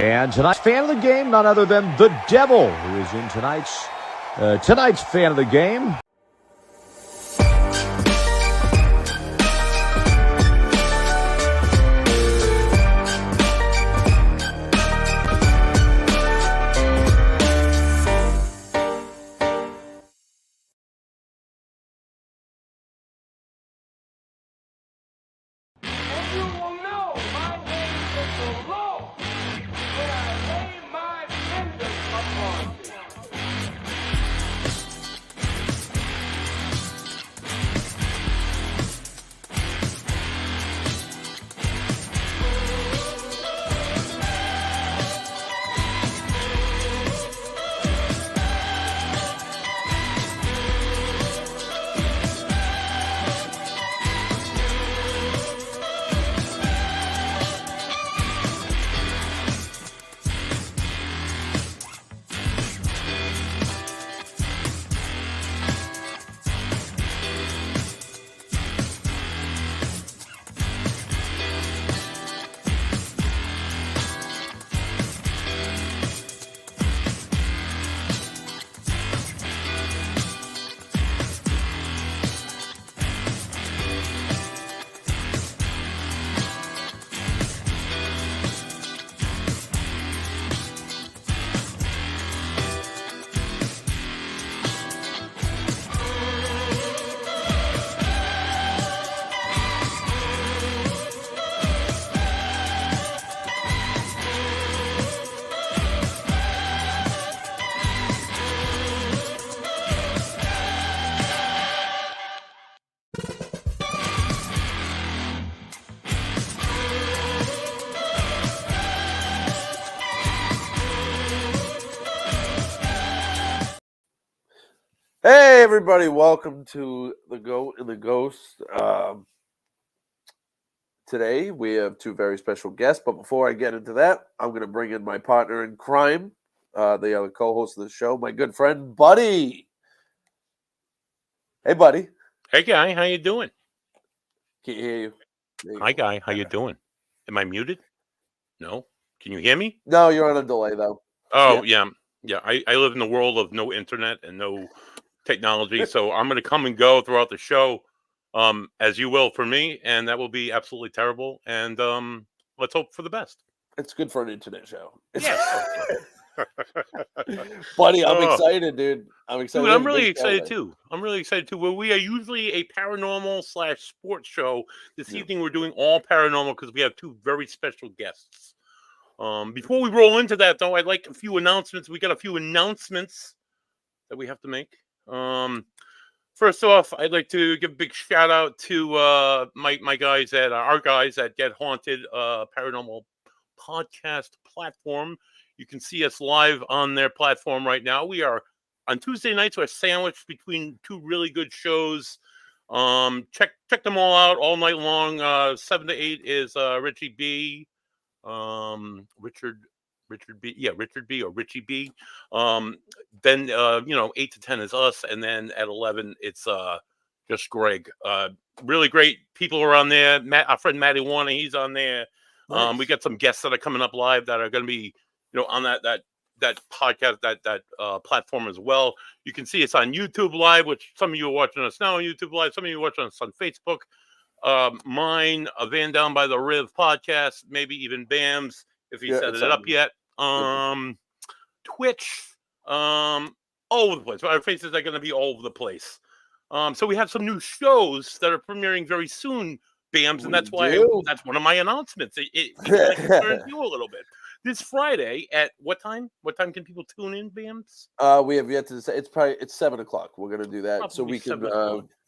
And tonight's fan of the game, none other than the Devil, who is in tonight's fan of the game. Hey everybody, welcome to The Goat and the Ghost. Today we have two very special guests, but before I get into that, I'm going to bring in my partner in crime, the other co-host of the show, my good friend, Buddy. Hey, Buddy. Hey, Guy, how you doing? Can't hear you. Hi, Guy, how you doing? Am I muted? No? Can you hear me? No, you're on a delay, though. Oh, yeah. I live in the world of no internet and no technology, so I'm going to come and go throughout the show, as you will for me, and that will be absolutely terrible, and let's hope for the best. It's good for an internet show. Yeah. Buddy, I'm excited, dude. I'm excited. Dude, I'm really excited, too. Well, we are usually a paranormal/sports show. This evening we're doing all paranormal because we have two very special guests. Before we roll into that, though, I'd like a few announcements. We got a few announcements that we have to make. First off, I'd like to give a big shout out to my guys at our guys at Get Haunted Paranormal Podcast platform. You can see us live on their platform right now. We are on Tuesday nights. We're sandwiched between two really good shows. Check them all out all night long. 7 to 8 is Richie B. Richard B. Or Richie B. Then 8 to 10 is us, and then at 11 it's just Greg. Really great people are on there. Our friend Matty Warner, he's on there. Nice. We got some guests that are coming up live that are going to be on that podcast, that platform as well. You can see us on YouTube Live, which some of you are watching us now on YouTube Live. Some of you are watching us on Facebook. Mine, a Van Down by the Riv podcast, maybe even Bam's if he set it up yet. Twitch, all over the place. Our faces are going to be all over the place. So we have some new shows that are premiering very soon, Bams, and that's why that's one of my announcements. It concerns you a little bit. This Friday at what time? What time can people tune in, Bams? We have yet to say. It's 7 o'clock. We're going to do that, probably so we can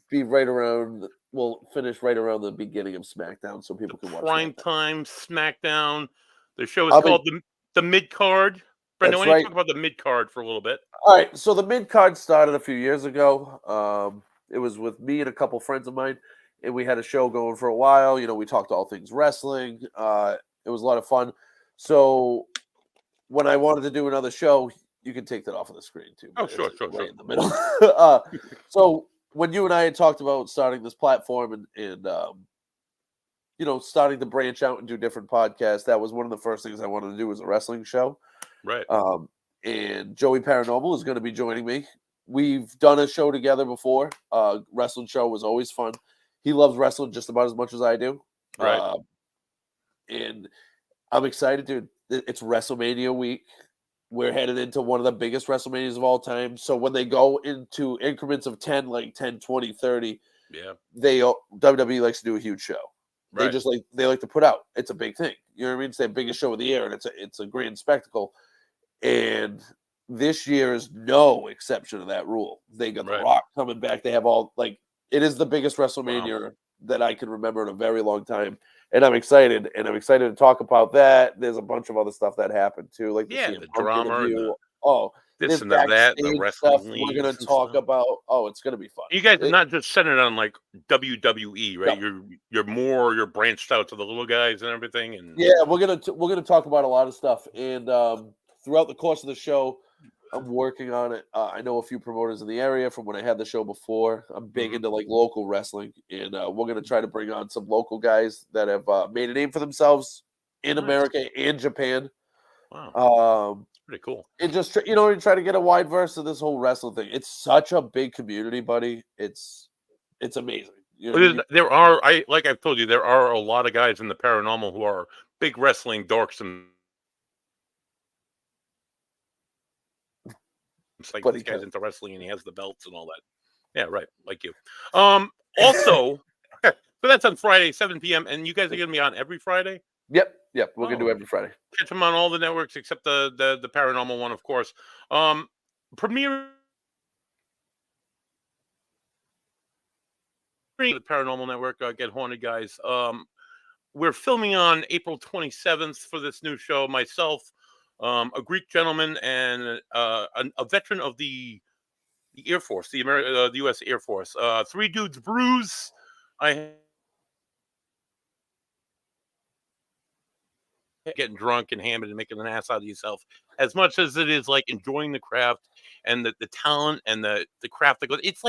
be right around. We'll finish right around the beginning of SmackDown, so people can watch prime time SmackDown. The show is called the Mid Card. Brendan, why don't you talk about the Mid Card for a little bit? All right. So the Mid Card started a few years ago. It was with me and a couple friends of mine, and we had a show going for a while. We talked all things wrestling. It was a lot of fun. So when I wanted to do another show, you can take that off of the screen too. Oh, sure. In the middle. So when you and I had talked about starting this platform and starting to branch out and do different podcasts, that was one of the first things I wanted to do was a wrestling show. Right. And Joey Paranormal is going to be joining me. We've done a show together before. Wrestling show was always fun. He loves wrestling just about as much as I do. Right. And I'm excited, dude. It's WrestleMania week. We're headed into one of the biggest WrestleManias of all time. So when they go into increments of 10, like 10, 20, 30, Yeah. WWE likes to do a huge show. Right. They like to put out. It's a big thing. You know what I mean? It's their biggest show of the year, and it's a grand spectacle. And this year is no exception to that rule. They got The Rock coming back. They have it is the biggest WrestleMania that I can remember in a very long time. And I'm excited. And I'm excited to talk about that. There's a bunch of other stuff that happened too, like the drama and this and that, the backstage wrestling stuff we're going to talk about. Oh, it's going to be fun. You guys are not just centered on like WWE, right? No. You're branched out to the little guys and everything. And yeah, we're gonna talk about a lot of stuff. And throughout the course of the show, I'm working on it. I know a few promoters in the area from when I had the show before. I'm big into like local wrestling, and we're gonna try to bring on some local guys that have made a name for themselves in America and Japan. Wow, pretty cool. And just try to get a wide verse of this whole wrestling thing. It's such a big community, buddy. It's amazing. There are, like I've told you, there are a lot of guys in the paranormal who are big wrestling dorks and. It's like this guy's into wrestling and he has the belts and all that. Yeah, right. Like you. Also, so that's on Friday, 7 p.m. And you guys are going to be on every Friday? Yep. We're going to do every Friday. Catch them on all the networks except the paranormal one, of course. Premiere the Paranormal Network, Get Haunted, guys. We're filming on April 27th for this new show. Myself, a Greek gentleman, and a veteran of the Air Force, the U.S. Air Force. Three dudes bruise. Getting drunk and hammered and making an ass out of yourself, as much as it is like enjoying the craft and the talent and the craft that goes. It's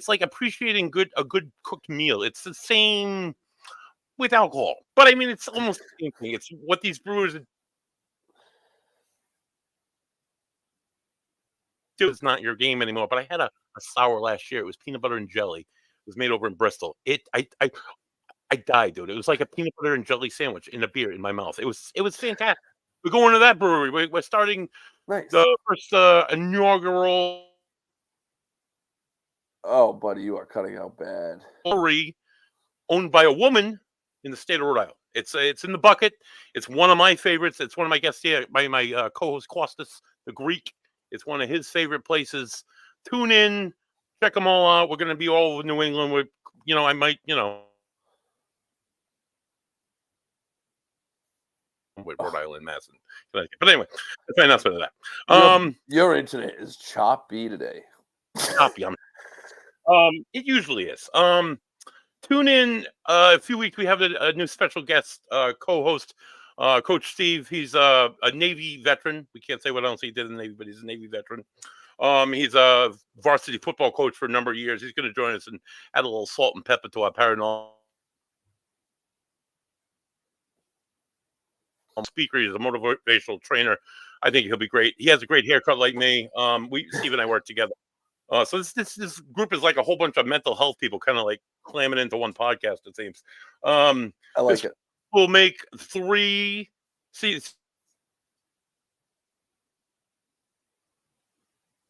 like appreciating a good cooked meal. It's the same with alcohol, but I mean it's almost the same thing. It's what these brewers do. It's not your game anymore. But I had a sour last year. It was peanut butter and jelly. It was made over in Bristol. I died, dude. It was like a peanut butter and jelly sandwich in a beer in my mouth. It was fantastic. We're going to that brewery. We're starting the first inaugural. Oh, buddy, you are cutting out bad. Brewery owned by a woman in the state of Rhode Island. It's in the bucket. It's one of my favorites. It's one of my guests here, my co-host Costas, the Greek. It's one of his favorite places. Tune in, check them all out. We're going to be all over New England. I might, with Rhode Island, Mass, and Connecticut. But anyway, that's my announcement of that. Your internet is choppy today. Choppy. It usually is. Tune in a few weeks. We have a new special guest co-host, Coach Steve. He's a Navy veteran. We can't say what else he did in the Navy, but he's a Navy veteran. He's a varsity football coach for a number of years. He's going to join us and add a little salt and pepper to our paranormal speaker. He's a motivational trainer. I think he'll be great. He has a great haircut like me. Steve and I work together. So this group is like a whole bunch of mental health people kind of like clamming into one podcast, it seems. I like it. We'll make 3 seats.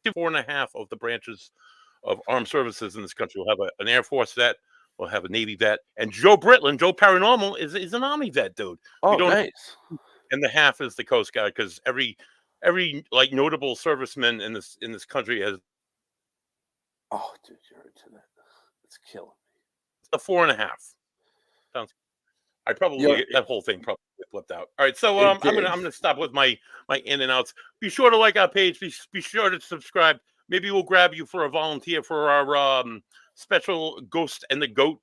4.5 of the branches of armed services in this country. We'll have an Air Force vet. We'll have a Navy vet. And Joe Britland, Joe Paranormal, is an Army vet, dude. Oh, nice. And the half is the Coast Guard, because every like notable serviceman in this country has. Oh, dude, you're into that. It's killing me. It's a 4.5. Sounds. I probably that whole thing probably flipped out. All right, so I'm gonna stop with my in and outs. Be sure to like our page. Be sure to subscribe. Maybe we'll grab you for a volunteer for our special Ghost and the Goat.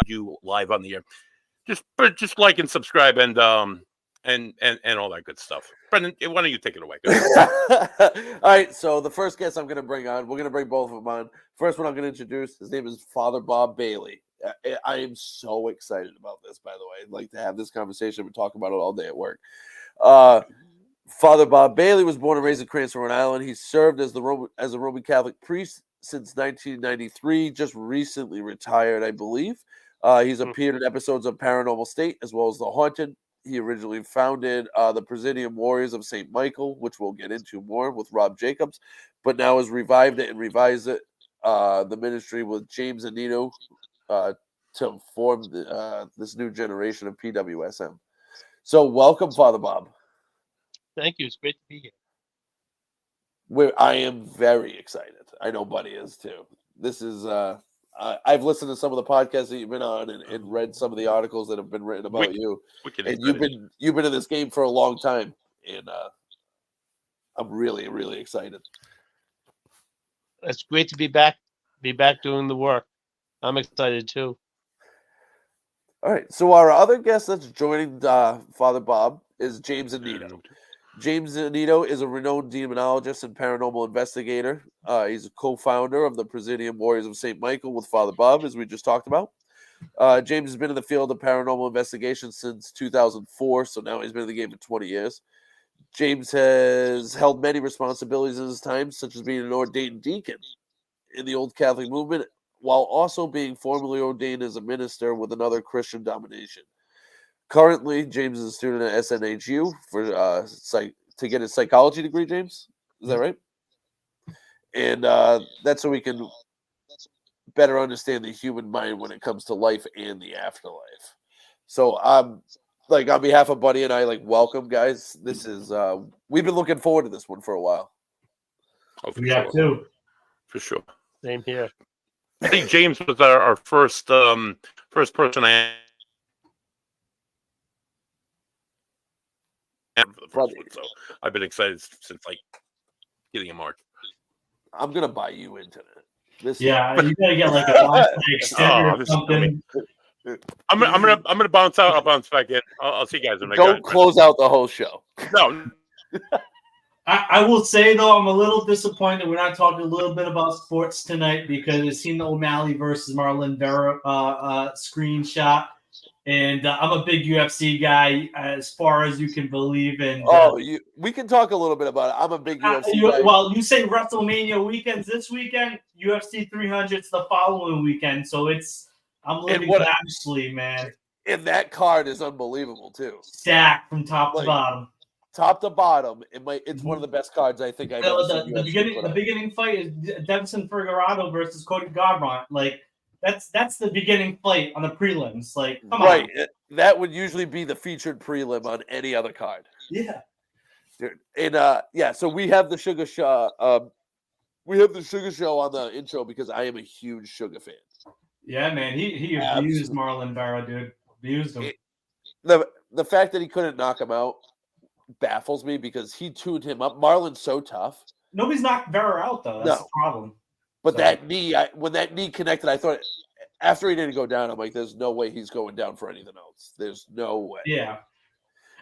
You live on the air. Just like and subscribe, and and all that good stuff. Brendan, why don't you take it away? All right, so the first guest I'm going to bring on, we're going to bring both of them on. First one I'm going to introduce, his name is Father Bob Bailey. I am so excited about this, by the way. I'd like to have this conversation. We talk about it all day at work. Father Bob Bailey was born and raised in Cranston, Rhode Island. He served as a Roman Catholic priest since 1993, just recently retired, I believe. He's appeared in episodes of Paranormal State as well as The Haunted. He originally founded the PRESIDIUM Warriors of St. Michael, which we'll get into more with Rob Jacobs, but now has revived it and revised it, the ministry with James Annitto, to form this new generation of PWSM. So welcome, Father Bob. Thank you. It's great to be here. I am very excited. I know Buddy is too. This is I've listened to some of the podcasts that you've been on and read some of the articles that have been written about you. And you've been in this game for a long time, and I'm really, really excited. It's great to be back doing the work. I'm excited too. All right. So our other guest that's joining Father Bob is James Annitto. James Annitto is a renowned demonologist and paranormal investigator. He's a co-founder of the PRESIDIUM Warriors of St. Michael with Father Bob, as we just talked about. James has been in the field of paranormal investigation since 2004, so now he's been in the game for 20 years. James has held many responsibilities in his time, such as being an ordained deacon in the Old Catholic movement, while also being formally ordained as a minister with another Christian denomination. Currently, James is a student at SNHU for to get his psychology degree. James, is that right? And that's so we can better understand the human mind when it comes to life and the afterlife. So, on behalf of Buddy and I, welcome, guys. This is we've been looking forward to this one for a while. Oh, we have too, for sure. Same here. I think James was our first person I. So I've been excited since beginning of March. I'm gonna buy you internet. You gotta get a Wi-Fi extender or something. I'm gonna bounce out. I'll bounce back in. I'll see you guys when I don't close out the whole show. No. I will say though, I'm a little disappointed we're not talking a little bit about sports tonight because I've seen the O'Malley versus Marlon Vera screenshot. And I'm a big UFC guy, as far as you can believe. And we can talk a little bit about it. I'm a big UFC guy. Well, you say WrestleMania weekends this weekend, UFC 300's the following weekend. So I'm living lavishly, man. And that card is unbelievable too. Stacked from top to bottom. Top to bottom, it's one of the best cards I think I've ever seen. The beginning fight is Devson Figueroa versus Cody Garbrandt. That's the beginning fight on the prelims. Come on. Right. That would usually be the featured prelim on any other card. Yeah. Dude. And so we have the Sugar Show. We have the Sugar Show on the intro because I am a huge Sugar fan. Yeah, man. He abused Marlon Vera, dude. Abused him. The fact that he couldn't knock him out baffles me because he tuned him up. Marlon's so tough. Nobody's knocked Vera out though. That's the problem. But that knee, when that knee connected, I thought after he didn't go down, I'm like, there's no way he's going down for anything else. There's no way. Yeah.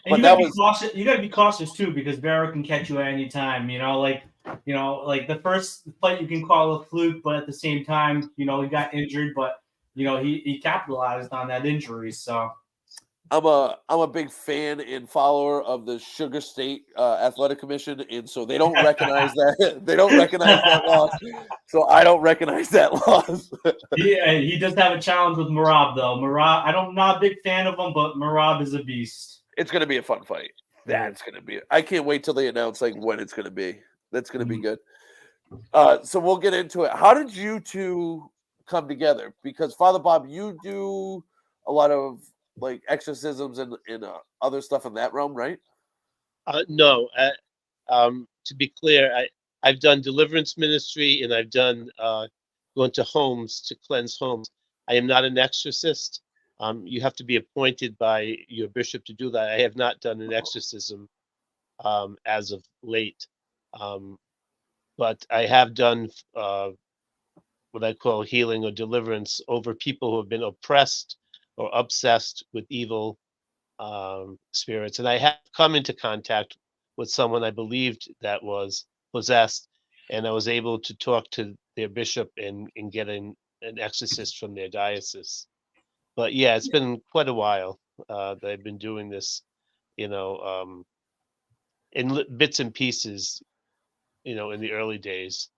And you gotta be cautious too, because Vera can catch you at any time. The first fight you can call a fluke, but at the same time, he got injured, but he capitalized on that injury. So I'm a big fan and follower of the Sugar State Athletic Commission, and so they don't recognize that. They don't recognize that loss. So I don't recognize that loss. He does have a challenge with Merab, though. Merab, I'm not a big fan of him, but Merab is a beast. It's going to be a fun fight. That's going to be. I can't wait till they announce when it's going to be. That's going to be good. So we'll get into it. How did you two come together? Because Father Bob, you do a lot of exorcisms and other stuff in that realm, right? No. To be clear, I've done deliverance ministry and I've done going to homes to cleanse homes. I am not an exorcist. You have to be appointed by your bishop to do that. I have not done an exorcism as of late, but I have done what I call healing or deliverance over people who have been oppressed or obsessed with evil spirits, and I have come into contact with someone I believed that was possessed, and I was able to talk to their bishop and get an exorcist from their diocese. But yeah, it's been quite a while that I've been doing this, in bits and pieces, in the early days.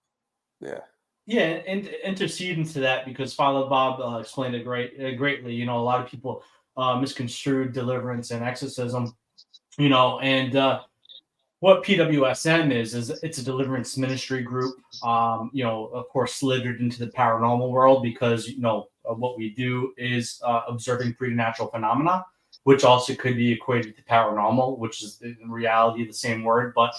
Yeah. Yeah, and intercede into that because Father Bob explained it greatly. A lot of people misconstrued deliverance and exorcism. And what PWSM is it's a deliverance ministry group. Of course, slithered into the paranormal world because what we do is observing preternatural phenomena, which also could be equated to paranormal, which is in reality the same word, but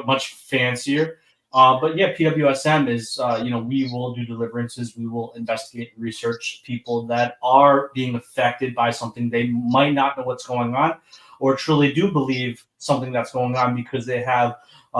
much fancier. But yeah, PWSM is, we will do deliverances. We will investigate and research people that are being affected by something. They might not know what's going on or truly do believe something that's going on because they have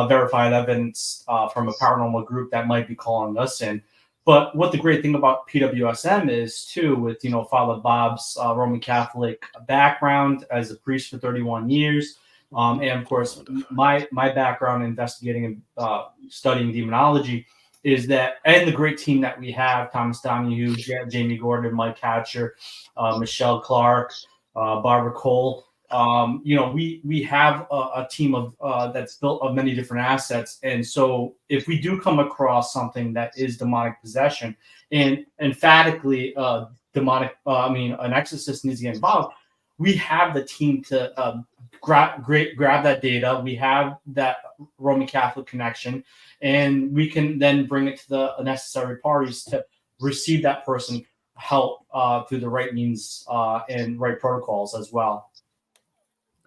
verified evidence from a paranormal group that might be calling us in. But what the great thing about PWSM is, too, with, Father Bob's Roman Catholic background as a priest for 31 years, and of course, my background investigating and studying demonology is that, and the great team that we have, Thomas Donahue, Jamie Gordon, Mike Hatcher, Michelle Clark, Barbara Cole. We have a team of that's built of many different assets. And so if we do come across something that is demonic possession and emphatically an exorcist needs to get involved, we have the team to grab that data. We have that Roman Catholic connection, and we can then bring it to the necessary parties to receive that person help through the right means and right protocols as well.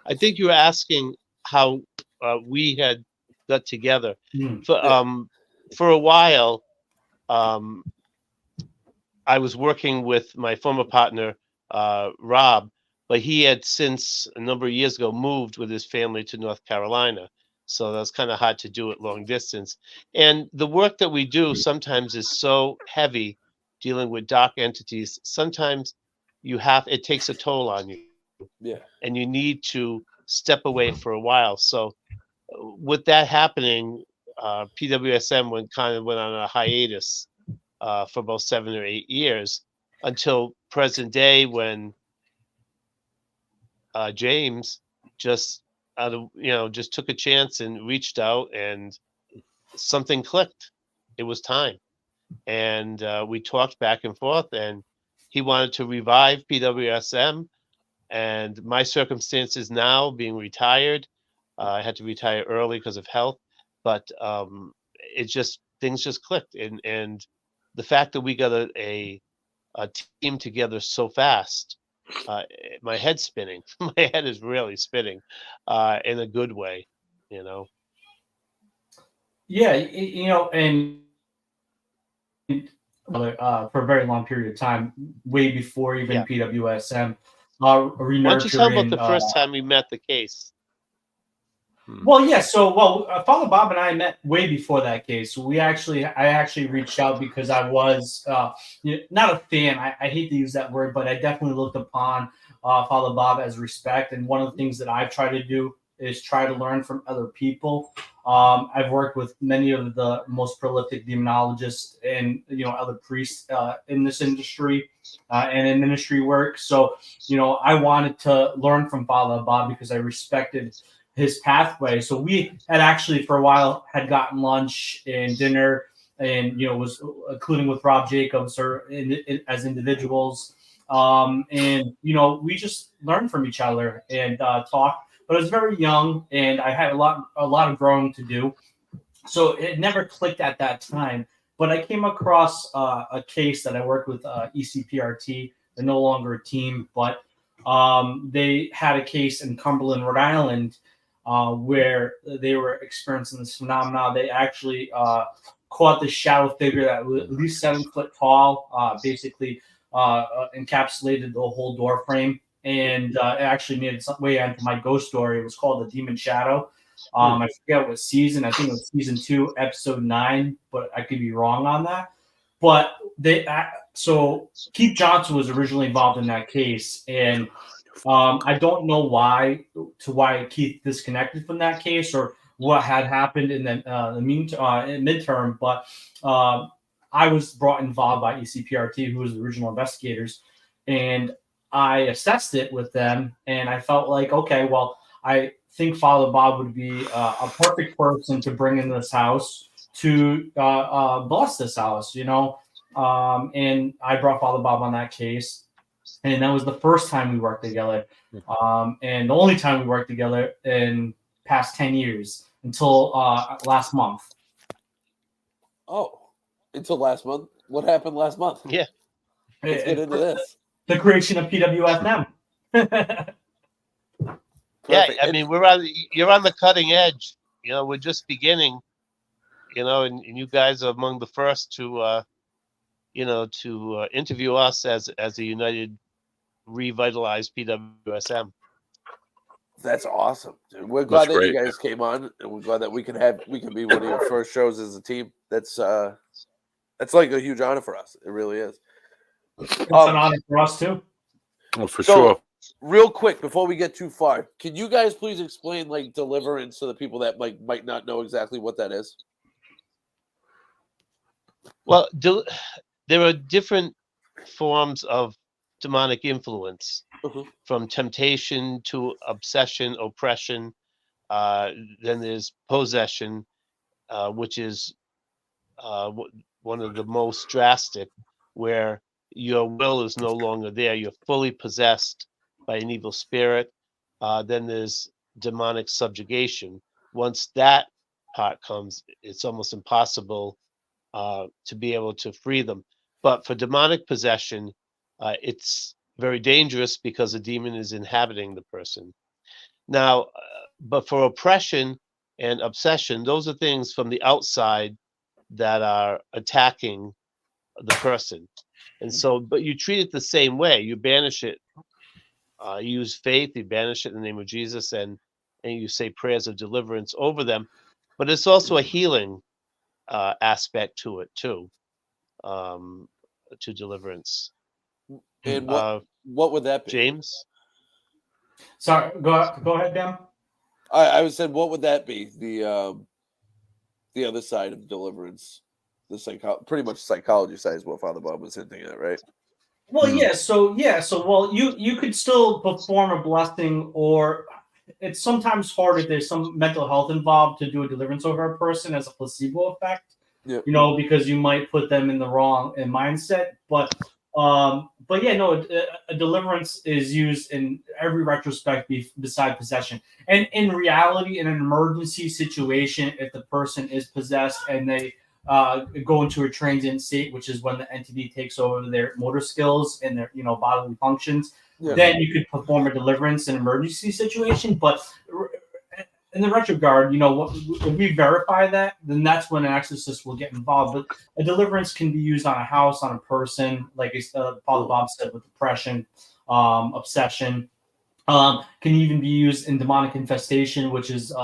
I think you were asking how we had got together. For a while, I was working with my former partner, Rob, but he had since a number of years ago moved with his family to North Carolina. So that's kind of hard to do it long distance. And the work that we do sometimes is so heavy dealing with dark entities. Sometimes it takes a toll on you. Yeah. And you need to step away for a while. So with that happening, PWSM went on a hiatus for about 7 or 8 years until present day when James just took a chance and reached out and something clicked. It was time. And we talked back and forth, and he wanted to revive PWSM. And my circumstances now, being retired, I had to retire early because of health, but things just clicked. And the fact that we got a team together so fast, my head's spinning. My head is really spinning in a good way, Yeah, and for a very long period of time, way before even PWSM. Why don't you tell about the first time we met the case? Well, yeah. So, Father Bob and I met way before that case. I actually reached out because I was not a fan. I hate to use that word, but I definitely looked upon Father Bob as respect. And one of the things that I've tried to do is try to learn from other people. I've worked with many of the most prolific demonologists and other priests in this industry and in ministry work. So I wanted to learn from Father Bob because I respected his pathway. So we had actually for a while had gotten lunch and dinner, and was including with Rob Jacobs or as individuals, and we just learned from each other and talked. But I was very young, and I had a lot of growing to do. So it never clicked at that time. But I came across a case that I worked with ECPRT. They're no longer a team, but they had a case in Cumberland, Rhode Island, where they were experiencing this phenomena. They actually caught this shadow figure that was at least 7 foot tall, basically encapsulated the whole door frame. And it actually made its way onto my ghost story. It was called The Demon Shadow. I forget what season. I think it was season 2, episode 9, but I could be wrong on that. But so Keith Johnson was originally involved in that case, and I don't know why Keith disconnected from that case or what had happened in the midterm, but I was brought involved by ECPRT, who was the original investigators, and I assessed it with them, and I felt like, okay, well, I think Father Bob would be a perfect person to bring in this house to bless this house, and I brought Father Bob on that case, and that was the first time we worked together, and the only time we worked together in past 10 years until last month. Oh, until last month? What happened last month? Yeah. Let's get into this. The creation of PWFM. Yeah, I mean, you're on the cutting edge. We're just beginning. And you guys are among the first to interview us as a united, revitalized PWSM. That's awesome, dude. We're glad that you guys came on, and we're glad that we can be one of your first shows as a team. That's like a huge honor for us. It really is. It's an honor for us too. Well, for sure. Real quick, before we get too far, can you guys please explain like deliverance to the people that might not know exactly what that is? Well, there are different forms of demonic influence, from temptation to obsession, oppression. Then there's possession, which is one of the most drastic, where your will is no longer there. You're fully possessed by an evil spirit. Then there's demonic subjugation. Once that part comes, it's almost impossible to be able to free them. But for demonic possession, it's very dangerous because the demon is inhabiting the person. Now, but for oppression and obsession, those are things from the outside that are attacking the person. And so, but you treat it the same way. You banish it. You use faith. You banish it in the name of Jesus, and you say prayers of deliverance over them. But it's also a healing aspect to it too, to deliverance. And what would that be, James? Sorry, go ahead, Ben. I was saying, what would that be? The other side of deliverance, pretty much psychology side is what Father Bob was hinting at, right? Well, So you could still perform a blessing, or it's sometimes hard if there's some mental health involved to do a deliverance over a person as a placebo effect. Yeah. Because you might put them in the wrong mindset. But a deliverance is used in every retrospect beside possession. And in reality, in an emergency situation, if the person is possessed and they go into a transient state, which is when the entity takes over their motor skills and their bodily functions, then you could perform a deliverance in an emergency situation. But in the retrograde, if we verify that, then that's when an exorcist will get involved. But a deliverance can be used on a house, on a person, like Father Bob said, with depression, obsession. Can even be used in demonic infestation, which is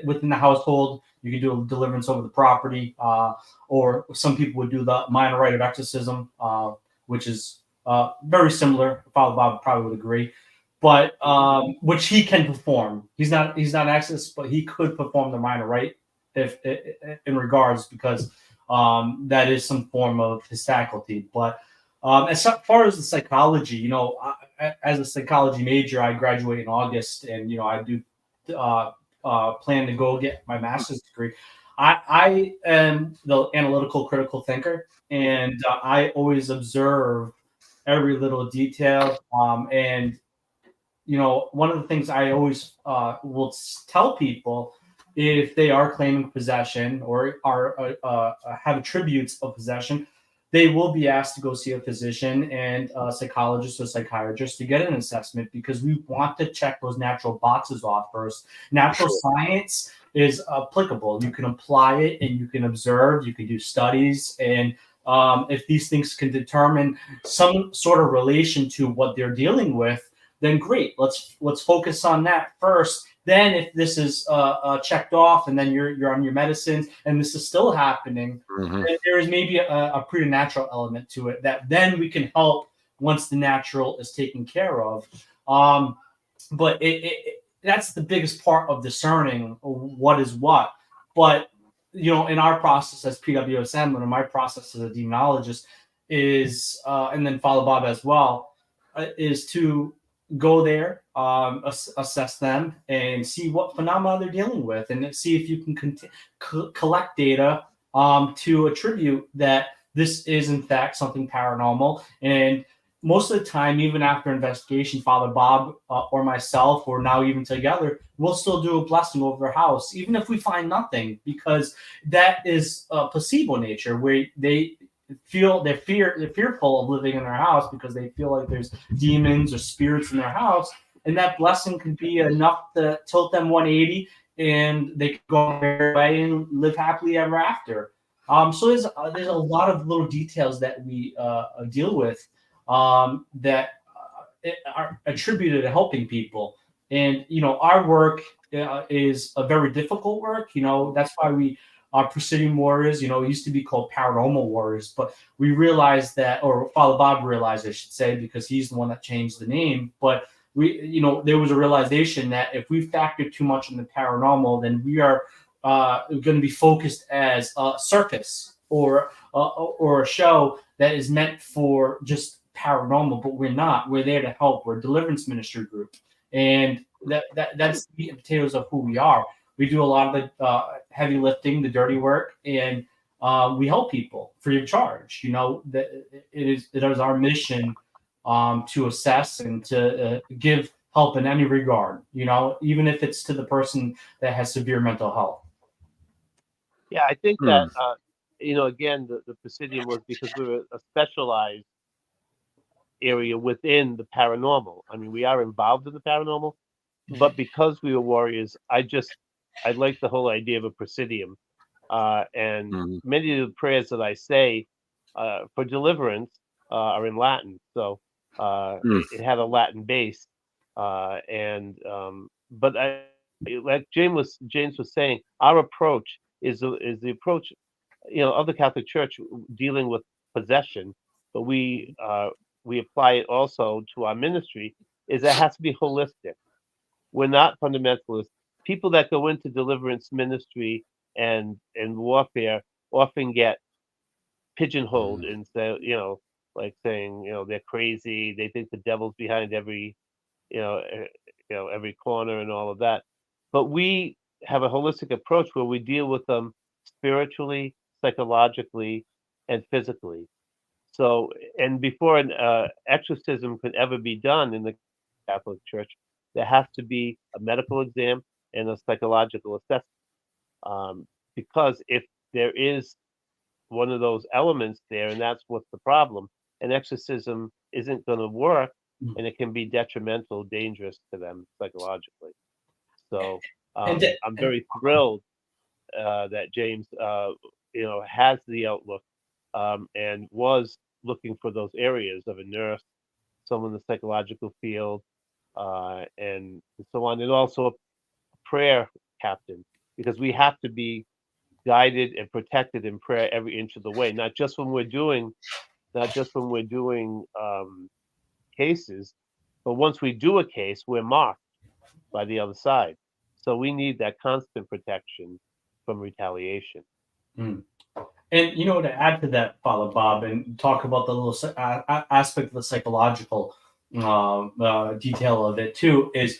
within the household. You can do a deliverance over the property, or some people would do the minor rite of exorcism, which is very similar. Father Bob probably would agree. But which he can perform. He's not an exorcist, but he could perform the minor rite if in regards, because that is some form of his faculty. But as far as the psychology, as a psychology major, I graduate in August, and I do plan to go get my master's degree. I am the analytical critical thinker, and I always observe every little detail, and one of the things I always will tell people, if they are claiming possession or are have attributes of possession, they will be asked to go see a physician and a psychologist or psychiatrist to get an assessment, because we want to check those natural boxes off first. Natural science is applicable. You can apply it and you can observe, you can do studies, and if these things can determine some sort of relation to what they're dealing with, then great. Let's focus on that first. Then if this is checked off, and then you're on your medicines, and this is still happening, there is maybe a preternatural element to it that then we can help once the natural is taken care of. But that's the biggest part of discerning what is what. But in our process as PWSM, and in my process as a demonologist, is and then Father Bob as well, is to go there, assess them, and see what phenomena they're dealing with, and see if you can collect data to attribute that this is in fact something paranormal. And most of the time, even after investigation, Father Bob or myself, or now even together, we'll still do a blessing over their house, even if we find nothing, because that is a placebo nature, where they're fearful of living in their house because they feel like there's demons or spirits in their house, and that blessing could be enough to tilt them 180, and they could go their way and live happily ever after. So there's a lot of little details that we deal with that are attributed to helping people. And our work is a very difficult work. That's why we are PRESIDIUM Warriors. It used to be called Paranormal Warriors, but we realized that, or Father Bob realized, I should say, because he's the one that changed the name. But there was a realization that if we factor too much in the paranormal, then we are going to be focused as a circus or a show that is meant for just paranormal, but we're not. We're there to help. We're a deliverance ministry group, and that's the meat and potatoes of who we are. We do a lot of the heavy lifting, the dirty work, and we help people free of charge. That it is our mission to assess and to give help in any regard. Even if it's to the person that has severe mental health. Yeah, I think that again, the Presidium was because we were a specialized area within the paranormal. I mean, we are involved in the paranormal, but because we were warriors, I like the whole idea of a Presidium. And many of the prayers that I say for deliverance are in Latin, so it had a Latin base. But like James was saying, our approach is the approach, of the Catholic Church dealing with possession, but we apply it also to our ministry. Is it has to be holistic. We're not fundamentalists. People that go into deliverance ministry and warfare often get pigeonholed and say, like saying, they're crazy. They think the devil's behind every, every corner and all of that. But we have a holistic approach where we deal with them spiritually, psychologically, and physically. So, and before an exorcism could ever be done in the Catholic Church, there has to be a medical exam and a psychological assessment. Because if there is one of those elements there, and that's what's the problem, an exorcism isn't going to work, and it can be detrimental, dangerous to them psychologically. So I'm very thrilled that James, has the outlook and was looking for those areas of a nurse, someone in the psychological field, and so on, and also a prayer captain, because we have to be guided and protected in prayer every inch of the way, not just when we're doing cases, but once we do a case, we're marked by the other side. So we need that constant protection from retaliation. And to add to that, Father Bob, and talk about the little aspect of the psychological detail of it too, is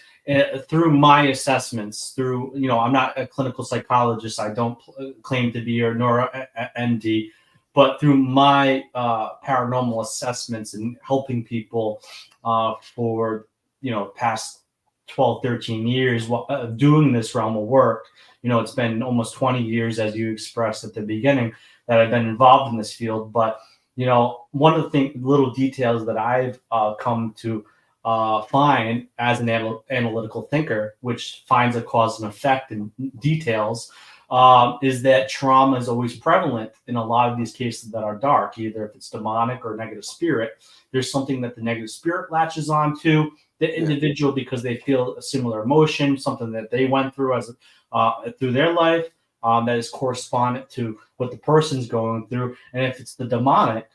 through my assessments. Through I'm not a clinical psychologist. I don't claim to be, or nor MD, but through my paranormal assessments and helping people for past 12, 13 years doing this realm of work. It's been almost 20 years, as you expressed at the beginning, that I've been involved in this field. But, one of the little details that I've come to find as an analytical thinker, which finds a cause and effect in details, is that trauma is always prevalent in a lot of these cases that are dark, either if it's demonic or negative spirit. There's something that the negative spirit latches onto the individual because they feel a similar emotion, something that they went through through their life that is correspondent to what the person's going through. And if it's the demonic,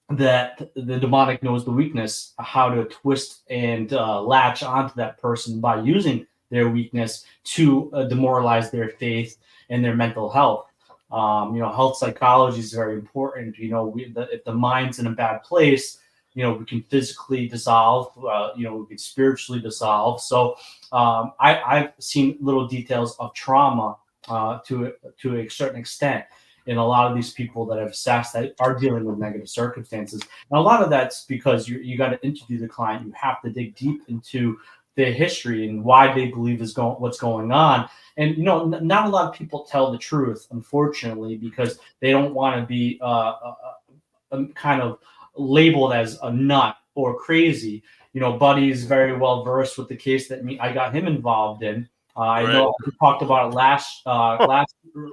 that the demonic knows the weakness, how to twist and latch onto that person by using their weakness to demoralize their faith and their mental health. Health psychology is very important. If the mind's in a bad place, we can physically dissolve, we can spiritually dissolve. So I've seen little details of trauma to a certain extent in a lot of these people that have assessed that are dealing with negative circumstances. And a lot of that's because you got to interview the client. You have to dig deep into their history and why they believe what's going on. And not a lot of people tell the truth, unfortunately, because they don't want to be kind of labeled as a nut or crazy. Buddy's very well versed with the case that I got him involved in. I know we talked about it last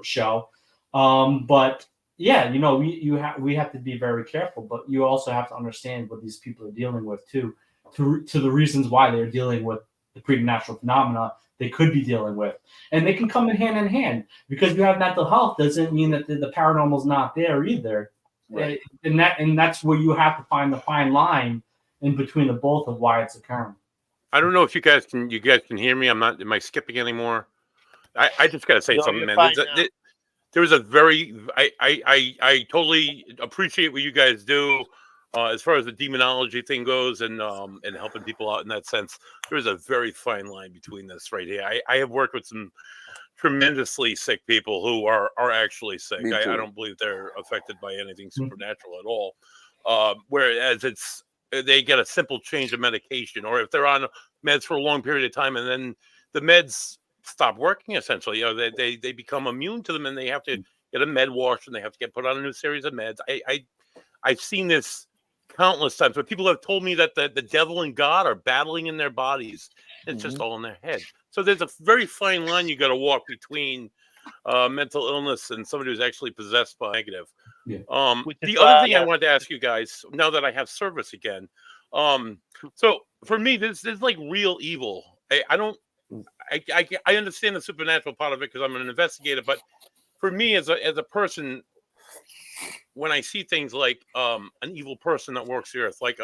show. But yeah, we have to be very careful, but you also have to understand what these people are dealing with too, to the reasons why they're dealing with the preternatural phenomena they could be dealing with, and they can come in hand. Because you have mental health doesn't mean that the paranormal is not there either. Right. And that's where you have to find the fine line in between the both of why it's occurring. I don't know if you guys can hear me. Am I skipping anymore? I just got to say something, man. There was a very I totally appreciate what you guys do as far as the demonology thing goes, and helping people out in that sense. There is a very fine line between this right here. I have worked with some tremendously sick people who are actually sick. I don't believe they're affected by anything supernatural at all. Whereas they get a simple change of medication, or if they're on meds for a long period of time and then the meds stop working, essentially, they become immune to them, and they have to get a med wash, and they have to get put on a new series of meds. I've seen this countless times, but people have told me that the devil and God are battling in their bodies. It's just all in their head. So there's a very fine line you got to walk between mental illness and somebody who's actually possessed by negative. Yeah. The other thing I wanted to ask you guys, now that I have service again, so for me, this is like real evil. I understand the supernatural part of it because I'm an investigator, but for me as a person, when I see things like an evil person that walks the earth, like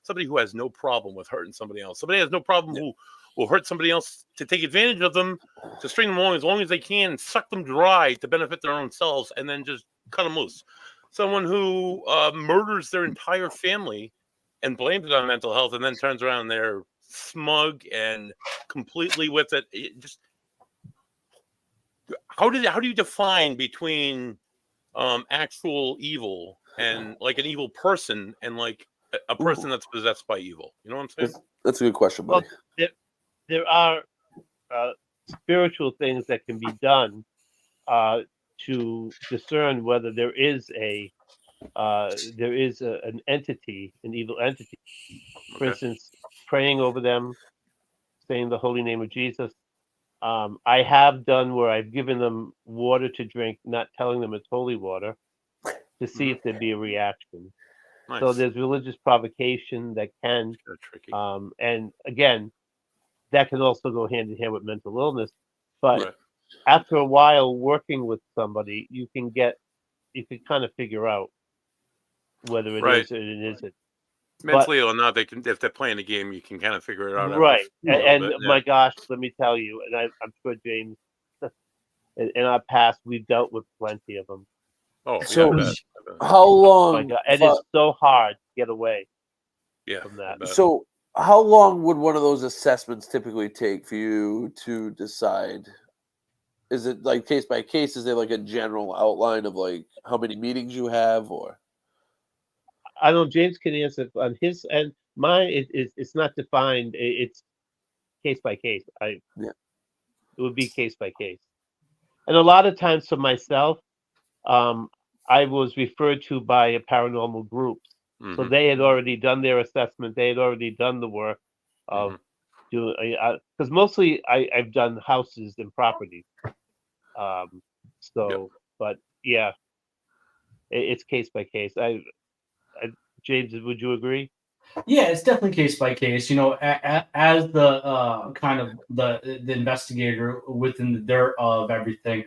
somebody who has no problem with hurting somebody else, somebody has no problem who will hurt somebody else to take advantage of them, to string them along as long as they can, suck them dry to benefit their own selves, and then just cut them loose. Someone who murders their entire family and blames it on mental health, and then turns around and they're smug and completely with it. Just how do you define between actual evil and like an evil person and like a person that's possessed by evil? You know what I'm saying? That's a good question, buddy. Well, there are spiritual things that can be done to discern whether there is an entity, an evil entity. For instance, praying over them, saying the holy name of Jesus. I have done where I've given them water to drink, not telling them it's holy water, to see if there'd be a reaction. Nice. So there's religious provocation that can, and again, that can also go hand in hand with mental illness. But after a while working with somebody, you can kind of figure out whether it is or it isn't. Mentally or not, if they're playing a game, you can kind of figure it out. Right. And my gosh, let me tell you, and I'm sure James, in our past, we've dealt with plenty of them. Oh, so yeah, how long? Oh my God. And it's so hard to get away from that. So how long would one of those assessments typically take for you to decide? Is it like case by case? Is there like a general outline of like how many meetings you have, or? I know James can answer on his and mine. It's not defined. It's case by case. It would be case by case, and a lot of times for myself, I was referred to by a paranormal group, so they had already done their assessment. They had already done the work of doing. Because mostly I've done houses and properties. But yeah, it's case by case. James, would you agree? Yeah, it's definitely case by case. As the kind of the investigator within the dirt of everything,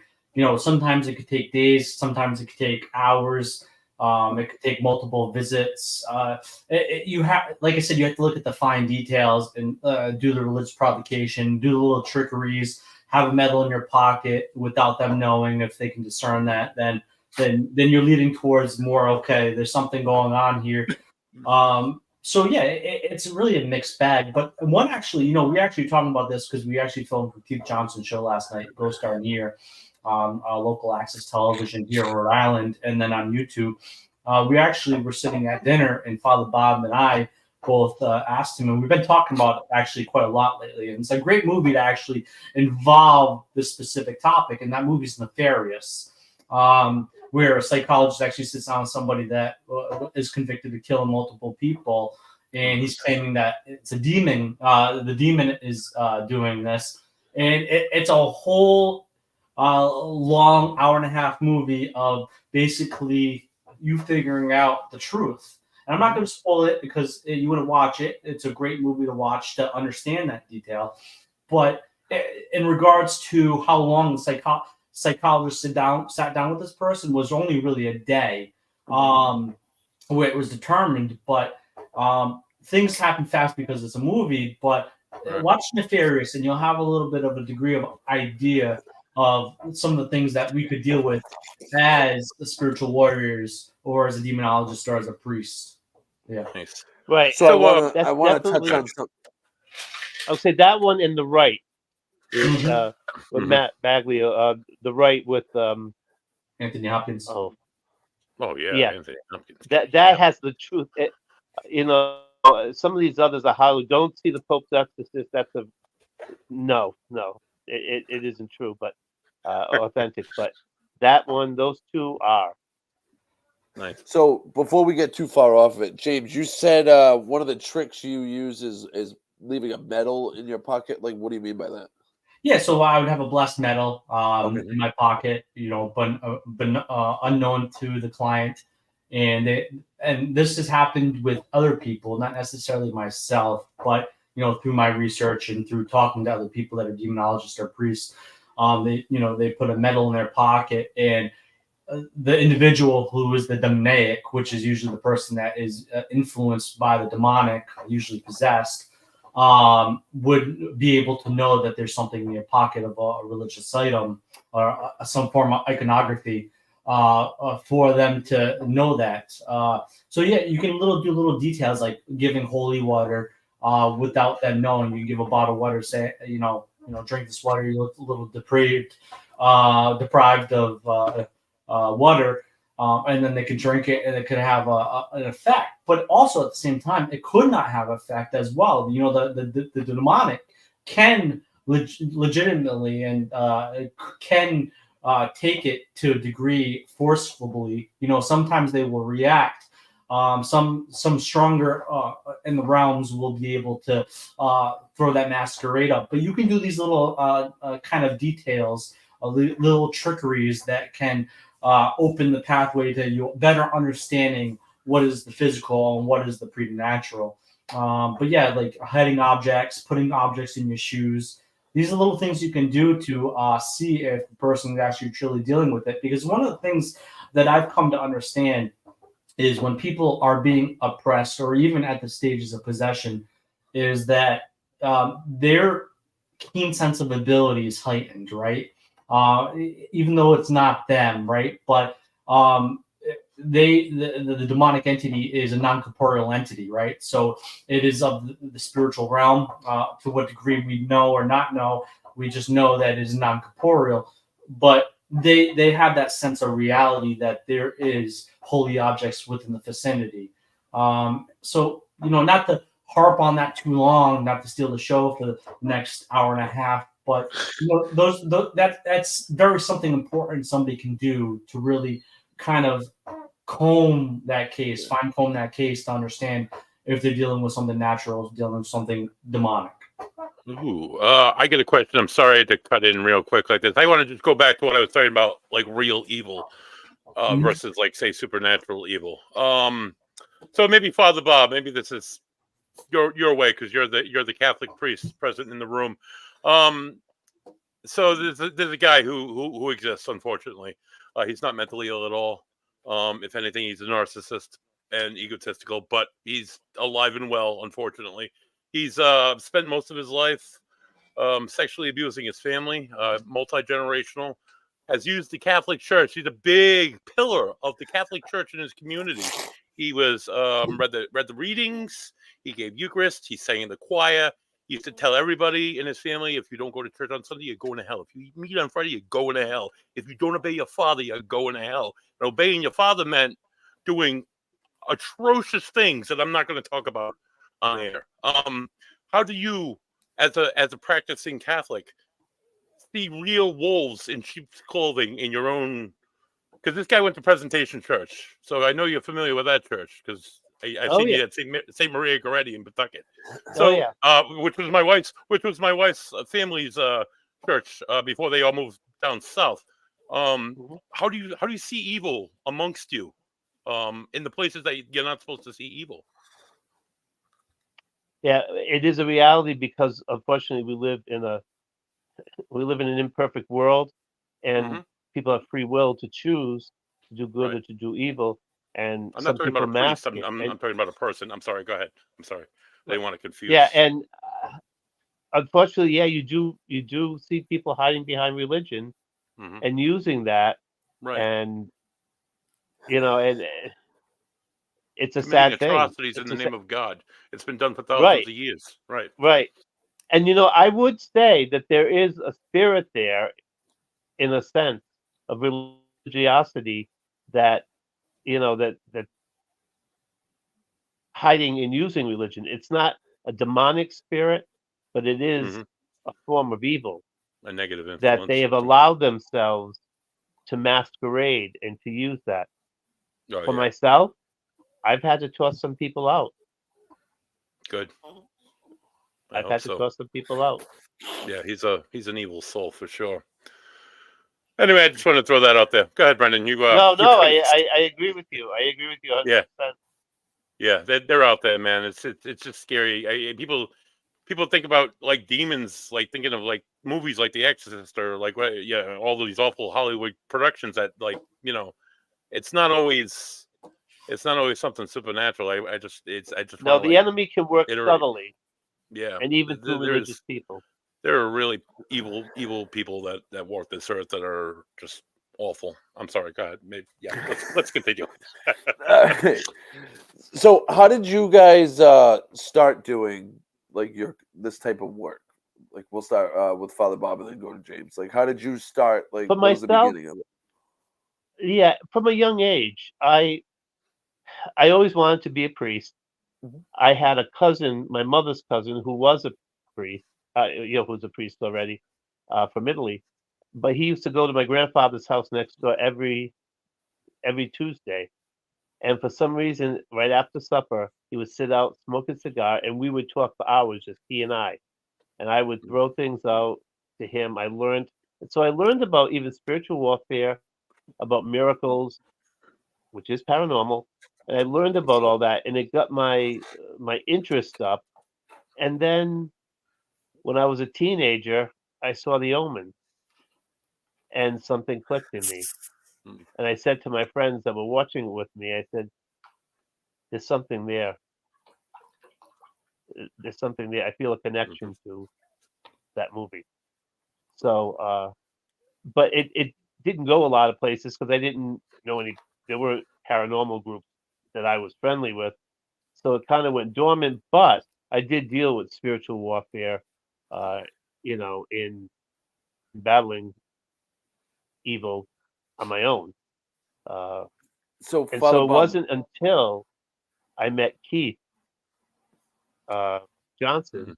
sometimes it could take days, sometimes it could take hours. It could take multiple visits. You have, like I said, you have to look at the fine details and do the religious provocation, do the little trickeries, have a medal in your pocket without them knowing. If they can discern that, then you're leading towards more, okay, there's something going on here. So yeah, it's really a mixed bag. But one actually, we actually talking about this because we actually filmed the Keith Johnson show last night, Ghost Star Near, on local access television here in Rhode Island, and then on YouTube. We actually were sitting at dinner, and Father Bob and I both asked him, and we've been talking about it actually quite a lot lately. And it's a great movie to actually involve this specific topic, and that movie's Nefarious, where a psychologist actually sits down with somebody that is convicted of killing multiple people, and he's claiming that it's a demon. The demon is doing this, and it's a whole long hour-and-a-half movie of basically you figuring out the truth. And I'm not going to spoil it because you wouldn't watch it. It's a great movie to watch to understand that detail. But in regards to how long the psychologist sat down with this person was only really a day where it was determined. But things happen fast because it's a movie. But watch Nefarious and you'll have a little bit of a degree of idea of some of the things that we could deal with as the spiritual warriors or as a demonologist or as a priest. Yeah. Nice. Right. So I want to touch on something. I'll say that one in the right is with Matt Baglio. The right with Anthony Hopkins. Oh yeah. Yeah. Anthony Hopkins. That has the truth. Some of these others are highly don't see the Pope's exorcist. That's a no. It isn't true, but authentic. But that one, those two are. Nice. So before we get too far off of it, James, you said one of the tricks you use is leaving a medal in your pocket. Like, what do you mean by that? Yeah, so I would have a blessed medal in my pocket, but unknown to the client, and this has happened with other people, not necessarily myself, but through my research and through talking to other people that are demonologists or priests. They put a medal in their pocket, and the individual who is the demoniac, which is usually the person that is influenced by the demonic, usually possessed, would be able to know that there's something in your pocket of a religious item or some form of iconography for them to know that. So yeah, you can do little details like giving holy water without them knowing. You give a bottle of water, say, drink this water. You look a little deprived of water, and then they can drink it, and it could have an effect. But also at the same time, it could not have effect as well. The demonic can legitimately and can take it to a degree forcefully. Sometimes they will react. Some stronger in the realms will be able to throw that masquerade up. But you can do these little kind of details, little trickeries that can open the pathway to your better understanding what is the physical and what is the preternatural. But yeah, like hiding objects, putting objects in your shoes. These are little things you can do to see if the person is actually truly dealing with it. Because one of the things that I've come to understand is when people are being oppressed or even at the stages of possession is that their keen sense of ability is heightened, right? Even though it's not them, right? But the demonic entity is a non-corporeal entity, right? So it is of the spiritual realm. To what degree we know or not know, we just know that it is non-corporeal. But they have that sense of reality that there is holy objects within the vicinity. So not to harp on that too long, not to steal the show for the next hour and a half, but that's very something important somebody can do to really kind of fine-comb that case to understand if they're dealing with something natural, dealing with something demonic. Ooh, I get a question. I'm sorry to cut in real quick like this. I want to just go back to what I was talking about, like real evil versus, like, say, supernatural evil. So maybe Father Bob, maybe this is your way because you're the Catholic priest present in the room. So there's a guy who exists, unfortunately. He's not mentally ill at all. If anything, he's a narcissist and egotistical, but he's alive and well. Unfortunately, he's spent most of his life sexually abusing his family, multi-generational, has used the Catholic Church. He's a big pillar of the Catholic Church in his community. He was read the readings. He gave Eucharist. He sang in the choir. He used to tell everybody in his family, if you don't go to church on Sunday, you're going to hell. If you meet on Friday, you're going to hell. If you don't obey your father, you're going to hell. And obeying your father meant doing atrocious things that I'm not going to talk about on air. How do you, as a practicing Catholic, see real wolves in sheep's clothing in your own? Because this guy went to Presentation Church, so I know you're familiar with that church because I've seen you at St. Maria Goretti in Pawtucket. So, which was my wife's family's church before they all moved down south. How do you see evil amongst you in the places that you're not supposed to see evil? Yeah, it is a reality because unfortunately we live in an imperfect world, and people have free will to choose to do good or to do evil. And I'm some not talking people about a priest. mask it. I'm talking about a person. I'm sorry. Go ahead. I'm sorry. I didn't want to confuse. Yeah, and unfortunately, yeah, you do see people hiding behind religion and using that, and and it's a sad thing. Atrocities in the name of God. It's been done for thousands of years. Right. And I would say that there is a spirit there, in a sense, of religiosity that that hiding and using religion. It's not a demonic spirit, but it is a form of evil. A negative influence that they have allowed themselves to masquerade and to use that. For myself, I've had to toss some people out. Good. I've had to toss some people out. Yeah, he's an evil soul for sure. Anyway, I just want to throw that out there. Go ahead, Brendan. I agree with you. I agree with you 100%. Yeah, they're out there, man. It's just scary. People think about like demons, like thinking of like movies like The Exorcist or like all these awful Hollywood productions that it's not always something supernatural. I just the enemy can work subtly. Yeah, and even through religious people. There are really evil people that walk this earth that are just awful. I'm sorry. Go ahead. Maybe, let's continue. So, how did you guys start doing like this type of work? Like, we'll start with Father Bob and then go to James. Like, how did you start? Like, what was the beginning of it? Yeah, from a young age, I always wanted to be a priest. I had a cousin, my mother's cousin, who was a priest. Who's a priest already, from Italy. But he used to go to my grandfather's house next door every Tuesday. And for some reason, right after supper, he would sit out, smoke a cigar, and we would talk for hours, just he and I. And I would throw things out to him. I learned about even spiritual warfare, about miracles, which is paranormal. And I learned about all that, and it got my interest up. And then when I was a teenager, I saw The Omen, and something clicked in me. And I said to my friends that were watching it with me, I said, there's something there. There's something there. I feel a connection to that movie. So, but it didn't go a lot of places because I didn't know any. There were paranormal groups that I was friendly with. So it kind of went dormant, but I did deal with spiritual warfare, in battling evil on my own. So it wasn't until I met Keith Johnson,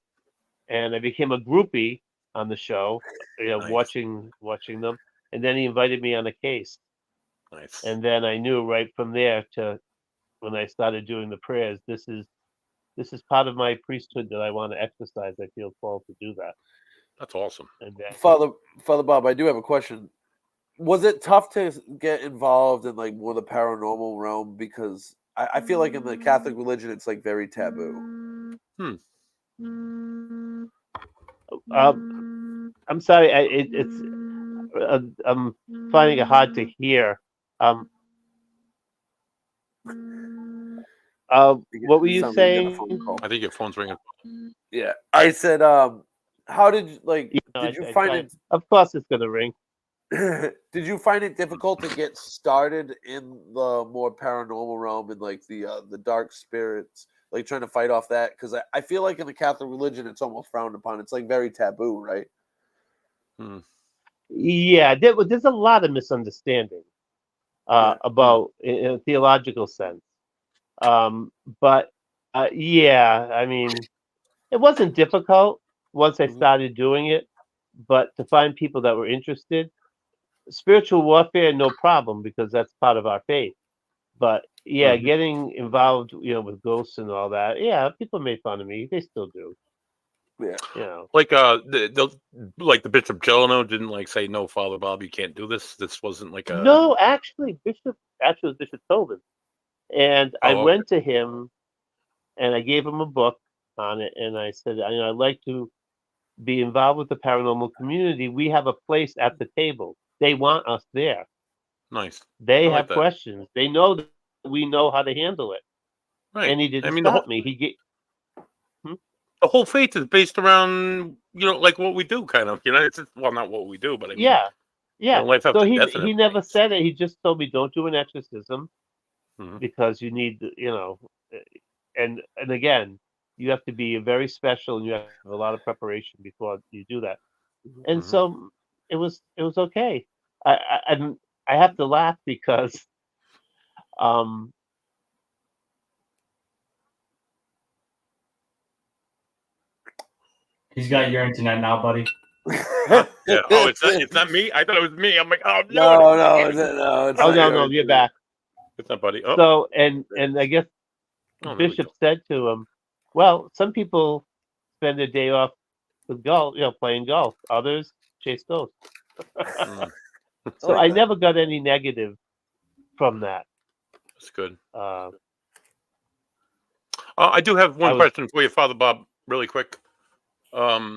and I became a groupie on the show, nice. watching them, and then he invited me on a case. Nice. And then I knew right from there to when I started doing the prayers, this is part of my priesthood that I want to exercise. I feel called to do that. That's awesome. And Father Bob, I do have a question. Was it tough to get involved in like more the paranormal realm? Because I feel like in the Catholic religion, it's like very taboo. I'm sorry. I'm finding it hard to hear. What were you Sounds like you got a saying? phone call. I think your phone's ringing. Yeah, I said, how did you I- Did you I- find I- it? Of course, it's gonna ring. Did you find it difficult to get started in the more paranormal realm and like the dark spirits, like trying to fight off that? Because I feel like in the Catholic religion, it's almost frowned upon. It's like very taboo, right? Yeah, there's a lot of misunderstanding about in a theological sense. But yeah, I mean, it wasn't difficult once I started doing it, but to find people that were interested, spiritual warfare, no problem, because that's part of our faith. But yeah, getting involved, with ghosts and all that, yeah, people made fun of me. They still do. Yeah. Like the Bishop Jeleno didn't like say, no, Father Bob, you can't do this. This wasn't like a No, actually, it was Bishop Tobin, and I okay. went to him, and I gave him a book on it, and I said, I'd like to be involved with the paranormal community. We have a place at the table. They want us there. Nice. They I like have that. questions. They know that we know how to handle it. Right. And he didn't I mean, stop me. the whole faith is based around, like what we do, kind of. It's just, well, not what we do, but I mean, yeah. life So after death. he never said it. He just told me, don't do an exorcism Mhm. because you need, and again, you have to be very special and you have to have a lot of preparation before you do that. And so it was okay. I have to laugh because He's got your internet now, buddy. Yeah. Oh, it's not me. I thought it was me. I'm like, oh No, no. it's oh not no, you're back. It's not, buddy. Oh, So and I guess there we Bishop go. said to him, well, some people spend their day off with golf, playing golf. Others chase ghosts. So I never got any negative from that. That's good. Uh, I do have one was- question for you, Father Bob, really quick. I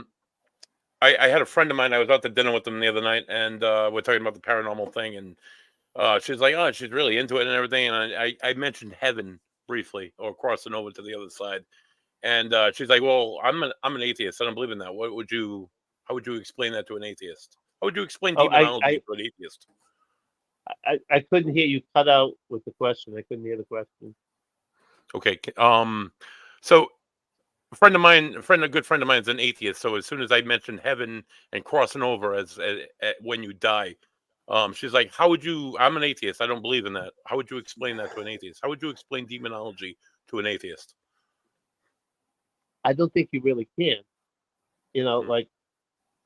had a friend of mine. I was out to dinner with them the other night, and we're talking about the paranormal thing, and she's like, "Oh, she's really into it and everything." And I mentioned heaven briefly, or crossing over to the other side, and she's like, "Well, I'm an atheist. I don't believe in that. How would you explain that to an atheist? How would you explain demonology to an atheist?" I couldn't hear you cut out with the question. I couldn't hear the question. Okay. So a good friend of mine is an atheist. So as soon as I mentioned heaven and crossing over as when you die, she's like, "How would you? I'm an atheist. I don't believe in that. How would you explain that to an atheist? How would you explain demonology to an atheist?" I don't think you really can. Like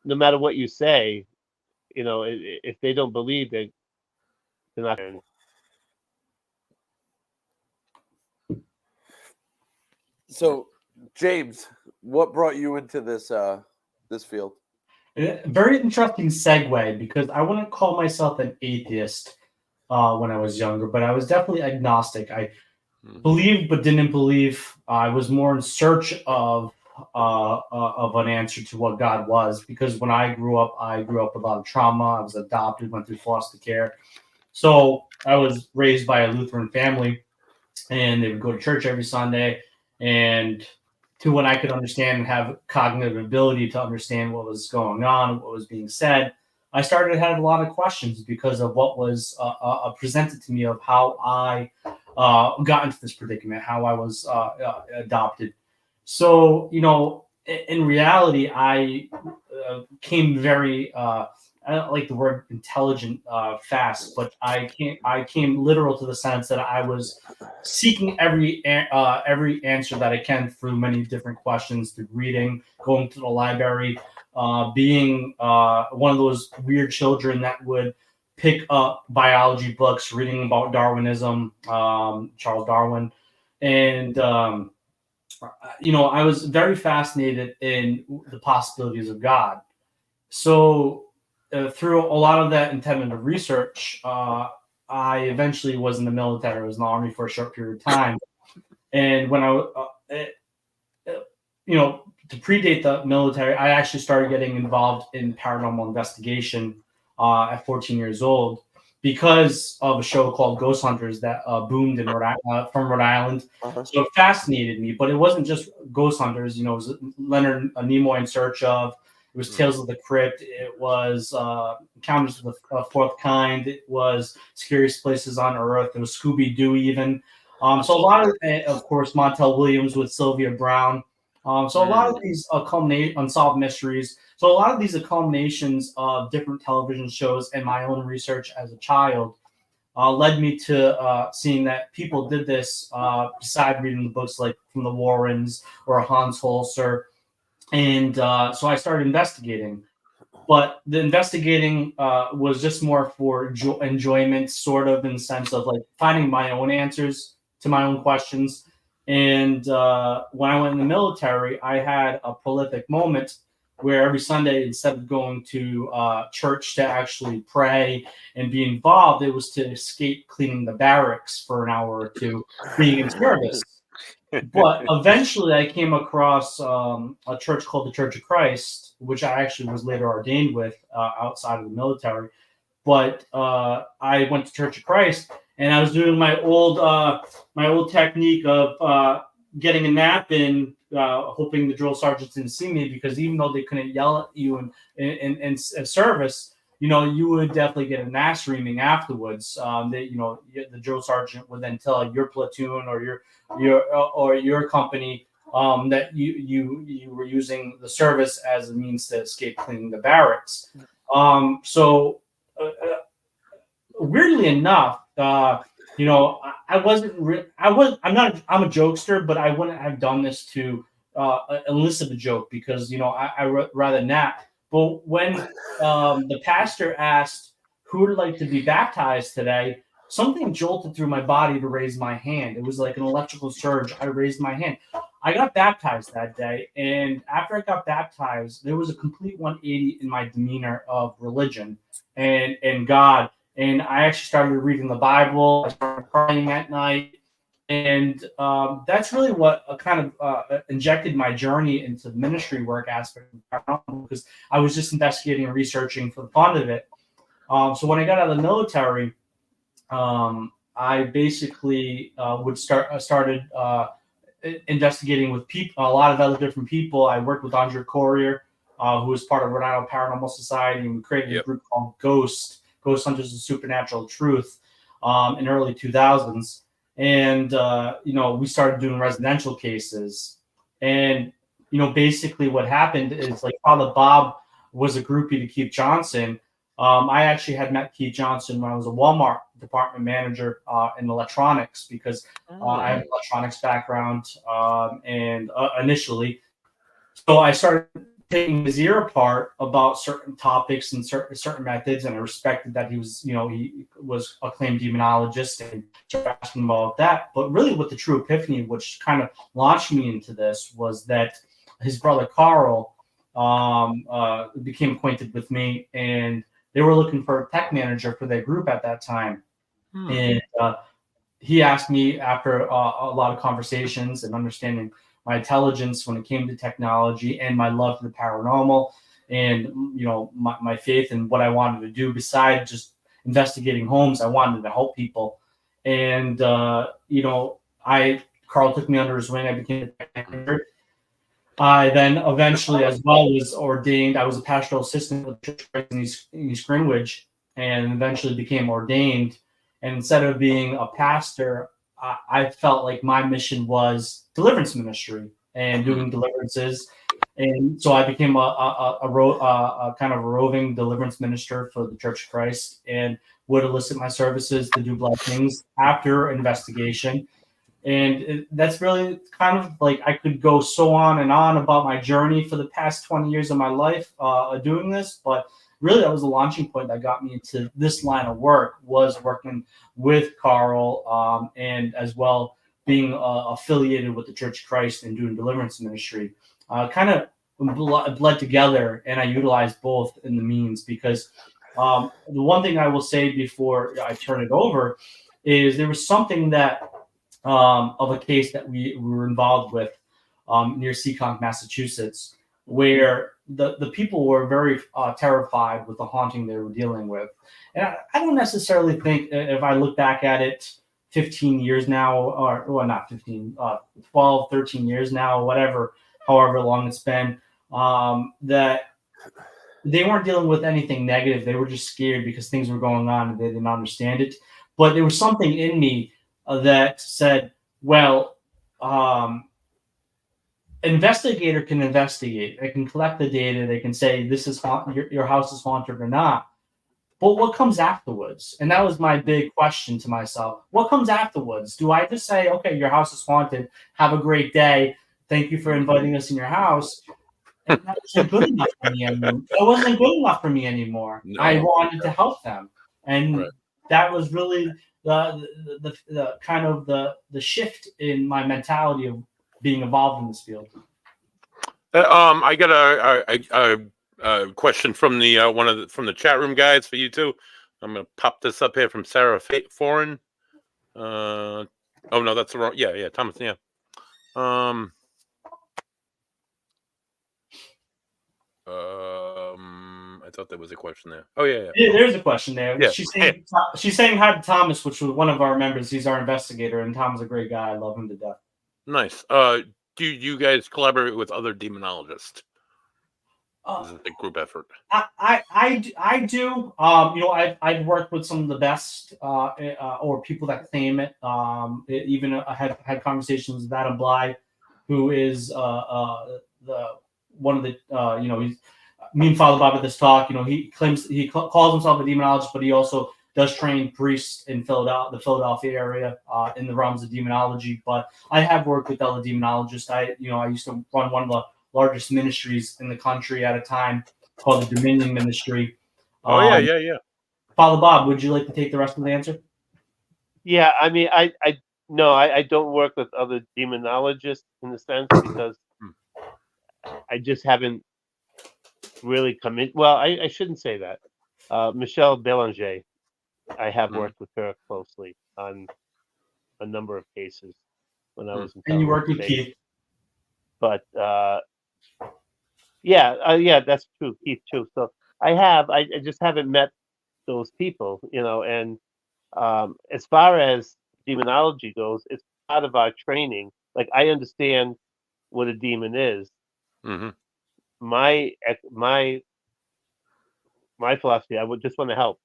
no matter what you say, if they don't believe it, they're not. So, James, what brought you into this field? Very interesting segue because I wouldn't call myself an atheist when I was younger, but I was definitely agnostic. I believed but didn't believe. I was more in search of an answer to what God was, because when I grew up with a lot of trauma. I was adopted, went through foster care. So I was raised by a Lutheran family, and they would go to church every Sunday. And to what I could understand and have cognitive ability to understand what was going on, what was being said, I started to have a lot of questions because of what was presented to me of how I got into this predicament, how I was adopted. So, in reality, I came very, I don't like the word intelligent fast, but I came literal to the sense that I was seeking every answer that I can through many different questions, through reading, going to the library, being one of those weird children that would pick up biology books, reading about Darwinism, Charles Darwin, and I was very fascinated in the possibilities of God. So through a lot of that intensive research, I eventually was in the military. I was in the Army for a short period of time. And when to predate the military, I actually started getting involved in paranormal investigation at 14 years old. because of a show called Ghost Hunters that boomed in from Rhode Island. So it fascinated me, but it wasn't just Ghost Hunters. You know, it was Leonard Nimoy in Search Of. It was Tales of the Crypt. It was Encounters of the Fourth Kind. It was Scariest Places on Earth. It was Scooby Doo even. So a lot of course, Montel Williams with Sylvia Brown. So a lot of these unsolved mysteries. So a lot of these are culminations of different television shows and my own research as a child led me to seeing that people did this beside reading the books like from the Warrens or Hans Holzer. And so I started investigating. But the investigating was just more for enjoyment, sort of, in the sense of like finding my own answers to my own questions. And when I went in the military, I had a prolific moment where every Sunday, instead of going to church to actually pray and be involved, it was to escape cleaning the barracks for an hour or two, being in service. But eventually I came across a church called the Church of Christ, which I actually was later ordained with outside of the military. But I went to Church of Christ, and I was doing my old technique of getting a nap in, hoping the drill sergeants didn't see me, because even though they couldn't yell at you in service, you know, you would definitely get an ass reaming afterwards. The drill sergeant would then tell your platoon or your company that you were using the service as a means to escape cleaning the barracks. Weirdly enough, I'm a jokester, but I wouldn't have done this to elicit a joke, because I rather not. But when the pastor asked who would like to be baptized today, something jolted through my body to raise my hand. It was like an electrical surge. I raised my hand. I got baptized that day, and after I got baptized, there was a complete 180 in my demeanor of religion and God. And I actually started reading the Bible. I started praying at night. And that's really what kind of injected my journey into the ministry work aspect of paranormal, because I was just investigating and researching for the fun of it. So when I got out of the military, I basically started investigating with people, a lot of other different people. I worked with Andre Corrier, who was part of Rhode Island Paranormal Society, and we created a group called Ghost Hunters of Supernatural Truth in early 2000s. And, we started doing residential cases. And, basically what happened is, like, Father Bob was a groupie to Keith Johnson. I actually had met Keith Johnson when I was a Walmart department manager in electronics, because I have an electronics background initially. So I started taking his ear apart about certain topics and certain methods, and I respected that he was acclaimed demonologist, and started asking about that. But really, what the true epiphany, which kind of launched me into this, was that his brother Carl became acquainted with me, and they were looking for a tech manager for their group at that time. And he asked me, after a lot of conversations and understanding my intelligence when it came to technology and my love for the paranormal, and my faith in what I wanted to do besides just investigating homes. I wanted to help people. And Carl took me under his wing. I became a tech manager. I then eventually, as well, was ordained. I was a pastoral assistant with the church in East Greenwich, and eventually became ordained. And instead of being a pastor, I felt like my mission was deliverance ministry and doing deliverances. And so I became a kind of a roving deliverance minister for the Church of Christ, and would elicit my services to do blessings after investigation. And that's really kind of like, I could go so on and on about my journey for the past 20 years of my life doing this, but really that was the launching point that got me into this line of work, was working with Carl and as well being affiliated with the Church of Christ and doing deliverance ministry. Kind of bled together, and I utilized both in the means, because the one thing I will say before I turn it over is there was something that of a case that we were involved with near Seekonk, Massachusetts. where the people were very terrified with the haunting they were dealing with. And I don't necessarily think, if I look back at it 15 years now, or well, not 15, 12, 13 years now, whatever, however long it's been, that they weren't dealing with anything negative. They were just scared because things were going on and they didn't understand it. But there was something in me that said, well, investigator can investigate. They can collect the data. They can say this is your house is haunted or not. But what comes afterwards? And that was my big question to myself. What comes afterwards? Do I just say, okay, your house is haunted. Have a great day. Thank you for inviting us in your house. And that wasn't good enough for me anymore. It wasn't good enough for me anymore. No. I wanted to help them. And that was really the kind of the shift in my mentality of being involved in this field. I got a question from the from the chat room guys for you too. I'm gonna pop this up here from Sarah Foreign. Oh no, that's the wrong. Yeah, Thomas. Yeah. I thought there was a question there. Oh yeah. There's a question there. Yeah. She's saying hi to Thomas, which was one of our members. He's our investigator, and Tom's a great guy. I love him to death. Nice. Do you guys collaborate with other demonologists? This is a group effort. I do. I've worked with some of the best or people that claim it. Even I had conversations with Adam Bly, who is the one of the he's me and Father Bob at this talk. He claims he calls himself a demonologist, but he also does train priests in the Philadelphia area in the realms of demonology. But I have worked with other demonologists. I used to run one of the largest ministries in the country at a time called the Dominion Ministry. Yeah. Father Bob, would you like to take the rest of the answer? Yeah, I mean, I don't work with other demonologists in the sense because I just haven't really come in. Well, I shouldn't say that. Michelle Belanger, I have worked with her closely on a number of cases when I was in. And you worked with Keith. But yeah, that's true, Keith too. So I just haven't met those people, and as far as demonology goes, it's part of our training. Like, I understand what a demon is. Mm-hmm. My philosophy, I would just want to help,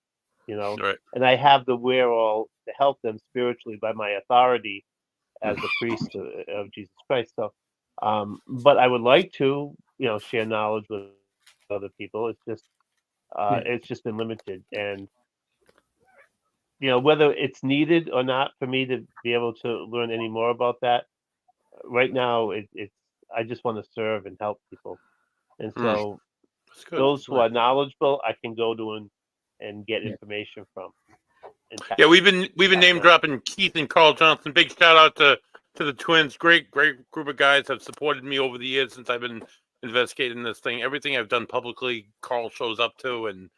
Right. and I have the wherewithal to help them spiritually by my authority as a priest of Jesus Christ. So, but I would like to, share knowledge with other people. It's just been limited, and whether it's needed or not for me to be able to learn any more about that. Right now, it's I just want to serve and help people, and so those who are knowledgeable, I can go to and get information from. Yeah, we've been name dropping Keith and Carl Johnson. Big shout out to the twins. Great group of guys have supported me over the years since I've been investigating this thing. Everything I've done publicly, Carl shows up to, and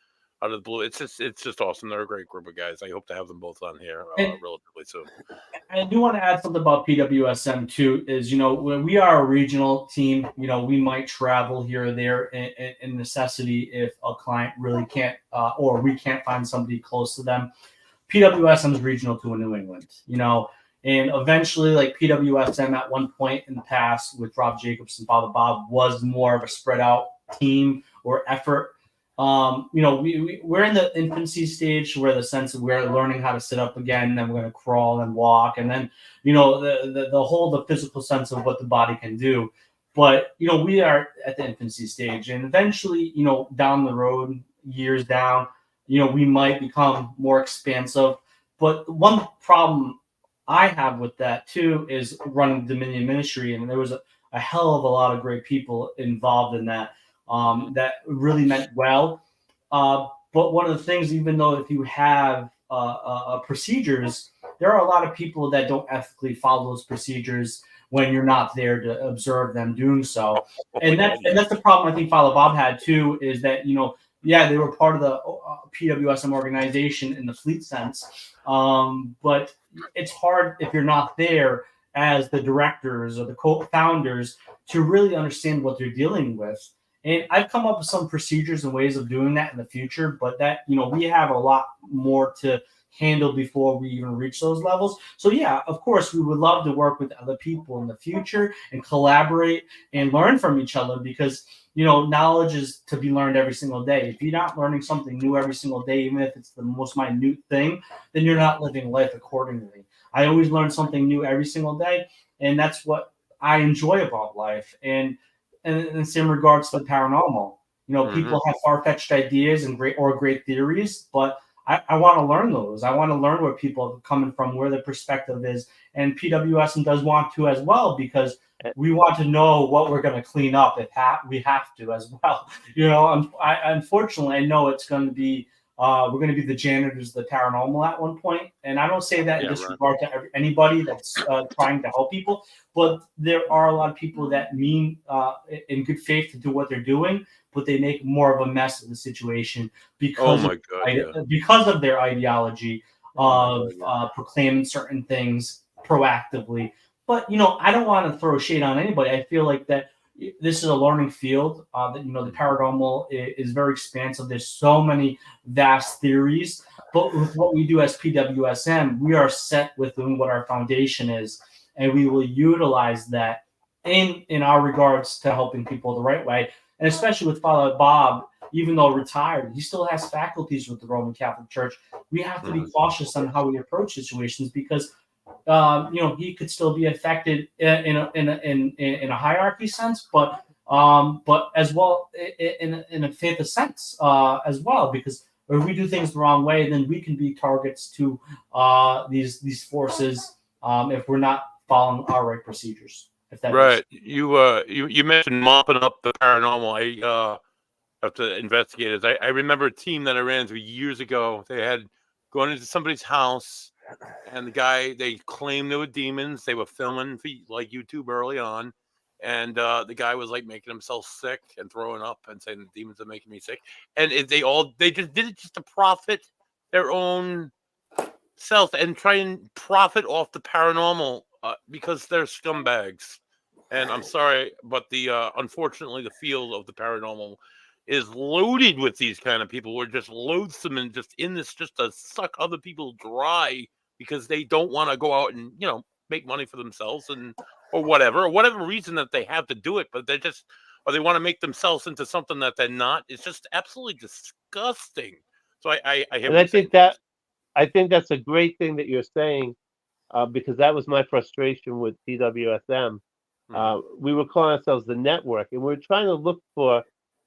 out of the blue, it's just awesome. They're a great group of guys. I hope to have them both on here relatively soon. I do want to add something about PWSM too. Is when we are a regional team, we might travel here or there in necessity if a client really can't or we can't find somebody close to them. PWSM is regional to New England, and eventually, like PWSM at one point in the past with Rob Jacobs and Father Bob was more of a spread out team or effort. We're in the infancy stage where the sense of we're learning how to sit up again, then we're going to crawl and walk, and then the physical sense of what the body can do. But we are at the infancy stage, and eventually, down the road, years down, we might become more expansive. But one problem I have with that too is running Dominion Ministry, and there was a hell of a lot of great people involved in that. That really meant well. But one of the things, even though if you have procedures, there are a lot of people that don't ethically follow those procedures when you're not there to observe them doing so. And that's the problem I think Father Bob had too, is that, they were part of the PWSM organization in the fleet sense. But it's hard if you're not there as the directors or the co-founders to really understand what they're dealing with. And I've come up with some procedures and ways of doing that in the future, but that, we have a lot more to handle before we even reach those levels. So yeah, of course, we would love to work with other people in the future and collaborate and learn from each other, because knowledge is to be learned every single day. If you're not learning something new every single day, even if it's the most minute thing, then you're not living life accordingly. I always learn something new every single day, and that's what I enjoy about life. And in same regards to the paranormal, people have far-fetched ideas and great theories, but I want to learn those. I want to learn where people are coming from, where their perspective is. And PWSM does want to as well, because we want to know what we're going to clean up if we have to as well. Unfortunately, I know it's going to be, we're going to be the janitors of the paranormal at one point. And I don't say that in disregard to anybody that's trying to help people, but there are a lot of people that mean in good faith to do what they're doing, but they make more of a mess of the situation because of their ideology of proclaiming certain things proactively. But I don't want to throw shade on anybody. I feel like that this is a learning field. That the paranormal is very expansive. There's so many vast theories, but with what we do as PWSM, we are set within what our foundation is, and we will utilize that in our regards to helping people the right way. And especially with Father Bob, even though retired, he still has faculties with the Roman Catholic Church. We have to be cautious on how we approach situations, because he could still be affected in a hierarchy sense, but as well in a faith sense as well, because if we do things the wrong way, then we can be targets to these forces if we're not following our right procedures. If that right. You mentioned mopping up the paranormal. I have to investigate it. I remember a team that I ran into years ago. They had gone into somebody's house, and they claimed they were demons. They were filming for like YouTube early on, and the guy was like making himself sick and throwing up and saying the demons are making me sick. And they just did it just to profit their own self and try and profit off the paranormal because they're scumbags. And I'm sorry, but unfortunately the field of the paranormal is loaded with these kind of people who are just loathsome and just in this just to suck other people dry, because they don't want to go out and make money for themselves or whatever reason that they have to do it, but they want to make themselves into something that they're not. It's just absolutely disgusting. So I think that's a great thing that you're saying, because that was my frustration with PWSM. We were calling ourselves the network, and we were trying to look for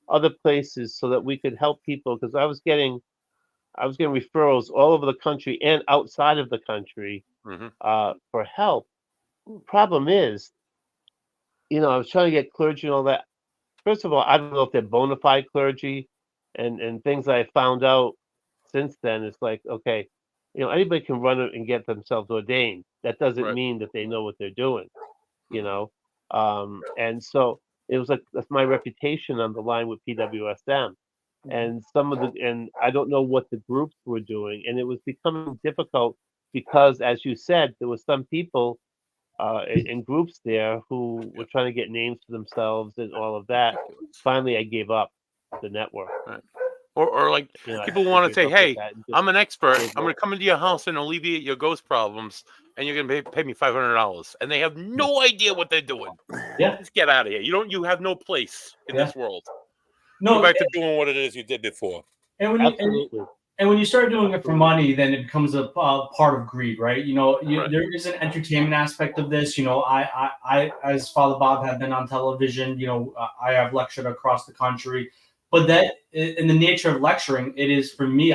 other places so that we could help people, because I was getting referrals all over the country and outside of the country for help. Problem is, I was trying to get clergy and all that. First of all, I don't know if they're bona fide clergy, and things I found out since then. It's like, okay, anybody can run it and get themselves ordained. That doesn't mean that they know what they're doing, and so it was like that's my reputation on the line with PWSM, and and I don't know what the groups were doing, and it was becoming difficult because, as you said, there was some people in groups there who were trying to get names for themselves and all of that. Finally, I gave up the network. Right. Or like people want to say, hey, I'm an expert. I'm going to come into your house and alleviate your ghost problems, and you're going to pay me $500. And they have no idea what they're doing. Yeah. Just get out of here. You have no place in this world. No, go back to doing what it is you did before. And when you start doing it for money, then it becomes a part of greed, right? There is an entertainment aspect of this. I as Father Bob have been on television. I have lectured across the country. But that, in the nature of lecturing, it is for me.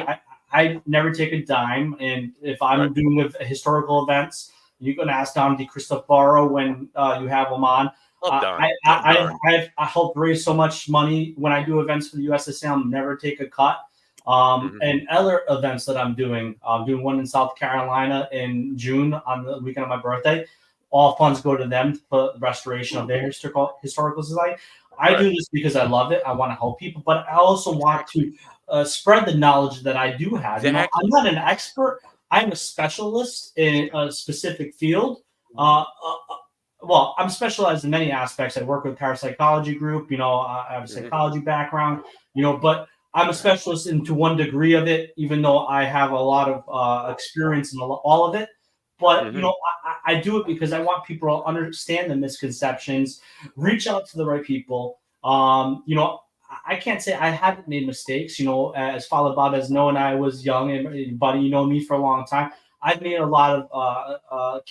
I never take a dime, and if I'm doing with historical events, you can ask Don DiCristofaro when you have him on. I help raise so much money when I do events for the USSA. I'll never take a cut. And other events that I'm doing one in South Carolina in June on the weekend of my birthday. All funds go to them for the restoration of their historical society. I do this because I love it. I want to help people, but I also want to spread the knowledge that I do have. I'm not an expert. I'm a specialist in a specific field. well, I'm specialized in many aspects. I work with parapsychology group. I have a psychology background. But I'm a specialist into one degree of it, even though I have a lot of experience in all of it. But I do it because I want people to understand the misconceptions, reach out to the right people. I can't say I haven't made mistakes. As Father Bob has known, I was young, and Buddy, you know me for a long time. I've made a lot of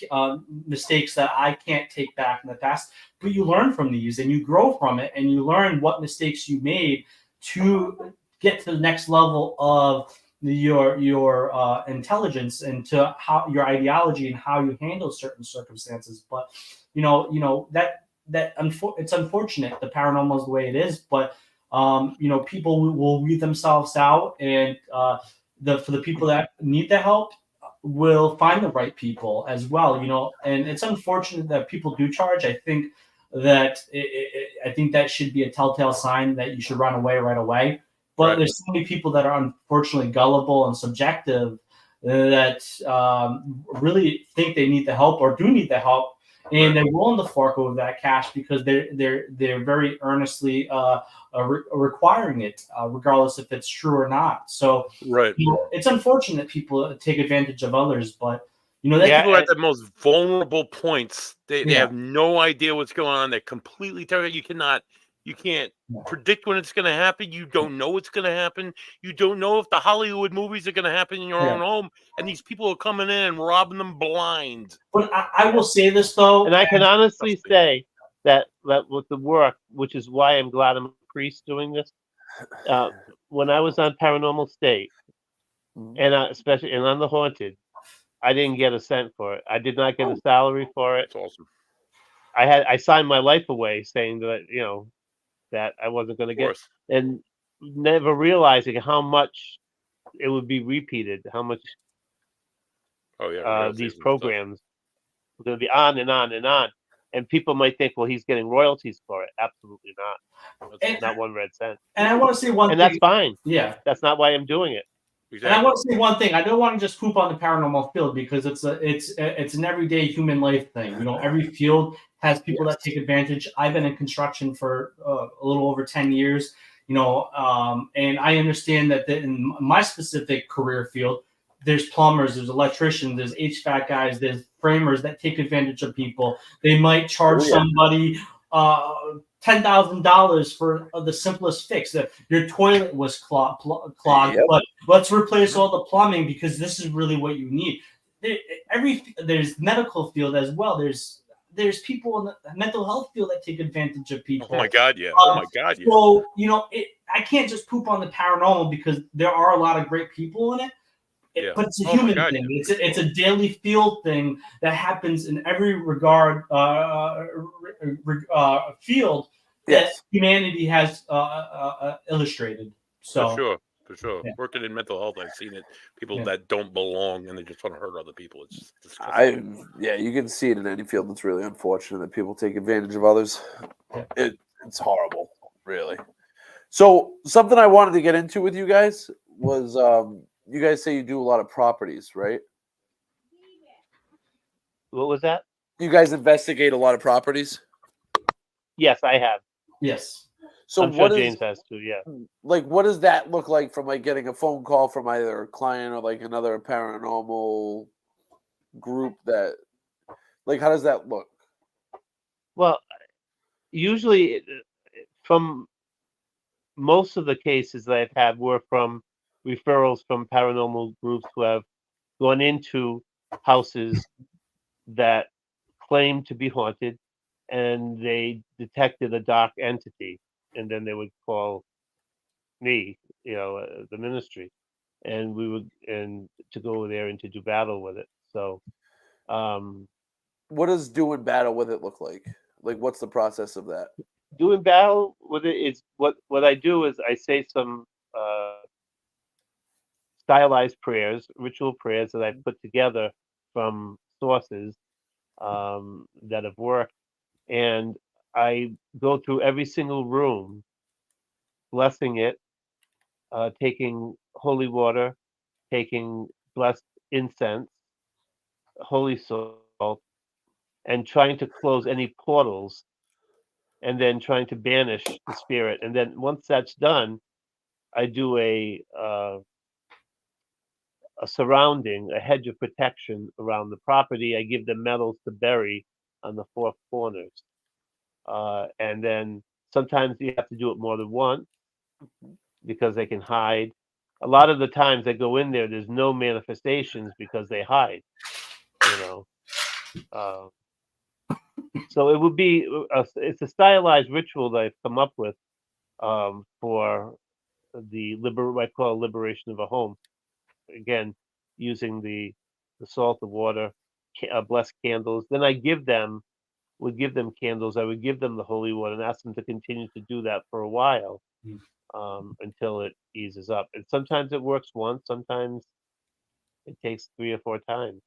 mistakes that I can't take back in the past, but you learn from these and you grow from it, and you learn what mistakes you made to get to the next level of your intelligence and to how your ideology and how you handle certain circumstances. But it's unfortunate the paranormal is the way it is, but people will weed themselves out, and for the people that need the help will find the right people as well. And it's unfortunate that people do charge. I think that should be a telltale sign that you should run away right away. But there's so many people that are unfortunately gullible and subjective that really think they need the help or do need the help, and they're willing to fork over that cash because they're very earnestly requiring it, regardless if it's true or not. So it's unfortunate people take advantage of others, but people at the most vulnerable points, they have no idea what's going on. They're completely terrified. You can't predict when it's going to happen. You don't know what's going to happen. You don't know if the Hollywood movies are going to happen in your own home, and these people are coming in and robbing them blind. But I will say this though, and I can honestly say that with the work, which is why I'm glad I'm a priest doing this. When I was on Paranormal State, and especially on the Haunted, I didn't get a cent for it. I did not get a salary for it. That's awesome. I signed my life away, saying that that I wasn't going to get, and never realizing how much it would be repeated, how much these programs were going to be on and on and on. And people might think, well, he's getting royalties for it. Absolutely not. Not one red cent. And I want to say one thing. And that's fine. Yeah. That's not why I'm doing it. Exactly. And I want to say one thing. I don't want to just poop on the paranormal field because it's an everyday human life thing. Every field has people that take advantage. I've been in construction for a little over 10 years, and I understand that in my specific career field, there's plumbers, there's electricians, there's HVAC guys, there's framers that take advantage of people. They might charge somebody $10,000 for the simplest fix. That your toilet was clogged, but let's replace all the plumbing because this is really what you need. There's medical field as well. There's people in the mental health field that take advantage of people. Oh my God, yeah. So I can't just poop on the paranormal because there are a lot of great people in it. But it's a human thing. It's a daily field thing that happens in every regard field that humanity has illustrated. So for sure. Yeah. Working in mental health, I've seen it. People that don't belong and they just want to hurt other people. It's disgusting. You can see it in any field. It's really unfortunate that people take advantage of others. Yeah. It's horrible, really. So something I wanted to get into with you guys was you guys say you do a lot of properties, right? What was that? You guys investigate a lot of properties? Yes, I have. Yes. So I'm sure James has too, yeah. Like, what does that look like from getting a phone call from either a client or another paranormal group that, how does that look? Well, usually from most of the cases that I've had were from referrals from paranormal groups who have gone into houses that claim to be haunted and they detected a dark entity, and then they would call me, the ministry, and we would to go there and to do battle with it. So what does doing battle with it look like? What's the process of that? Doing battle with it is what I do is I say some stylized prayers, ritual prayers that I put together from sources that have worked, and I go through every single room, blessing it, taking holy water, taking blessed incense, holy salt, and trying to close any portals, and then trying to banish the spirit. And then once that's done, I do a surrounding, a hedge of protection around the property. I give them metals to bury on the four corners. And then sometimes you have to do it more than once because they can hide. A lot of the times they go in there, there's no manifestations because they hide, you know. So it would be, it's a stylized ritual that I've come up with for what I call liberation of a home. Again, using the salt of water, blessed candles. Then I would give them candles. I would give them the holy water and ask them to continue to do that for a while until it eases up. And sometimes it works once, sometimes it takes 3 or 4 times.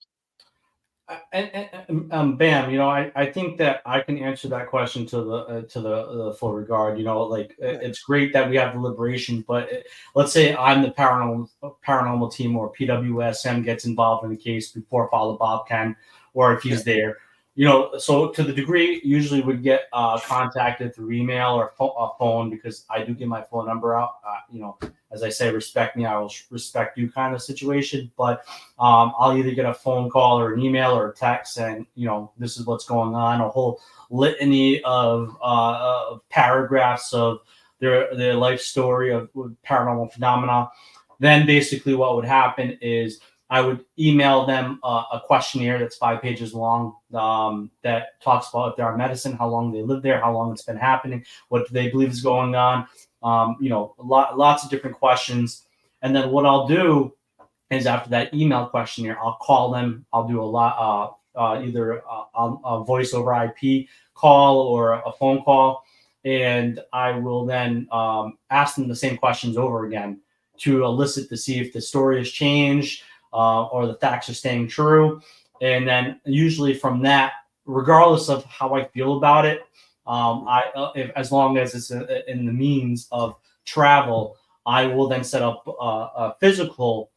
Bam, I think that I can answer that question to the full regard. It's great that we have the liberation, but let's say I'm the paranormal team, or PWSM gets involved in the case before Father Bob can, or if he's there. So to the degree, usually would get contacted through email or phone, because I do give my phone number out. As I say, respect me, I will respect you kind of situation. But I'll either get a phone call or an email or a text saying, this is what's going on, a whole litany of paragraphs of their life story of paranormal phenomena. Then basically what would happen is I would email them a questionnaire that's 5 pages long that talks about if they're on medicine, how long they live there, how long it's been happening, what do they believe is going on, lots of different questions. And then what I'll do is after that email questionnaire, I'll call them. I'll do either a voice over IP call or a phone call, and I will then ask them the same questions over again to elicit to see if the story has changed, or the facts are staying true. And then usually from that, regardless of how I feel about it, as long as it's in the means of travel, I will then set up a physical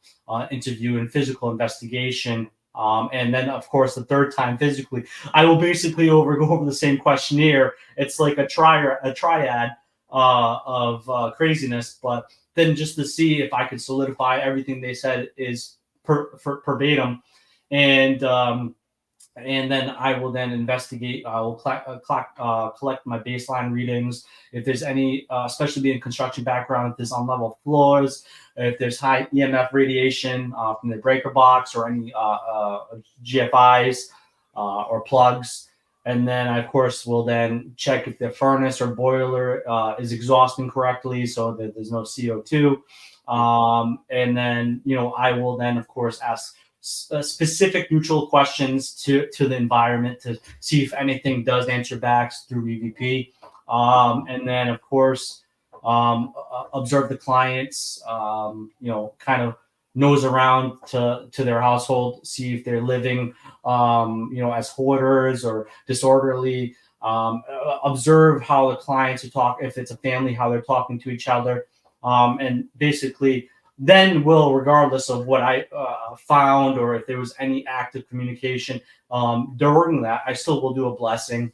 interview and physical investigation. And then, of course, the third time physically, I will basically go over the same questionnaire. It's like a triad of craziness, but then just to see if I could solidify everything they said is verbatim, and then I will then investigate. I will collect my baseline readings. If there's any, especially being construction background, if there's unlevel floors, if there's high EMF radiation from the breaker box or any GFIs or plugs. And then I, of course, will then check if the furnace or boiler is exhausting correctly so that there's no CO2. And then, I will then, of course, ask specific neutral questions to the environment to see if anything does answer back through EVP. And then, of course, observe the clients, kind of nose around to their household, see if they're living, as hoarders or disorderly. Observe how the clients are if it's a family, how they're talking to each other. And basically then regardless of what I found or if there was any active communication during that, I still will do a blessing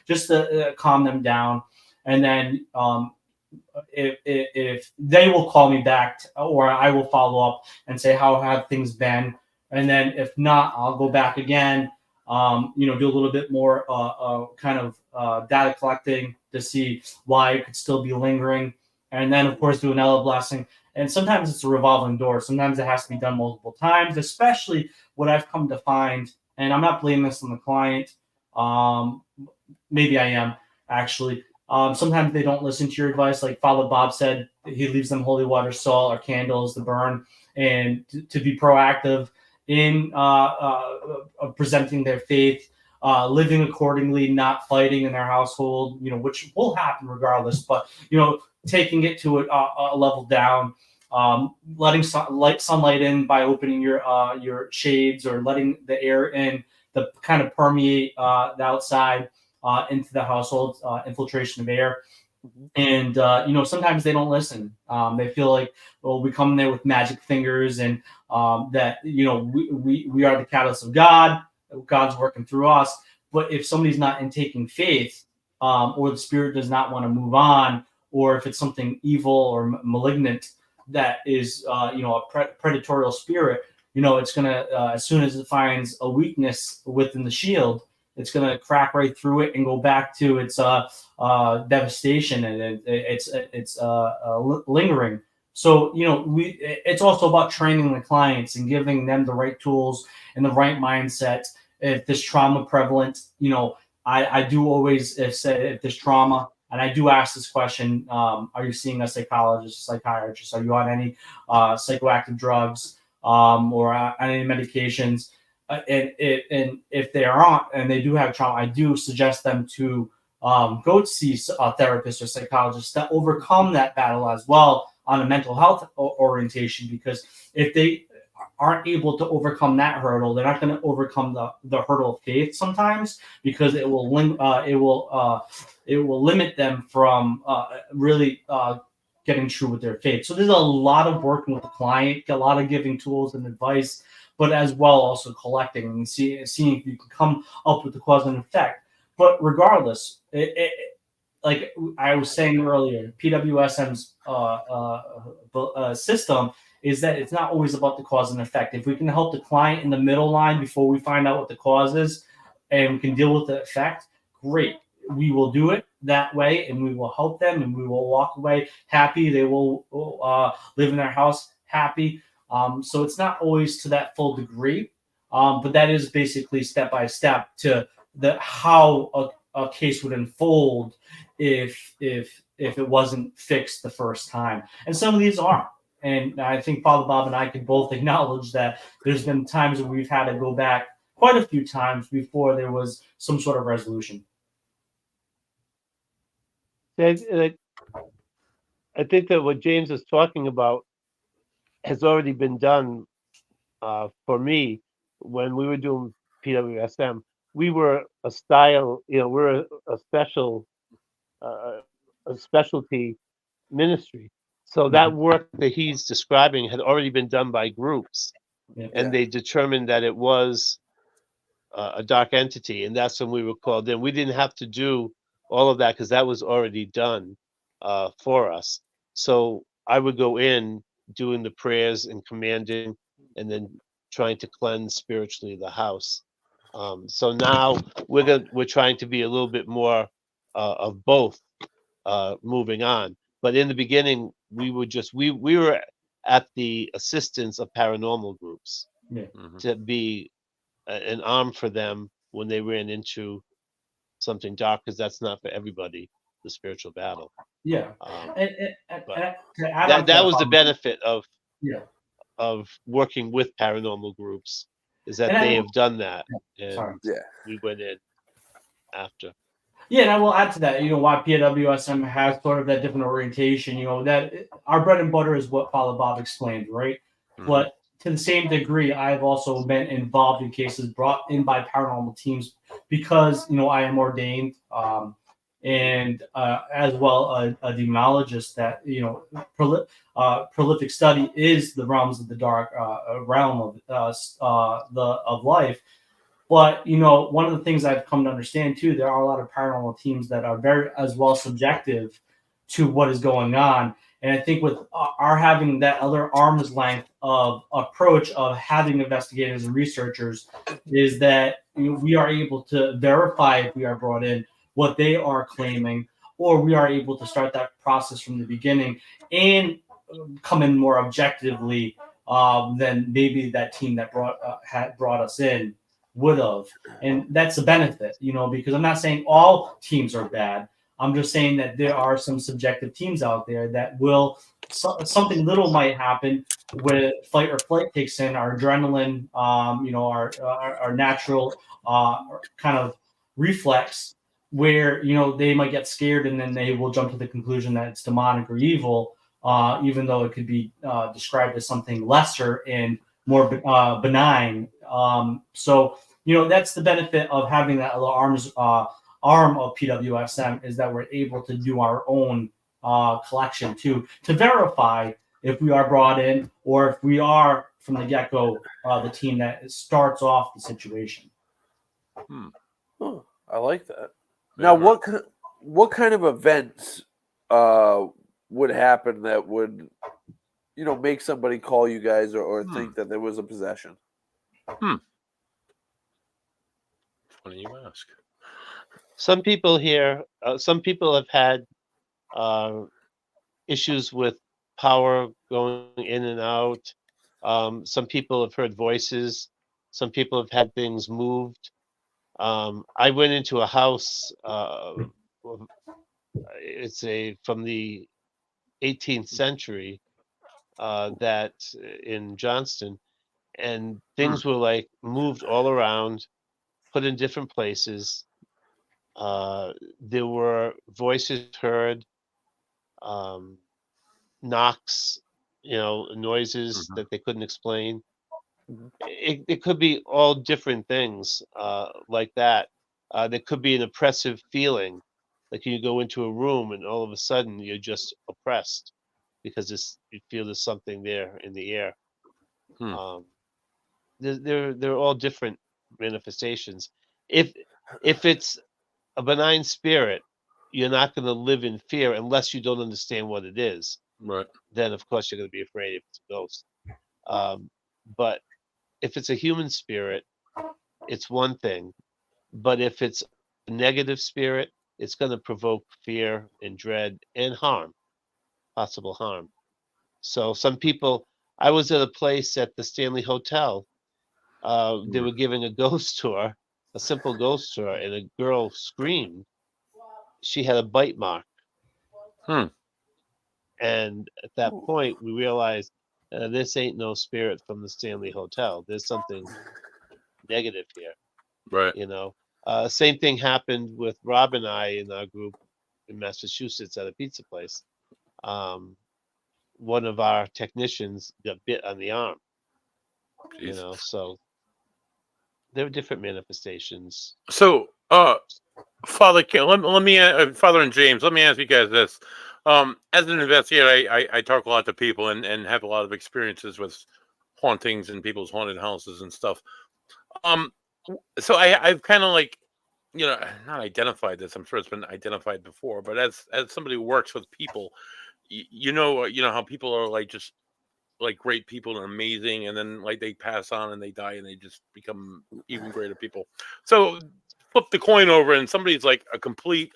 just to calm them down. And then if they will call me back or I will follow up and say, how have things been? And then if not, I'll go back again, do a little bit more kind of data collecting to see why it could still be lingering. And then, of course, do another blessing. And sometimes it's a revolving door. Sometimes it has to be done multiple times, especially what I've come to find. And I'm not blaming this on the client. Maybe I am, actually. Sometimes they don't listen to your advice. Like Father Bob said, he leaves them holy water, salt, or candles to burn, and to be proactive in presenting their faith, living accordingly, not fighting in their household, which will happen regardless. But, taking it to a level down, letting sunlight in by opening your shades or letting the air in, the kind of permeate the outside into the household, infiltration of air. And sometimes they don't listen. They feel like, well, we come in there with magic fingers and that we are the catalyst of God. God's working through us. But if somebody's not in taking faith, or the spirit does not want to move on, or if it's something evil or malignant that is, a predatorial spirit, it's gonna as soon as it finds a weakness within the shield, it's gonna crack right through it and go back to its devastation, and it's lingering. So it's also about training the clients and giving them the right tools and the right mindset. If there's trauma prevalent, I do always say if there's trauma, and I do ask this question: are you seeing a psychologist, a psychiatrist? Are you on any psychoactive drugs or on any medications? And if they aren't, and they do have trauma, I do suggest them to go to see a therapist or psychologist to overcome that battle as well on a mental health orientation. Because if they aren't able to overcome that hurdle, they're not going to overcome the hurdle of faith sometimes, because it will limit them from really getting true with their faith. So there's a lot of working with the client, a lot of giving tools and advice, but as well also collecting and seeing if you can come up with the cause and effect. But regardless, like I was saying earlier, PWSM's system is that it's not always about the cause and effect. If we can help the client in the middle line before we find out what the cause is, and we can deal with the effect, great. We will do it that way, and we will help them, and we will walk away happy. They will live in their house happy. So it's not always to that full degree, but that is basically step by step to how a case would unfold if it wasn't fixed the first time. And some of these aren't. And I think Father Bob and I can both acknowledge that there's been times where we've had to go back quite a few times before there was some sort of resolution. I think that what James is talking about has already been done for me. When we were doing PWSM, we were a style, we're a specialty ministry. So that work that he's describing had already been done by groups, and they determined that it was a dark entity, and that's when we were called in. We didn't have to do all of that because that was already done for us. So I would go in doing the prayers and commanding, and then trying to cleanse spiritually the house. So now we're trying to be a little bit more of both, moving on. But in the beginning, we were at the assistance of paranormal groups to be an arm for them when they ran into something dark, because that's not for everybody, the spiritual battle. Yeah. That was the benefit of working with paranormal groups, is that they have done that, and we went in after. Yeah, and I will add to that, why PWSM has sort of that different orientation, that our bread and butter is what Father Bob explained, right? But to the same degree, I've also been involved in cases brought in by paranormal teams because, I am ordained, and as well a demonologist that, prolific study is the realms of the dark realm of life. But, one of the things I've come to understand, too, there are a lot of paranormal teams that are very as well subjective to what is going on. And I think with our having that other arm's length of approach of having investigators and researchers is that we are able to verify if we are brought in what they are claiming, or we are able to start that process from the beginning and come in more objectively than maybe that team that had brought us in would have. And that's the benefit, because I'm not saying all teams are bad. I'm just saying that there are some subjective teams out there that will, something little might happen when fight or flight kicks in, our adrenaline, our natural kind of reflex, where, they might get scared and then they will jump to the conclusion that it's demonic or evil, even though it could be described as something lesser and more benign. So, that's the benefit of having that arm of PWSM, is that we're able to do our own collection to verify if we are brought in or if we are from the get-go the team that starts off the situation. Huh, I like that. Yeah, Now, right. what kind of events would happen that would make somebody call you guys or Hmm. think that there was a possession? Funny you ask. Some people here, some people have had issues with power going in and out. Some people have heard voices. Some people have had things moved. I went into a house. It's from the 18th century that in Johnston, and things were like moved all around, put in different places. There were voices heard, um, knocks, noises Mhm. that they couldn't explain. Mhm. It could be all different things like that. There could be an oppressive feeling, like you go into a room and all of a sudden you're just oppressed because you feel there's something there in the air. Hmm. Um, they're all different manifestations. If it's a benign spirit, you're not going to live in fear unless you don't understand what it is. Right. Then of course you're going to be afraid if it's a ghost. But if it's a human spirit, it's one thing. But if it's a negative spirit, it's going to provoke fear and dread and harm, possible harm. So some people, I was at a place at the Stanley Hotel. They were giving a ghost tour, a simple ghost tour, and a girl screamed. She had a bite mark. Hmm. And at that point, we realized this ain't no spirit from the Stanley Hotel. There's something negative here, Right. you know. Same thing happened with Rob and I in our group in Massachusetts at a pizza place. Um, one of our technicians got bit on the arm, Jesus. so there are different manifestations. So, Father, Father and James, let me ask you guys this. As an investigator, I talk a lot to people and have a lot of experiences with hauntings and people's haunted houses and stuff. Um, so I've kind of like, not identified this. I'm sure it's been identified before, but as somebody who works with people, you know how people are like just like great people and amazing, and then like they pass on and they die and they just become even greater people. So flip the coin over and somebody's like a complete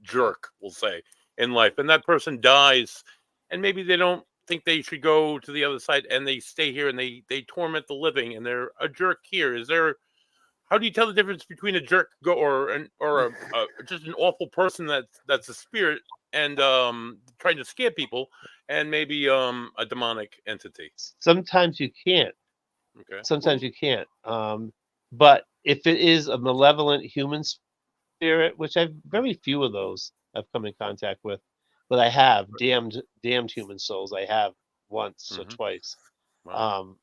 jerk, we'll say, in life, and that person dies, and maybe they don't think they should go to the other side and they stay here and they torment the living and they're a jerk here. Is there How do you tell the difference between a jerk or just an awful person that's a spirit and trying to scare people, and maybe a demonic entity? Sometimes you can't. Okay. Sometimes you can't. But if it is a malevolent human spirit, which I've very few of those I've come in contact with, but I have damned human souls. I have once or Hmm. twice. Wow. Um,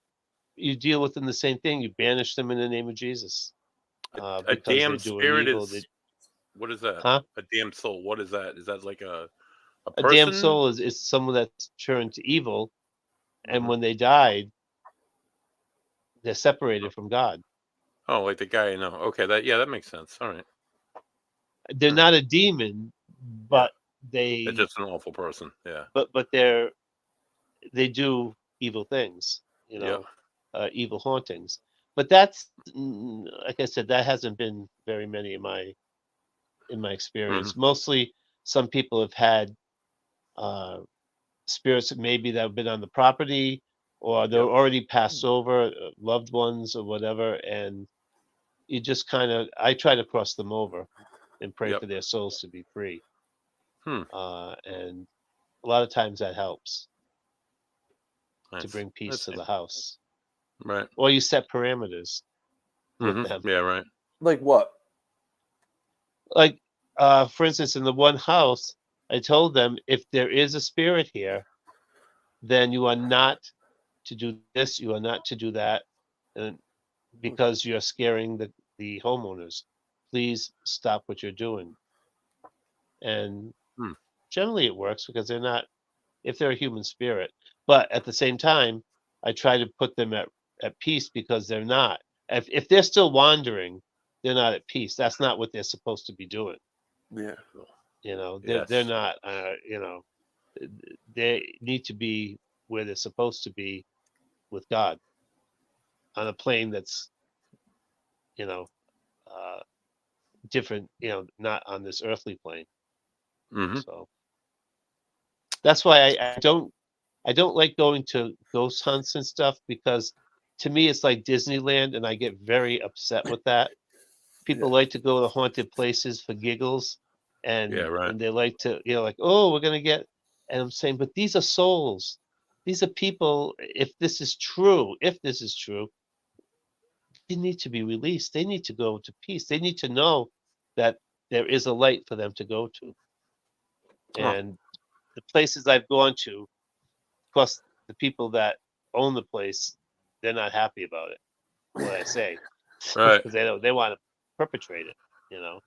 you deal with them the same thing. You banish them in the name of Jesus A because they're damned doing spirit evil. is what is that? Huh? A damned soul. What is that? Is that like a A damned person? soul is someone that's turned to evil, and Hmm. when they died, they're separated from God. Oh, like the guy I know. Okay, that makes sense. All right. They're All right. not a demon, Yeah. but It's they just an awful person. Yeah. but they do evil things, Yeah. evil hauntings. But that's like I said, that hasn't been very many in my Hmm. experience. Mostly, some people have had uh, spirits that maybe that have been on the property, or they're Yep. already passed over, loved ones or whatever, and you just kind of I try to cross them over and pray Yep. for their souls to be free, Hmm. and a lot of times that helps to Nice. bring peace That's to nice. the house. Right. Or you set parameters with Hmm. them. Yeah. Right. Like what? Like, for instance, in the one house, I told them if there is a spirit here, then you are not to do this, you are not to do that, and because you're scaring the homeowners. Please stop what you're doing. And Hmm. generally it works because they're not, if they're a human spirit. But at the same time, I try to put them at peace because they're not. If they're still wandering, they're not at peace. That's not what they're supposed to be doing. Yeah. You know, Yes. they're not. You know, they need to be where they're supposed to be with God, on a plane that's, you know, different. You know, not on this earthly plane. Hmm. So that's why I don't like going to ghost hunts and stuff, because to me it's like Disneyland, and I get very upset with that. People Yeah. like to go to haunted places for giggles, and Yeah, right. and they like to, you know, like, oh, we're gonna get, and I'm saying, but these are souls, these are people. If this is true, they need to be released. They need to go to peace. They need to know that there is a light for them to go to. Huh. And the places I've gone to, of course, the people that own the place, they're not happy about it. What I say, Right. because they want to perpetrate it. You know,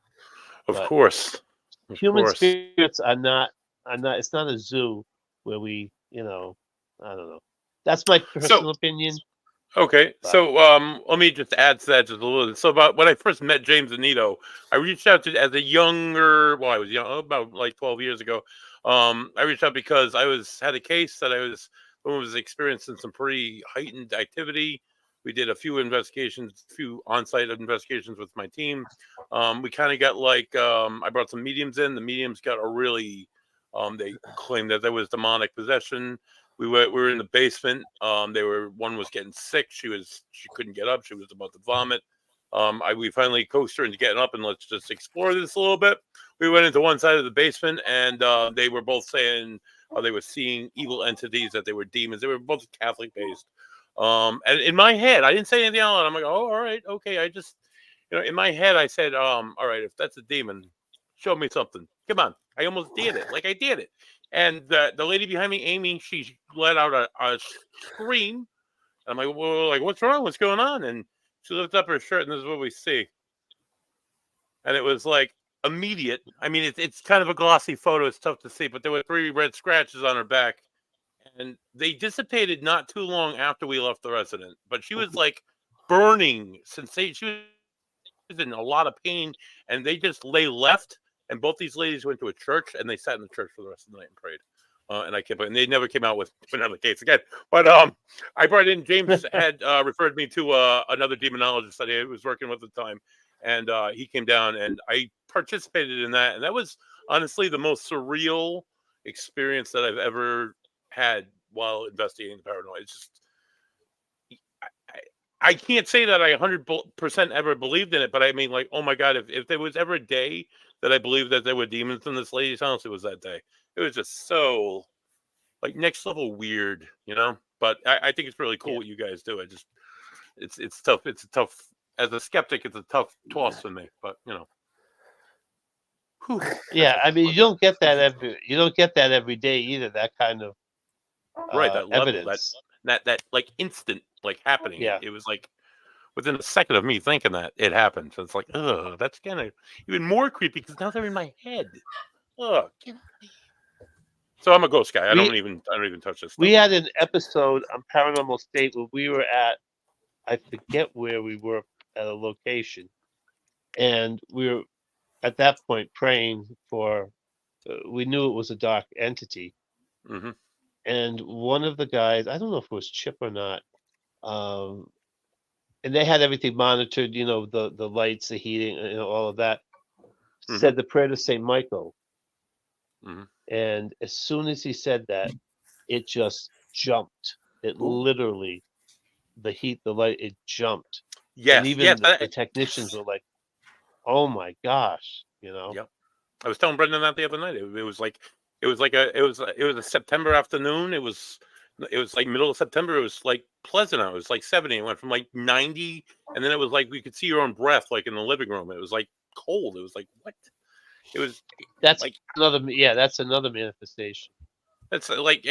Of but course. Of human course. spirits are not. It's not a zoo where we, you know, I don't know. That's my personal opinion. Okay, But- so let me just add to that just a little bit. So about when I first met James Annitto, I reached out to as a younger, well, I was young, about like 12 years ago. I reached out because I had a case that someone was experiencing some pretty heightened activity. We did a few investigations, a few on-site investigations with my team. We kind of got like I brought some mediums in. The mediums got a really, they claimed that there was demonic possession. We were in the basement. One was getting sick. She couldn't get up. She was about to vomit. We finally coaxed her into getting up, and let's just explore this a little bit. We went into one side of the basement, and they were both saying they were seeing evil entities, that they were demons. They were both Catholic based. And in my head, I didn't say anything out loud. I'm like, oh, all right, okay. I just, in my head, I said, all right, if that's a demon, show me something. Come on. I almost did it. Like I did it. And the lady behind me, Amy, she let out a scream. I'm like, well, like, what's wrong? What's going on? And she lifted up her shirt, and this is what we see. And it was like immediate. I mean, it's kind of a glossy photo. It's tough to see, but there were 3 red scratches on her back. And they dissipated not too long after we left the residence. But she was like burning sensation. She was in a lot of pain, and they just left. And both these ladies went to a church, and they sat in the church for the rest of the night and prayed. And they never came out with another case again. But I brought in James had referred me to another demonologist that he was working with at the time, and he came down, and I participated in that, and that was honestly the most surreal experience that I've ever had while investigating the paranormal. It's just I can't say that I 100% ever believed in it, but I mean, like, oh my God, if there was ever a day that I believed that there were demons in this lady's house, it was that day. It was just so, like, next level weird, But I think it's really cool what you guys do. It's tough. It's a tough, as a skeptic, it's a tough toss for me, but Whew. Yeah, I mean, you don't get that every day either. That kind of right, that level, evidence. that like instant, like happening. Yeah. It was like within a second of me thinking that it happened. So it's like, ugh, that's kind of even more creepy because now they're in my head. Ugh. So I'm a ghost guy. I don't even touch this stuff. We had an episode on Paranormal State where we were at, I forget where we were, at a location, and we were at that point praying for. We knew it was a dark entity, Mm-hmm. and one of the guys, I don't know if it was Chip or not, and they had everything monitored, the lights, the heating, all of that. Mhm. Said the prayer to Saint Michael, Mhm. and as soon as he said that, it just jumped. It literally, the heat, the light, it jumped. Yes, And even the technicians were like, "Oh my gosh," Yep. I was telling Brendan that the other night. It was like a September afternoon. It was like middle of September. It was like pleasant out. It was like 70. It went from like 90, and then it was like we could see your own breath, like in the living room. It was like cold. It was like what? It was. That's like that's another manifestation. It's like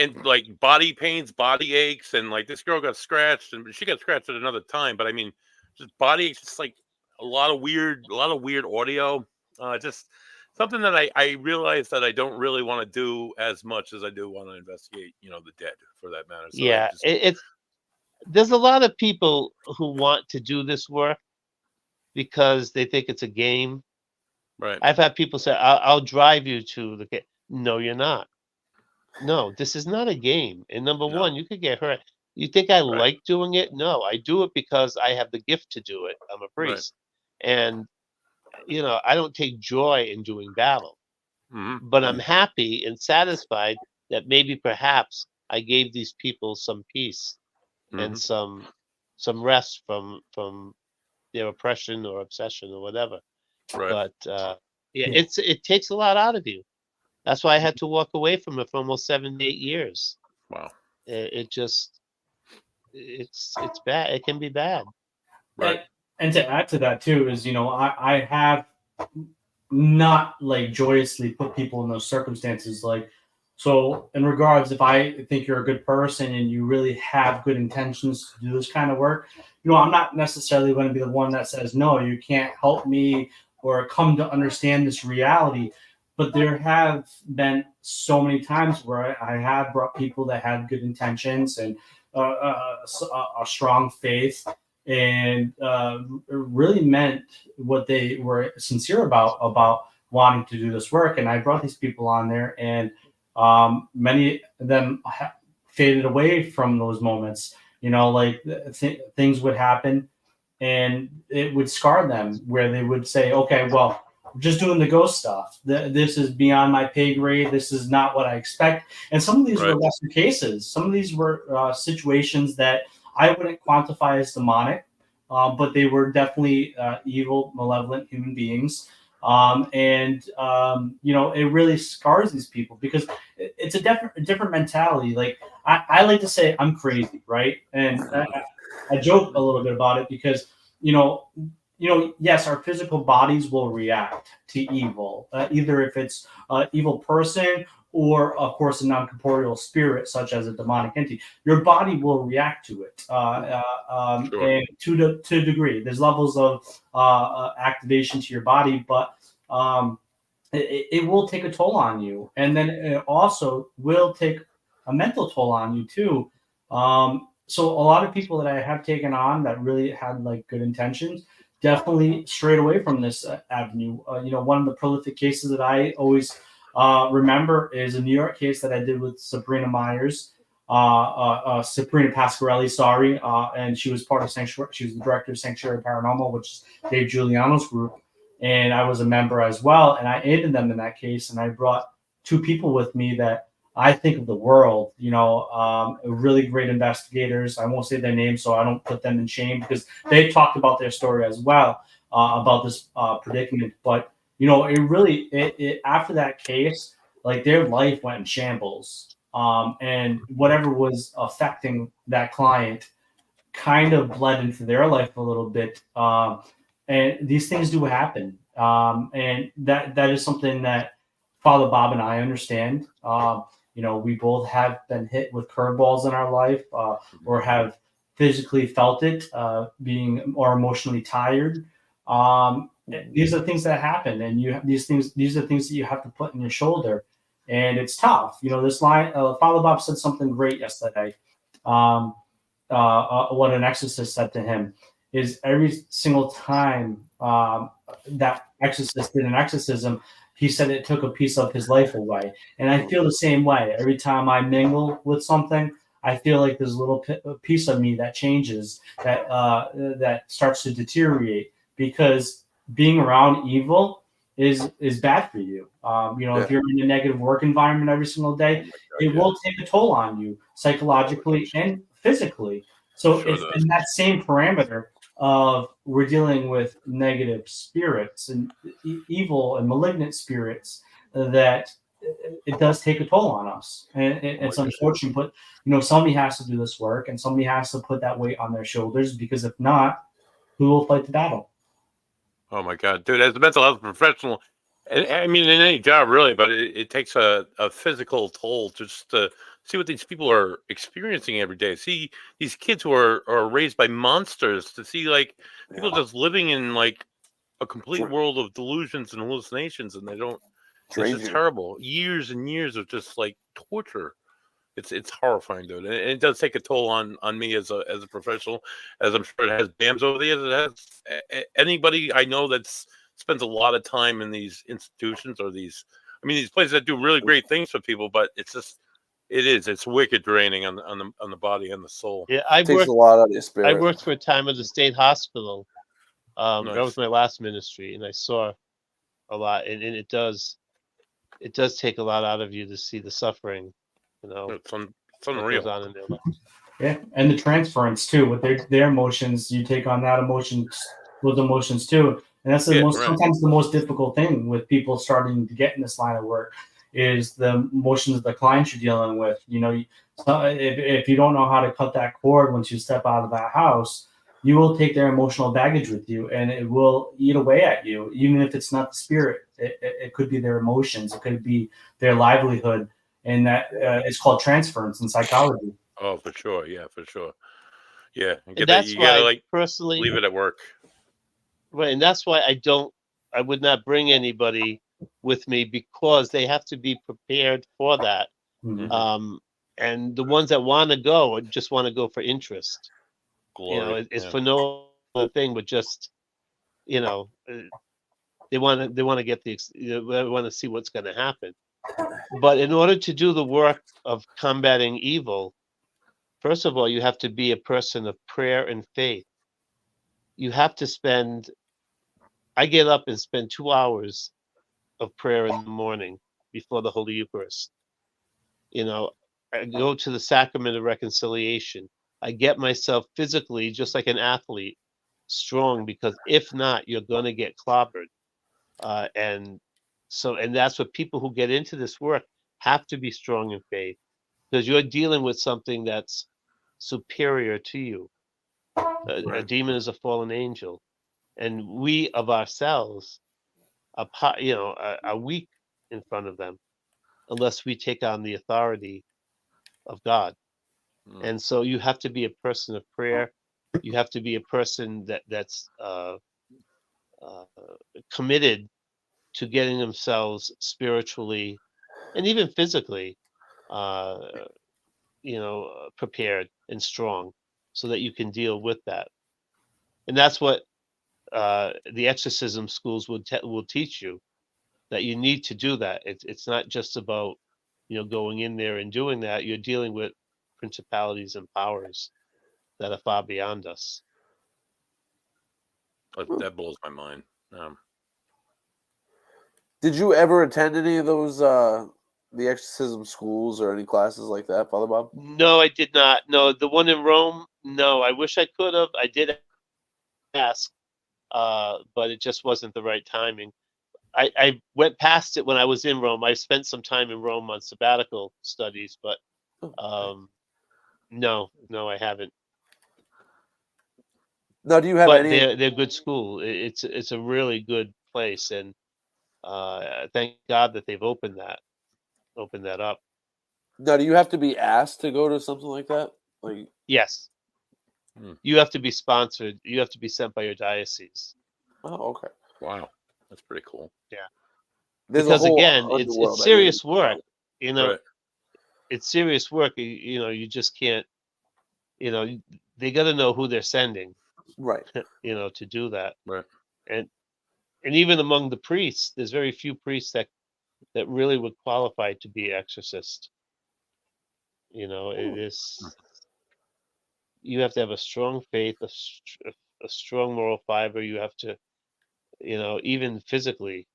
body pains, body aches, and like this girl got scratched, and she got scratched at another time. But I mean, just body aches, just like a lot of weird audio. Just something that I realized that I don't really want to do as much as I do want to investigate, the dead, for that matter. So there's a lot of people who want to do this work, because they think it's a game. Right. I've had people say, I'll drive you to the game. No, you're not. No, this is not a game. And number No. one, you could get hurt. You think I Right. like doing it? No, I do it because I have the gift to do it. I'm a Right. priest. And, I don't take joy in doing battle, but I'm happy and satisfied that maybe perhaps I gave these people some peace and some rest from their oppression or obsession or whatever. Right. But it takes a lot out of you. That's why I had to walk away from it for almost 7 to 8 years. Wow. It's bad. It can be bad. Right. And to add to that too is, I have not like joyously put people in those circumstances. Like, so in regards, if I think you're a good person and you really have good intentions to do this kind of work, I'm not necessarily going to be the one that says, no, you can't help me or come to understand this reality. But there have been so many times where I have brought people that had good intentions and a strong faith and really meant what they were sincere about wanting to do this work. And I brought these people on there, and many of them faded away from those moments. Things would happen and it would scar them, where they would say, okay, well, we're just doing the ghost stuff. This is beyond my pay grade. This is not what I expect. And some of these were lesser cases. Some of these were situations that I wouldn't quantify as demonic, but they were definitely evil, malevolent human beings. It really scars these people because it's a different mentality. Like I like to say I'm crazy, right? And I joke a little bit about it because, yes, our physical bodies will react to evil, either if it's an evil person or, of course, a non-corporeal spirit, such as a demonic entity. Your body will react to it, Sure. and to a degree. There's levels of activation to your body, but it will take a toll on you, and then it also will take a mental toll on you too. So a lot of people that I have taken on that really had like good intentions definitely strayed away from this avenue. One of the prolific cases that I always remember is a New York case that I did with Sabrina Myers, Sabrina Pasquarelli, sorry, and she was part of Sanctuary. She was the director of Sanctuary Paranormal, which is Dave Giuliano's group, and I was a member as well. And I aided them in that case, and I brought two people with me that I think of the world, really great investigators. I won't say their names so I don't put them in shame because they talked about their story as well, about this predicament. But, it after that case, like their life went in shambles. And whatever was affecting that client kind of bled into their life a little bit. And these things do happen. And that is something that Father Bob and I understand. We both have been hit with curveballs in our life, or have physically felt it, being more emotionally tired. These are things that happen, and these are things that you have to put in your shoulder, and it's tough. This line, Father Bob said something great yesterday. What an exorcist said to him is every single time that exorcist did an exorcism, he said it took a piece of his life away. And I feel the same way. Every time I mingle with something, I feel like there's a little piece of me that changes, that starts to deteriorate, because being around evil is bad for you. If you're in a negative work environment every single day, it will take a toll on you psychologically and physically. So if in that same parameter of we're dealing with negative spirits and evil and malignant spirits, that it does take a toll on us, and it's unfortunate. But somebody has to do this work, and somebody has to put that weight on their shoulders, because if not, who will fight the battle? Oh my God, dude! As a mental health professional, I mean, in any job really, but it takes a physical toll just to see what these people are experiencing every day. See these kids who are raised by monsters, to see like people just living in like a complete world of delusions and hallucinations, and they don't. It's just terrible. Years and years of just like torture. It's horrifying, dude. And it does take a toll on me as a professional, as I'm sure it has BAMs over the years. It has anybody I know that's spends a lot of time in these institutions or these places that do really great things for people, but it's wicked draining on the body and the soul. Yeah, It takes a lot out of your I spirit. worked for a time at the state hospital. That Nice. was my last ministry, and I saw a lot, and it does take a lot out of you to see the suffering, It's what unreal. goes on in their life. Yeah, and the transference too with their emotions, you take on those emotions too, and that's sometimes the most difficult thing with people starting to get in this line of work is the emotions of the clients you're dealing with. If you don't know how to cut that cord once you step out of that house, you will take their emotional baggage with you, and it will eat away at you. Even if it's not the spirit, it could be their emotions, it could be their livelihood, and that it's called transference in psychology. Oh, for sure. Yeah, for sure. Yeah, And that's you why gotta personally leave it at work. Right, and that's why I would not bring anybody with me, because they have to be prepared for that. Mhm. And the ones that want to go just want to go for interest. Glory. It's for no other thing, but just they want to get they want to see what's going to happen. But in order to do the work of combating evil, first of all, you have to be a person of prayer and faith. You have to spend. I get up and spend 2 hours of prayer in the morning before the Holy Eucharist. I go to the sacrament of reconciliation. I get myself physically, just like an athlete, strong, because if not, you're going to get clobbered. And that's what people who get into this work have to be strong in faith, because you're dealing with something that's superior to you. A demon is a fallen angel, and we of ourselves are weak in front of them unless we take on the authority of God. And so you have to be a person of prayer. You have to be a person that's committed to getting themselves spiritually and even physically, prepared and strong, so that you can deal with that. And that's what the exorcism schools will teach you, that you need to do that. It's not just about going in there and doing that. You're dealing with principalities and powers that are far beyond us. That blows my mind. Did you ever attend any of those the exorcism schools or any classes like that, Father Bob? No, I did not. No, the one in Rome. No, I wish I could have. I did ask, but it just wasn't the right timing. I went past it when I was in Rome. I spent some time in Rome on sabbatical studies, but no, I haven't. Now, do you have But any? they're good school. It's a really good place, and thank God that they've opened that up. Now, do you have to be asked to go to something like that? Like, Yes, you have to be sponsored. You have to be sent by your diocese. oh, okay. Wow, that's pretty cool. Yeah, There's because a whole again, underworld, it's serious work. Right. It's serious work. You just can't. They got to know who they're sending. Right. To do that. Right. And even among the priests, there's very few priests that really would qualify to be exorcist. It is. You have to have a strong faith, a strong moral fiber. You have to, even physically,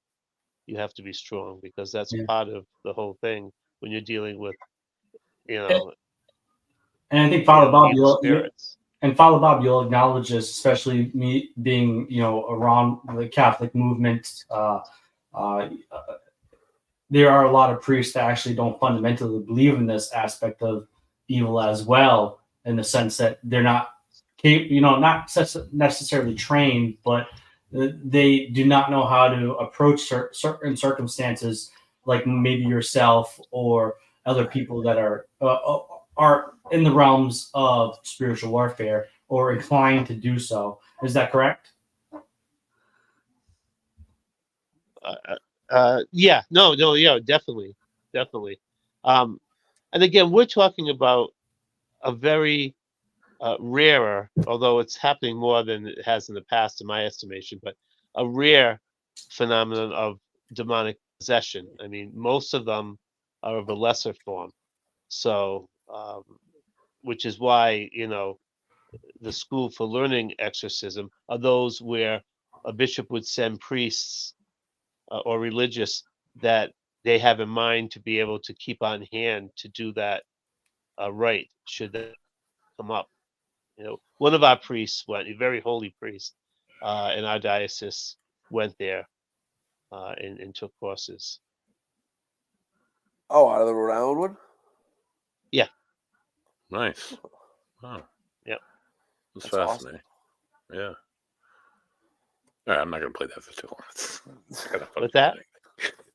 you have to be strong, because that's part of the whole thing when you're dealing with, And I think Father Bob, spirits. Father Bob, you'll acknowledge this, especially me being, around the Catholic movement. There are a lot of priests that actually don't fundamentally believe in this aspect of evil as well, in the sense that they're not necessarily trained, but they do not know how to approach certain circumstances, like maybe yourself or other people that are in the realms of spiritual warfare or inclined to do so. Is that correct? Yeah, no, yeah, definitely. And again, we're talking about a very rarer, although it's happening more than it has in the past, in my estimation, but a rare phenomenon of demonic possession. I mean, most of them are of a lesser form. So, which is why, the school for learning exorcism are those where a bishop would send priests or religious that they have in mind to be able to keep on hand to do that right, should that come up. One of our priests went, a very holy priest in our diocese, went there and took courses. Oh, out of the Rhode Island one? Yeah. Nice. Wow. Yep. That's Awesome. fascinating. Yeah. All right, I'm not gonna play that for too long. With that?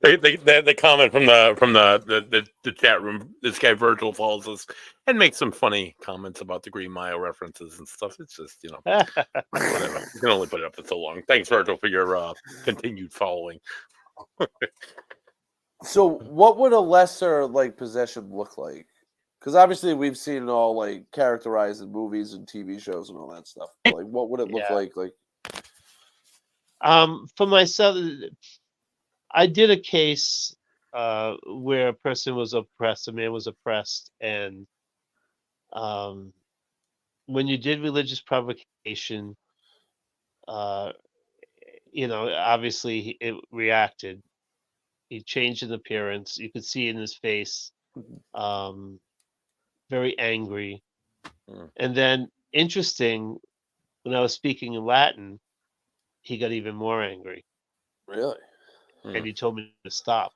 They comment from the chat room. This guy Virgil follows us and makes some funny comments about the Green Mile references and stuff. It's just whatever. You can only put it up for so long. Thanks, Virgil, for your continued following. So, what would a lesser possession look like? Because obviously we've seen it all characterized in movies and TV shows and all that stuff. But, what would it look like? For myself, I did a case where a person was oppressed, a man was oppressed, and when you did religious provocation, obviously it reacted. He changed in appearance. You could see in his face, very angry. And then, interesting, when I was speaking in Latin, he got even more angry. Really? And he told me to stop.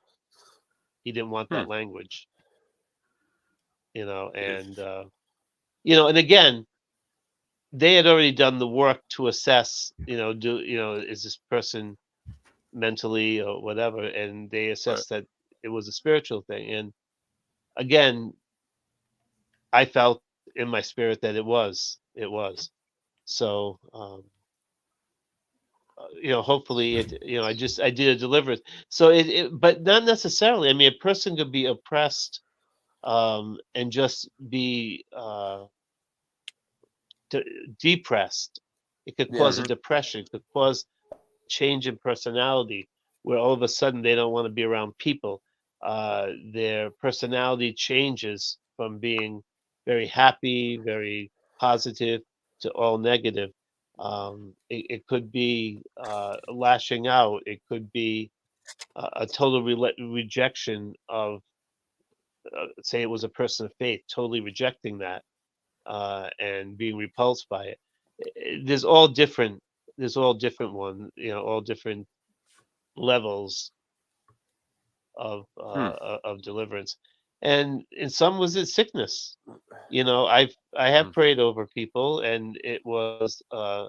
He didn't want that language. And again, they had already done the work to assess, is this person mentally or whatever, and they assessed that it was a spiritual thing. And again, I felt in my spirit that it was. So, hopefully I did a deliverance. So but not necessarily. I mean, a person could be oppressed and just be depressed. It could cause a depression. It could cause change in personality, where all of a sudden they don't want to be around people. Their personality changes from being very happy, very positive, to all negative. It could be lashing out. It could be a total rejection of, say it was a person of faith, totally rejecting that and being repulsed by it. There's all different ones, all different levels of deliverance. And in some was it sickness. I have prayed over people, and it was a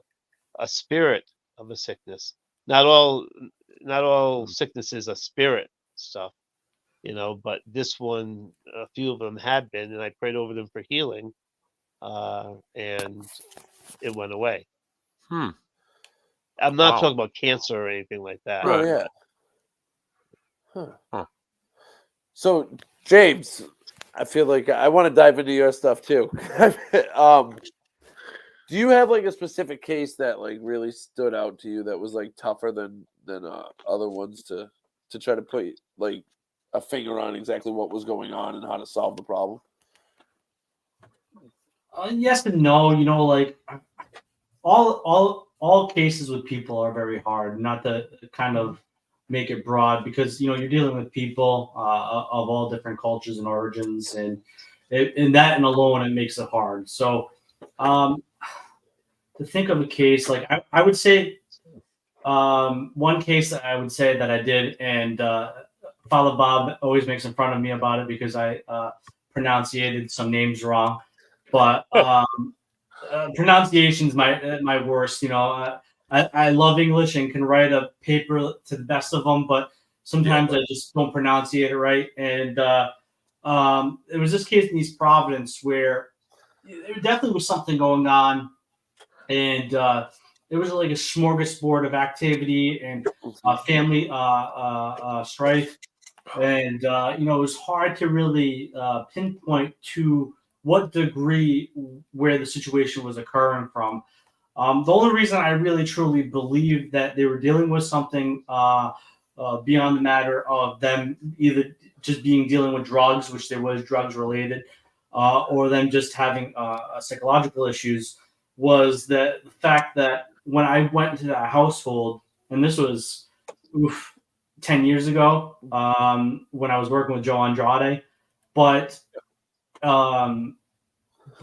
spirit of a sickness. Not all sickness is a spirit stuff, but this one, a few of them had been, and I prayed over them for healing, and it went away. I'm not talking about cancer or anything like that. Oh, yeah. Huh. So, James, I feel like I want to dive into your stuff too. Do you have a specific case that really stood out to you that was tougher than other ones to try to put a finger on exactly what was going on and how to solve the problem? Yes and no. All cases with people are very hard. Not to kind of make it broad, because you're dealing with people of all different cultures and origins, and that and alone it makes it hard. So to think of a case, I would say one case that I would say that I did, and Father Bob always makes fun of me about it because I pronunciated some names wrong, but pronunciation's my worst. I love English and can write a paper to the best of them, but sometimes I just don't pronunciate it right. And there was this case in East Providence where there definitely was something going on, and it was like a smorgasbord of activity and family strife. And it was hard to really pinpoint to what degree where the situation was occurring from. The only reason I really truly believe that they were dealing with something beyond the matter of them either just dealing with drugs, which there was drugs related, or them just having psychological issues, was the fact that when I went into that household, and this was 10 years ago, when I was working with Joe Andrade, but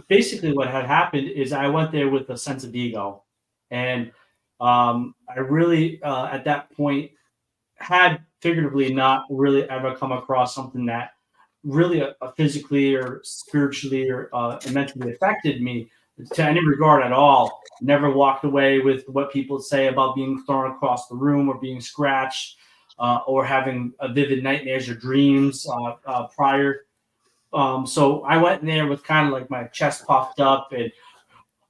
basically what had happened is I went there with a sense of ego, and I really at that point had figuratively not really ever come across something that really physically or spiritually or mentally affected me to any regard at all. Never walked away with what people say about being thrown across the room or being scratched or having vivid nightmares or dreams prior. So I went in there with kind of like my chest puffed up, and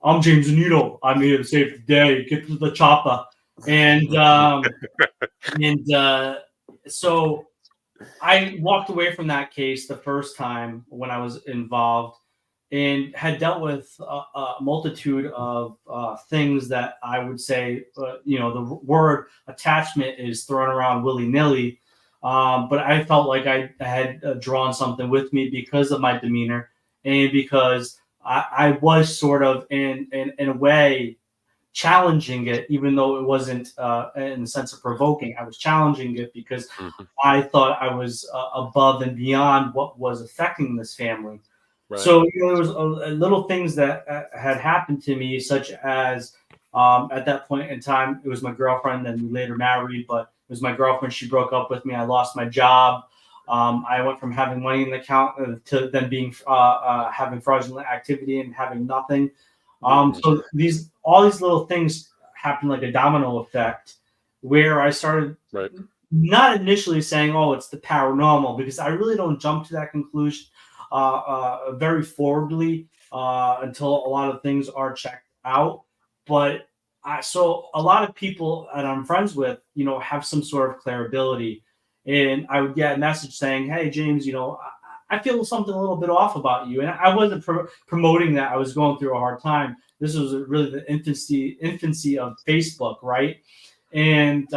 I'm James Annitto. I'm here to save the day. Get to the chopper. And so I walked away from that case the first time when I was involved, and had dealt with a multitude of things that I would say, the word attachment is thrown around willy-nilly. But I felt like I had drawn something with me because of my demeanor, and because I was sort of in a way challenging it, even though it wasn't in the sense of provoking. I was challenging it because I thought I was above and beyond what was affecting this family. Right. So there was little things that had happened to me, such as at that point in time, it was my girlfriend, and we later married, but it was my girlfriend. She broke up with me. I lost my job. I went from having money in the account to then being having fraudulent activity and having nothing. So all these little things happened like a domino effect, where I started not initially saying, "Oh, it's the paranormal," because I really don't jump to that conclusion very forwardly until a lot of things are checked out. But so a lot of people that I'm friends with, have some sort of clairability, and I would get a message saying, "Hey, James, I feel something a little bit off about you." And I wasn't promoting that I was going through a hard time. This was really the infancy of Facebook, right? And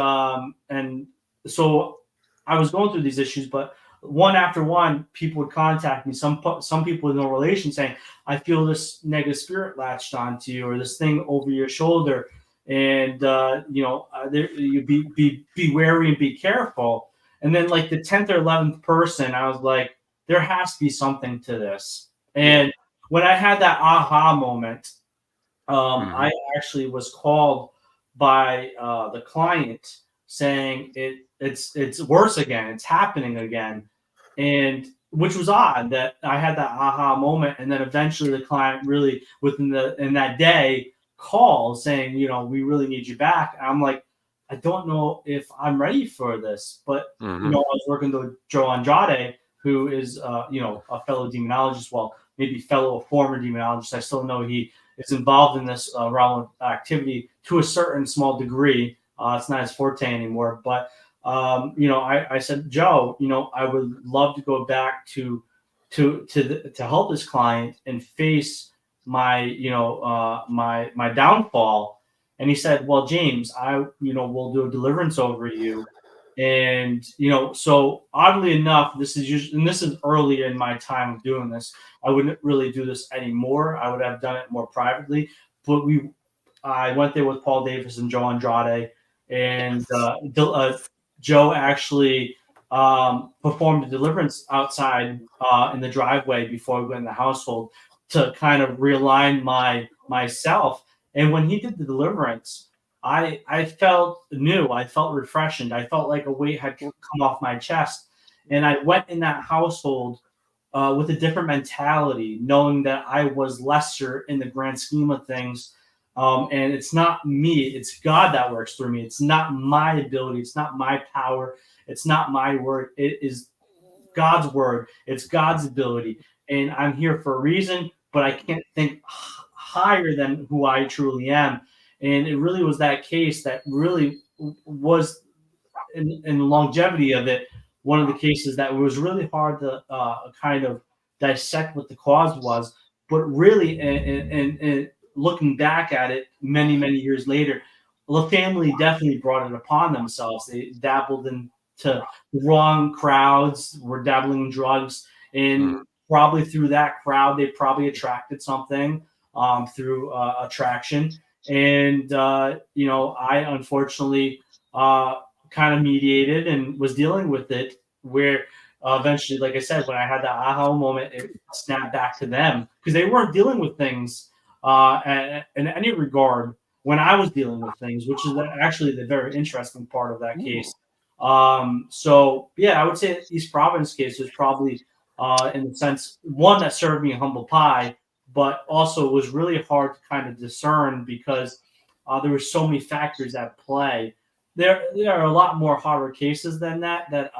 so I was going through these issues, but one after one, people would contact me. Some people with no relation saying, "I feel this negative spirit latched onto you, or this thing over your shoulder, and you be wary and be careful." And then, like the 10th or 11th person, I was like, there has to be something to this. And when I had that aha moment, I actually was called by the client saying it's worse again, it's happening again, and which was odd that I had that aha moment, and then eventually the client really in that day called saying, "We really need you back." And I'm like, I don't know if I'm ready for this, but I was working with Joe Andrade, who is a fellow demonologist, well, maybe former demonologist. I still know he is involved in this realm of activity to a certain small degree. It's not his forte anymore, but I said, "Joe, I would love to go back to help this client and face my my downfall." And he said, "Well, James, we'll do a deliverance over you." And so oddly enough, this is early in my time of doing this. I wouldn't really do this anymore. I would have done it more privately, but I went there with Paul Davis and Joe Andrade, and Joe actually performed a deliverance outside in the driveway before we went in the household to kind of realign myself. And when he did the deliverance, I felt new. I felt refreshed. I felt like a weight had come off my chest. And I went in that household with a different mentality, knowing that I was lesser in the grand scheme of things. And it's not me, it's God that works through me. It's not my ability. It's not my power. It's not my word. It is God's word. It's God's ability. And I'm here for a reason, but I can't think higher than who I truly am. And it really was that case that really was in the longevity of it one of the cases that was really hard to kind of dissect what the cause was, but really, and looking back at it many years later, the family definitely brought it upon themselves. They dabbled into wrong crowds, were dabbling in drugs, and probably through that crowd, they probably attracted something through attraction. And I unfortunately kind of mediated and was dealing with it, where eventually, like I said, when I had that aha moment, it snapped back to them, because they weren't dealing with things in any regard when I was dealing with things, which is actually the very interesting part of that case. So yeah, I would say East Providence case was probably, in the sense, one that served me humble pie, but also was really hard to kind of discern, because there were so many factors at play. There are a lot more harder cases than that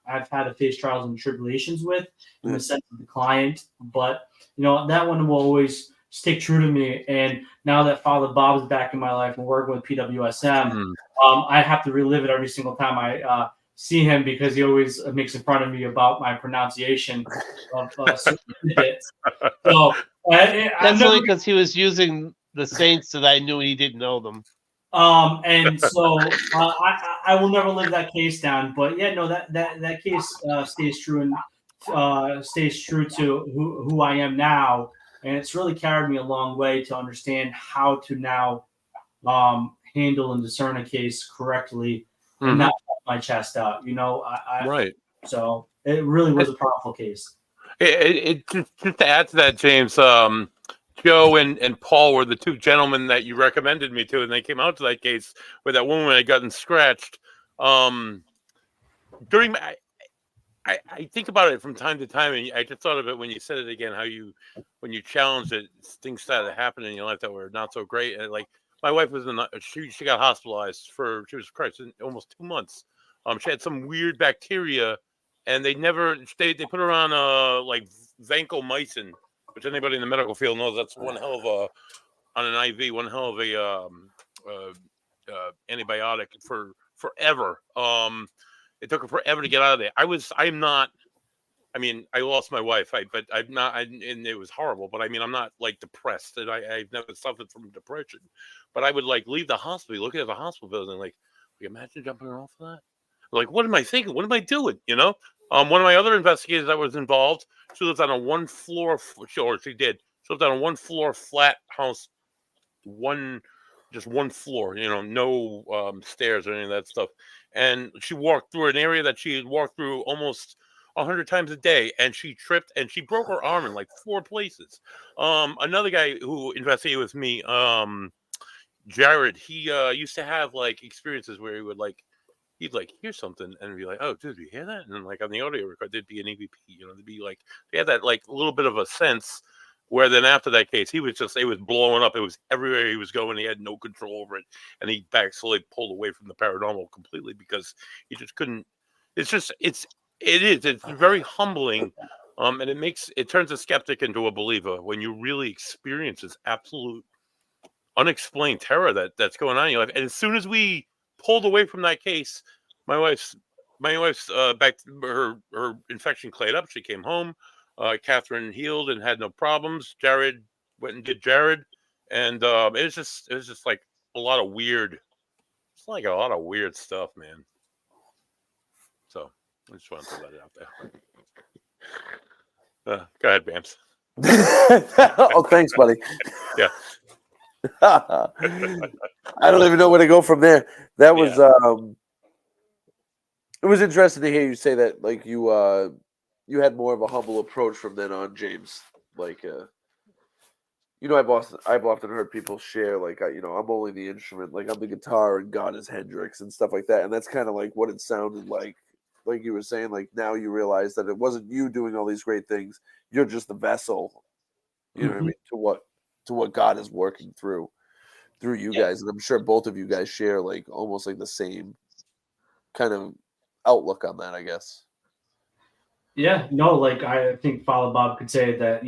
I've had to face trials and tribulations with, in the sense of the client. But that one will always stick true to me. And now that Father Bob's back in my life and working with PWSM, I have to relive it every single time I see him, because he always makes fun of me about my pronunciation of certain bits. So that's only because he was using the saints that I knew he didn't know them. And so I will never live that case down. But yeah, no, that case stays true, and stays true to who I am now. And it's really carried me a long way to understand how to now handle and discern a case correctly, and not puff my chest out. Right. So it really was a powerful case. Just to add to that, James, Joe and Paul were the two gentlemen that you recommended me to, and they came out to that case where that woman had gotten scratched. During my, I think about it from time to time, and I just thought of it when you said it again, how when you challenged it, things started happening in your life that were not so great. And like, my wife was she got hospitalized for, she was in almost 2 months. She had some weird bacteria, and they put her on like vancomycin, which anybody in the medical field knows that's one hell of on an IV, one hell of a antibiotic for forever. It took her forever to get out of there. I lost my wife, but I'm not, and it was horrible, but I'm not like depressed, and I've never suffered from depression, but I would like leave the hospital, looking at the hospital building, like, can you imagine jumping off of that? Like, what am I thinking? What am I doing? One of my other investigators that was involved, she lived on a 1-floor, she lived on a 1-floor flat house, just one floor, no stairs or any of that stuff. And she walked through an area that she had walked through almost 100 times a day, and she tripped and she broke her arm in like 4 places. Another guy who investigated with me, Jared, he used to have like experiences where he'd like hear something and be like, "Oh, dude, you hear that?" And then like on the audio record, there'd be an EVP, there'd be like, they had that like a little bit of a sense. Where then after that case, it was blowing up. It was everywhere he was going. He had no control over it, and he slowly pulled away from the paranormal completely, because he just couldn't. It's very humbling, and it turns a skeptic into a believer when you really experience this absolute unexplained terror that's going on in your life. And as soon as we pulled away from that case, my wife's back, her infection cleared up. She came home. Catherine healed and had no problems. Jared went and did Jared, and it was just like a lot of weird. It's like a lot of weird stuff, man. So I just want to put that out there. Go ahead, Bams. Oh, thanks, buddy. Yeah. I don't even know where to go from there. That was it was interesting to hear you say that, like, you had more of a humble approach from then on, James. Like, I've often heard people share, like, I'm only the instrument, like, I'm the guitar and God is Hendrix and stuff like that. And that's kind of like what it sounded like you were saying, like, now you realize that it wasn't you doing all these great things. You're just the vessel, you know what I mean, to what God is working through you guys. And I'm sure both of you guys share, like, almost like the same kind of outlook on that, I guess. Yeah, no, like I think Father Bob could say that,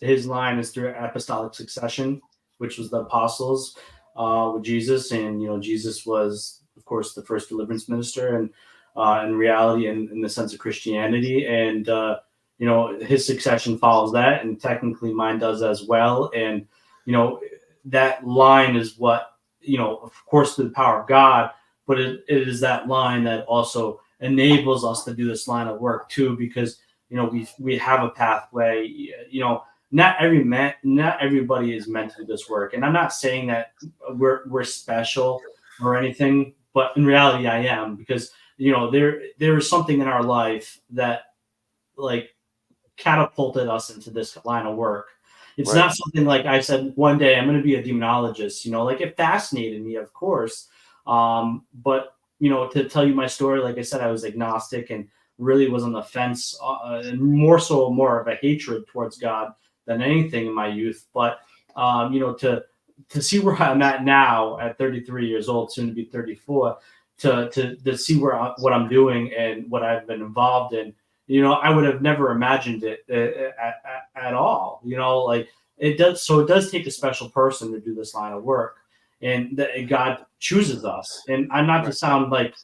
his line is through apostolic succession, which was the apostles with Jesus. And, Jesus was, of course, the first deliverance minister. And in reality, in the sense of Christianity, and you know, his succession follows that, and technically mine does as well. And you know, that line is what, you know, of course, through the power of God, but it is that line that also enables us to do this line of work too, because you know, we have a pathway. You know, not everybody is meant to do this work, and I'm not saying that we're special or anything, but in reality, I am, because you know, there is something in our life that like catapulted us into this line of work. It's Right. not something like I said one day I'm going to be a demonologist. You know, like it fascinated me, of course, but you know, to tell you my story, like I said, I was agnostic and really was on the fence, and more of a hatred towards God than anything in my youth. But you know, to see where I'm at now at 33 years old, soon to be 34, to see what I'm doing and what I've been involved in, you know, I would have never imagined it at all. You know, like it does. So it does take a special person to do this line of work, and God chooses us. And I'm not to sound like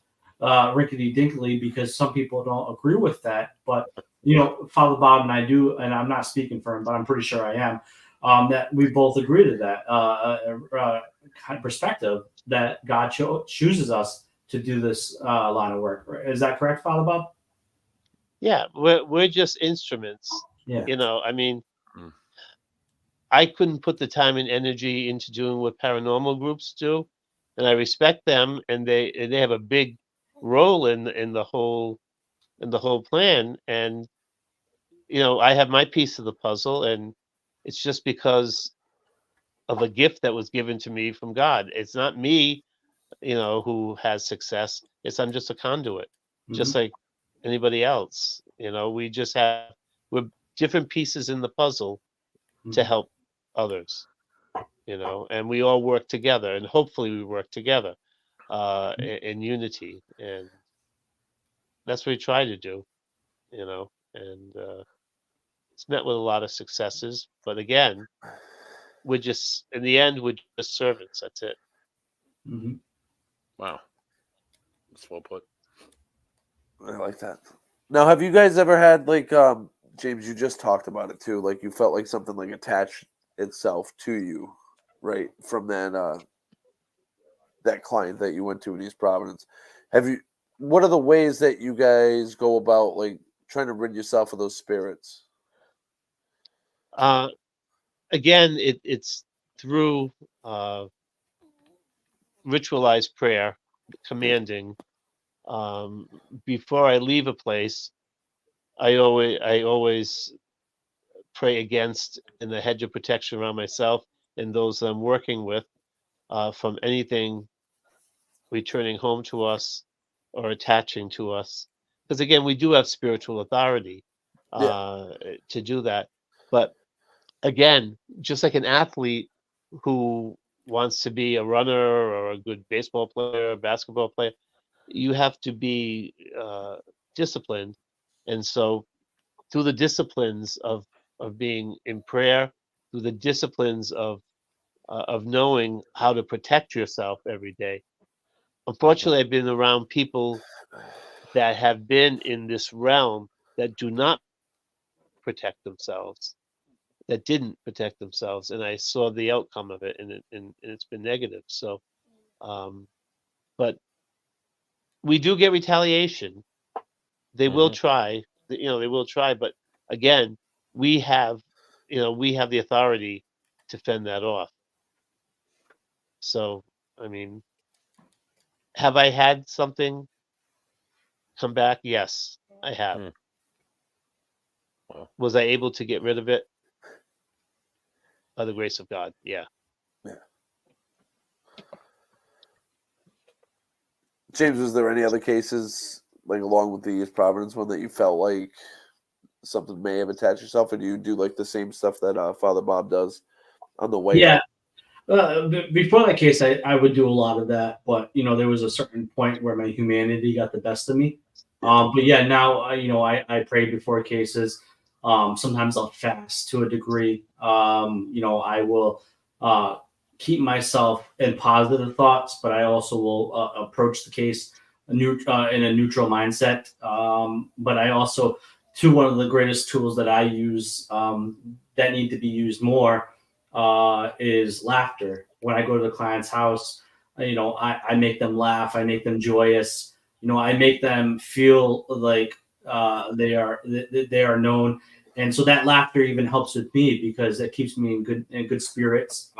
rickety dinkly, because some people don't agree with that, but you know, Father Bob and I do, and I'm not speaking for him, but I'm pretty sure I am. That we both agree to that kind of perspective, that God chooses us to do this line of work. Is that correct, Father Bob? Yeah, we're just instruments. Yeah. You know, I mean, Mm. I couldn't put the time and energy into doing what paranormal groups do, and I respect them, and they have a big role in the whole plan. And you know, I have my piece of the puzzle, and it's just because of a gift that was given to me from God. It's not me, you know, who has success. I'm just a conduit, just like anybody else. You know, we're different pieces in the puzzle to help others. You know, and we all work together, and hopefully we work together in unity, and that's what we try to do. You know, and it's met with a lot of successes, but again, we're just in the end, we're just servants. That's it. Mm-hmm. Wow. That's well put. I like that. Now, have you guys ever had like James? You just talked about it too. Like you felt like something like attached itself to you, right, from that client that you went to in East Providence. Have you? What are the ways that you guys go about like trying to rid yourself of those spirits? Again, it's through ritualized prayer, commanding. Before I leave a place, I always pray against, in the hedge of protection around myself and those that I'm working with, from anything returning home to us or attaching to us. Because again, we do have spiritual authority to do that. But again, just like an athlete who wants to be a runner or a good baseball player, or basketball player, you have to be disciplined. And so through the disciplines of being in prayer, through the disciplines of knowing how to protect yourself every day. Unfortunately, I've been around people that have been in this realm that do not protect themselves, that didn't protect themselves, and I saw the outcome of it, and it's been negative. So, but we do get retaliation. They will try, you know, they will try, but again, we have, you know, we have the authority to fend that off. So, I mean, have I had something come back? Yes, I have. Hmm. Wow. Was I able to get rid of it? By the grace of God, yeah. Yeah. James, was there any other cases like along with the East Providence one that you felt like something may have attached yourself, and you do like the same stuff that Father Bob does on the way Yeah. out? Before that case, I would do a lot of that, but you know, there was a certain point where my humanity got the best of me. But yeah, now you know, I pray before cases. Sometimes I'll fast to a degree. You know, I will keep myself in positive thoughts, but I also will approach the case in a neutral mindset. But I also, one of the greatest tools that I use that need to be used more is laughter. When I go to the client's house, I make them laugh. I make them joyous. I make them feel like they are known. And so that laughter even helps with me because it keeps me in good spirits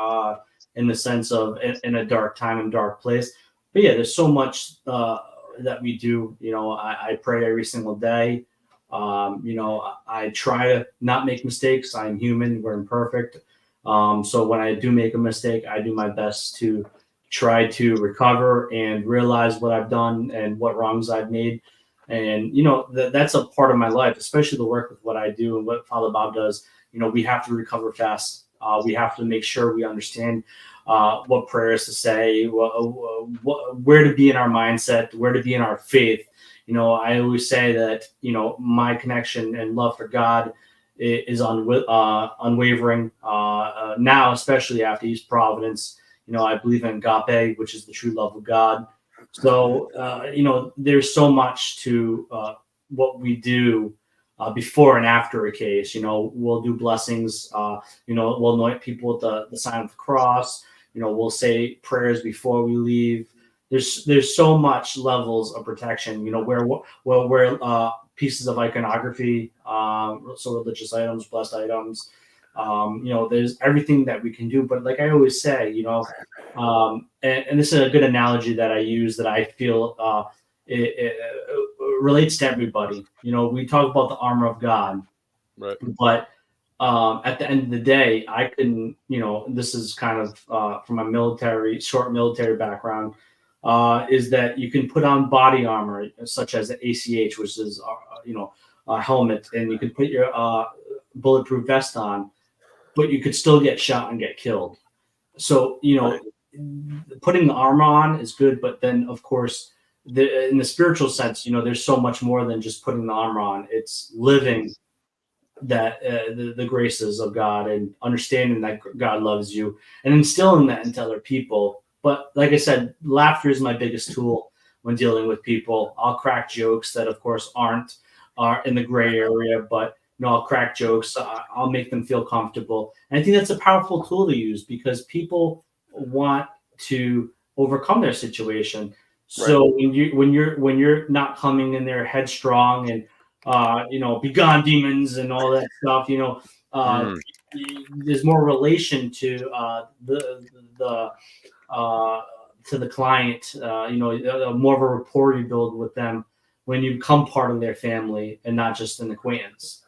in the sense of in a dark time and dark place. But yeah, there's so much that we do. I pray every single day. I try to not make mistakes. I'm human. We're imperfect. So when I do make a mistake, I do my best to try to recover and realize what I've done and what wrongs I've made. And, that's a part of my life, especially the work with what I do and what Father Bob does. We have to recover fast. We have to make sure we understand what prayers to say, where to be in our mindset, where to be in our faith. I always say that, my connection and love for God is unwavering now, especially after East Providence. I believe in agape, which is the true love of God. So, there's so much to what we do before and after a case. We'll do blessings. We'll anoint people with the sign of the cross. We'll say prayers before we leave. There's so much levels of protection. Where pieces of iconography, so religious items, blessed items. There's everything that we can do. But like I always say, and this is a good analogy that I use that I feel it relates to everybody. We talk about the armor of God, right? But at the end of the day, I can, this is kind of from a short military background, is that you can put on body armor such as the ACH, which is, a helmet, and you can put your bulletproof vest on, but you could still get shot and get killed. So, putting the armor on is good, but then of course, in the spiritual sense, there's so much more than just putting the armor on. It's living that the graces of God and understanding that God loves you and instilling that into other people. But like I said, laughter is my biggest tool when dealing with people. I'll crack jokes that, of course, are in the gray area, but I'll crack jokes. I'll make them feel comfortable. And I think that's a powerful tool to use because people want to overcome their situation. So right. when you're not coming in there headstrong and be gone demons and all that stuff, there's more relation to the client. More of a rapport you build with them when you become part of their family and not just an acquaintance.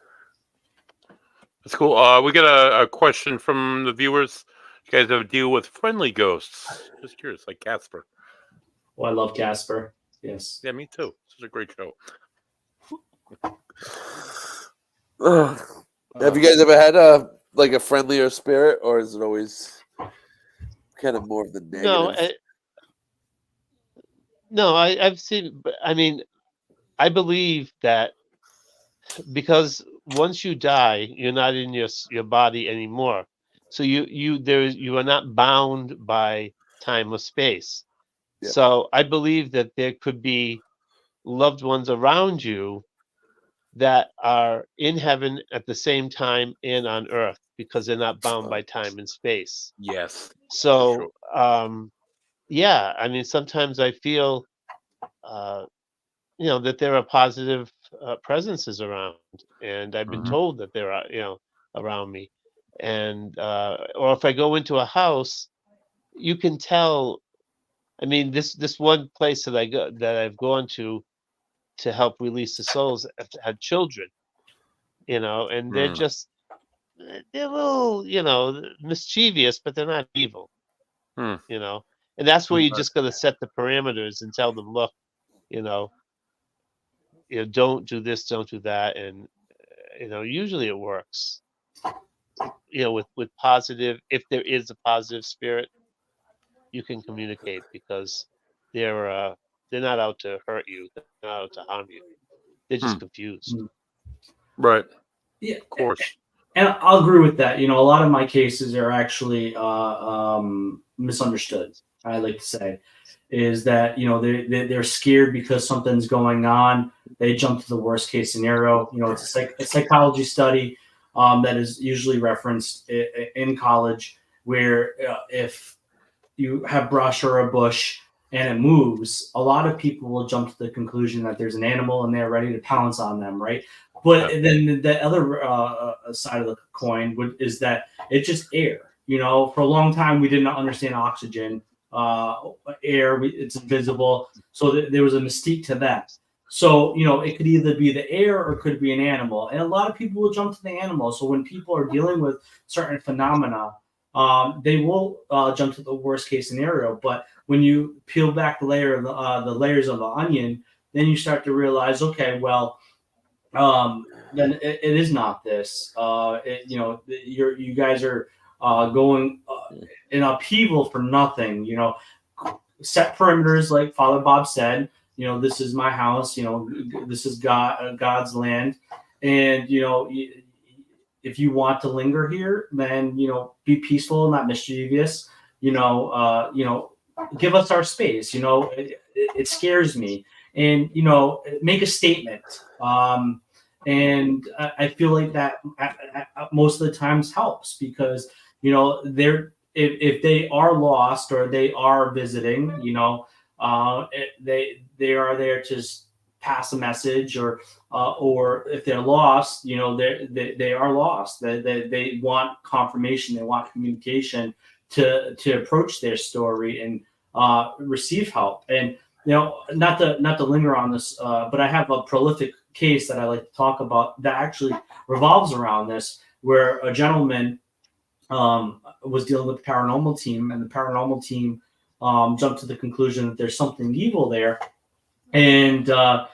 That's cool. We got a question from the viewers. You guys ever deal with friendly ghosts? Just curious, like Casper. Oh, I love Casper. Yes. Yeah, me too. This is a great show. Have you guys ever had a friendlier spirit, or is it always kind of more of the negative? No, I've seen. I mean, I believe that because once you die, you're not in your body anymore. So you are not bound by time or space. Yeah. So I believe that there could be loved ones around you that are in heaven at the same time and on earth because they're not bound by time and space. Yes. So, yeah, I mean, sometimes I feel, that there are positive presences around, and I've been told that there are, around me. And, or if I go into a house, you can tell. I mean, this one place that I've gone to help release the souls had children, and they're they're a little, mischievous, but they're not evil, and that's where you just got to set the parameters and tell them, look, don't do this, don't do that, and usually it works. With positive, if there is a positive spirit, you can communicate because they're not out to hurt you, they're not out to harm you. They're just confused. Right. Yeah, of course. And I'll agree with that. A lot of my cases are actually misunderstood, I like to say. is that they're scared because something's going on. They jump to the worst case scenario. It's a psychology study that is usually referenced in college, where if you have brush or a bush and it moves, a lot of people will jump to the conclusion that there's an animal and they're ready to pounce on them, right? But then the other side of the coin is that it's just air. For a long time we did not understand oxygen, air. It's invisible, so there was a mystique to that. So it could either be the air or it could be an animal, and a lot of people will jump to the animal. So when people are dealing with certain phenomena, they will jump to the worst case scenario. But when you peel back the layers of the onion, then you start to realize, okay, well, then it is not this. You guys are going in upheaval for nothing. Set perimeters, like Father Bob said. This is my house. This is God's land, and if you want to linger here, then be peaceful, not mischievous. Give us our space. It scares me, and make a statement. And I feel like that most of the times helps, because if they are lost or they are visiting, they are there to pass a message, or if they're lost, they are lost. They want confirmation, they want communication to approach their story and receive help. And not to linger on this, but I have a prolific case that I like to talk about that actually revolves around this, where a gentleman was dealing with the paranormal team, and the paranormal team jumped to the conclusion that there's something evil there. And the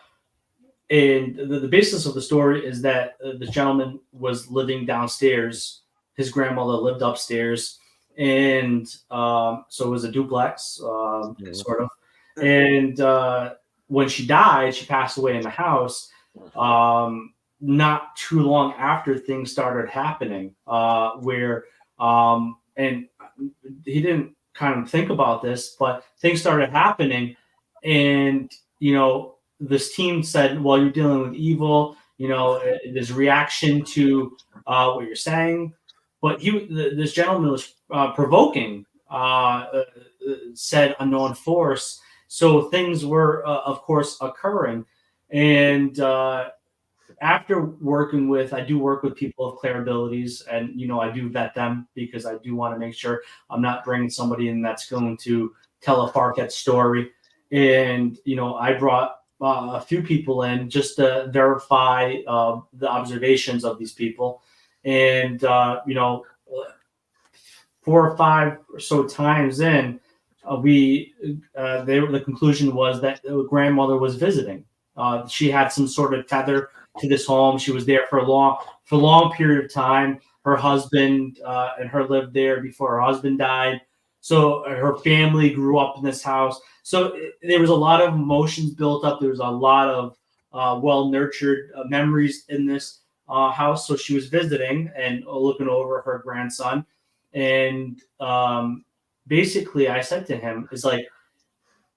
basis of the story is that the gentleman was living downstairs. His grandmother lived upstairs, and so it was a duplex, sort of. And when she died, she passed away in the house. Not too long after things started happening, where and he didn't kind of think about this, but things started happening, and this team said, well, you're dealing with evil, there's reaction to what you're saying. But this gentleman was provoking said unknown force, so things were of course occurring. And after I do work with people of clear abilities, and I do vet them, because I do want to make sure I'm not bringing somebody in that's going to tell a far-fetched story. And I brought a few people in just to verify the observations of these people. And 4 or 5 or so times in, the conclusion was that the grandmother was visiting. She had some sort of tether to this home. She was there for a long period of time. Her husband and her lived there before her husband died. So her family grew up in this house. So there was a lot of emotions built up. There was a lot of well-nurtured memories in this house. So she was visiting and looking over her grandson. And basically I said to him, it's like,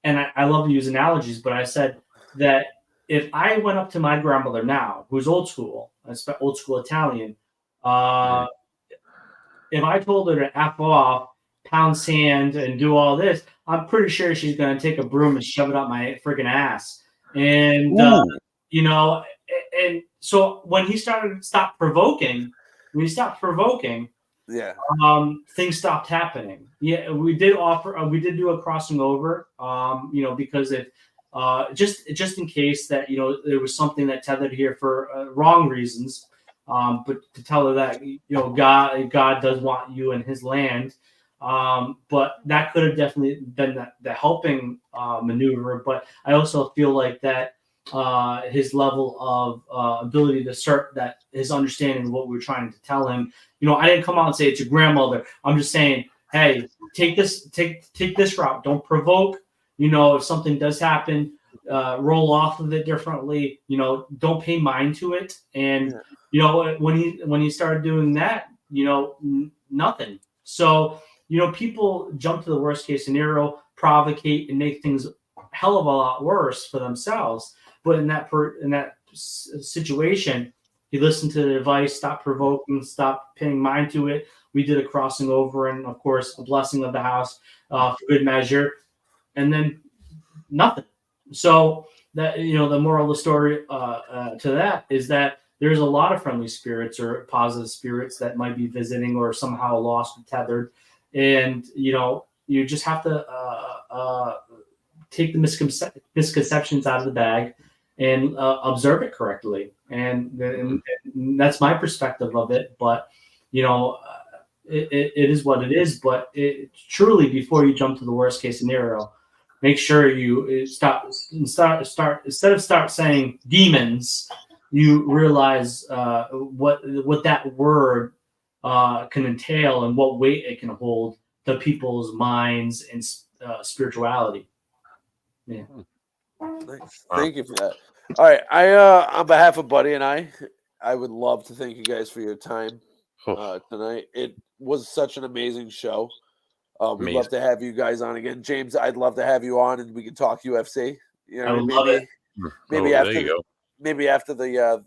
and I love to use analogies, but I said that if I went up to my grandmother now, who's old school Italian, if I told her to F off, pound sand, and do all this, I'm pretty sure she's going to take a broom and shove it up my freaking ass. And, and so when he stopped provoking, yeah, things stopped happening. Yeah, we did do a crossing over, because if just in case that there was something that tethered here for wrong reasons, but to tell her that God does want you in His land, but that could have definitely been the helping maneuver. But I also feel like that his level of ability to assert that his understanding of what we were trying to tell him. I didn't come out and say it's your grandmother. I'm just saying, hey, take this route. Don't provoke. If something does happen, roll off of it differently. Don't pay mind to it. And when he started doing that, nothing. So people jump to the worst case scenario. provocate and make things a hell of a lot worse for themselves. But in that situation, he listened to the advice, stopped provoking, stopped paying mind to it. We did a crossing over and, of course, a blessing of the house for good measure, and then nothing. So that, the moral of the story to that is that there's a lot of friendly spirits or positive spirits that might be visiting or somehow lost and tethered, and you just have to take the misconceptions out of the bag and observe it correctly. And that's my perspective of it. But it is what it is. But truly, before you jump to the worst case scenario, make sure you start instead of start saying demons, you realize what that word can entail and what weight it can hold to people's minds and spirituality. Yeah. Nice. Thank you for that. All right, on behalf of Buddy and I would love to thank you guys for your time tonight. It was such an amazing show. We'd love to have you guys on again. James, I'd love to have you on and we can talk UFC. I would love it. Maybe after the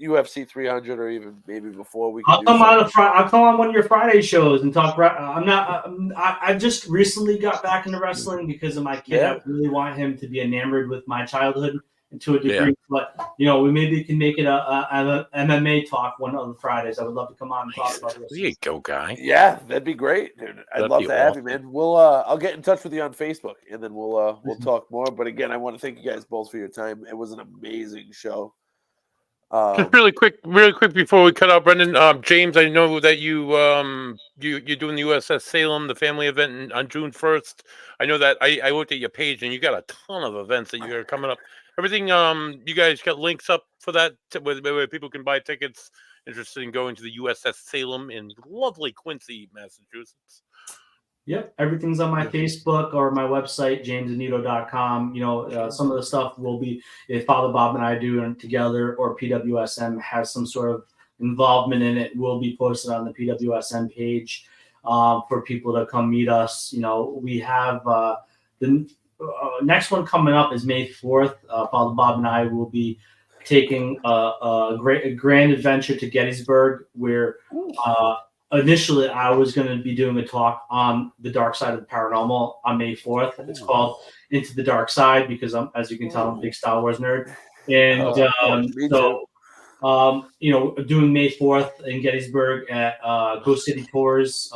UFC 300 or even maybe before we can I'll come on one of your Friday shows and talk. I just recently got back into wrestling because of my kid. Yeah. I really want him to be enamored with my childhood to a degree. Yeah. But we maybe can make it a MMA talk one of the Fridays. I would love to come on and talk about this. There you go, guy. Yeah, that'd be great, dude. I'd love to have you, man. We'll I'll get in touch with you on Facebook and then we'll talk more. But again, I want to thank you guys both for your time. It was an amazing show. Just really quick before we cut out, Brendan. James, I know that you're doing the USS Salem, the family event on June 1st. I know that I looked at your page and you got a ton of events that you are coming up. Everything, you guys got links up for that where people can buy tickets interested in going to the USS Salem in lovely Quincy, Massachusetts. Yep, everything's on my Facebook or my website, jamesannitto.com. Some of the stuff will be if Father Bob and I do it together, or PWSM has some sort of involvement in it, will be posted on the PWSM page for people to come meet us. We have the next one coming up is May 4th. Father Bob and I will be taking a grand adventure to Gettysburg, where initially I was going to be doing a talk on the dark side of the paranormal on May 4th. It's called Into the Dark Side because as you can tell, I'm a big Star Wars nerd. And doing May 4th in Gettysburg at Ghost City Tours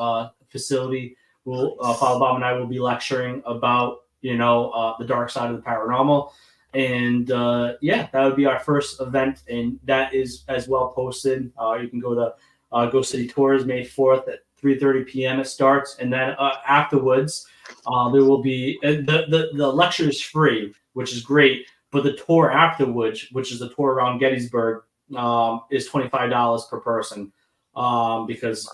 facility, Father Bob and I will be lecturing about the dark side of the paranormal. And that would be our first event, and that is as well posted. You can go to Ghost City Tours May 4th at 3:30 p.m. it starts, and then afterwards there will be the lecture is free, which is great, but the tour afterwards, which is the tour around Gettysburg, is $25 per person because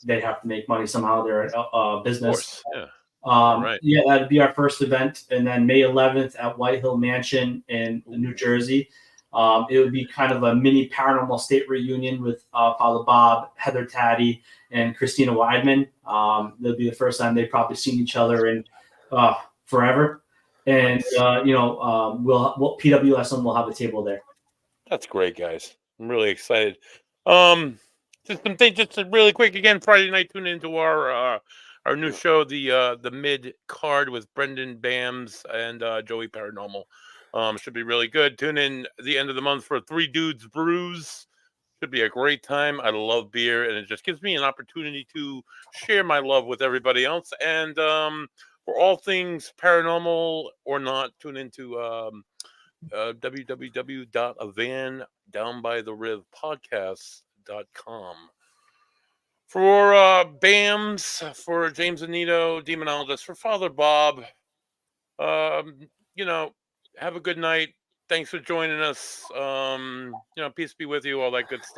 they have to make money somehow. They're a business. Yeah. Right. Yeah, that'd be our first event, and then May 11th at White Hill Mansion in New Jersey. It would be kind of a mini Paranormal State reunion with Father Bob, Heather Taddy, and Christina Weidman. That'll be the first time they've probably seen each other in forever. And PWSM will have a table there. That's great, guys. I'm really excited. Just some things, just really quick again. Friday night, tune into our new show, the mid card with Brendan Bams and Joey Paranormal. Should be really good. Tune in the end of the month for Three Dudes Brews. Should be a great time. I love beer, and it just gives me an opportunity to share my love with everybody else. And for all things paranormal or not, tune into www.avandownbytherivpodcast.com. For Bams, for James Annitto, Demonologist, for Father Bob, have a good night. Thanks for joining us. Peace be with you, all that good stuff.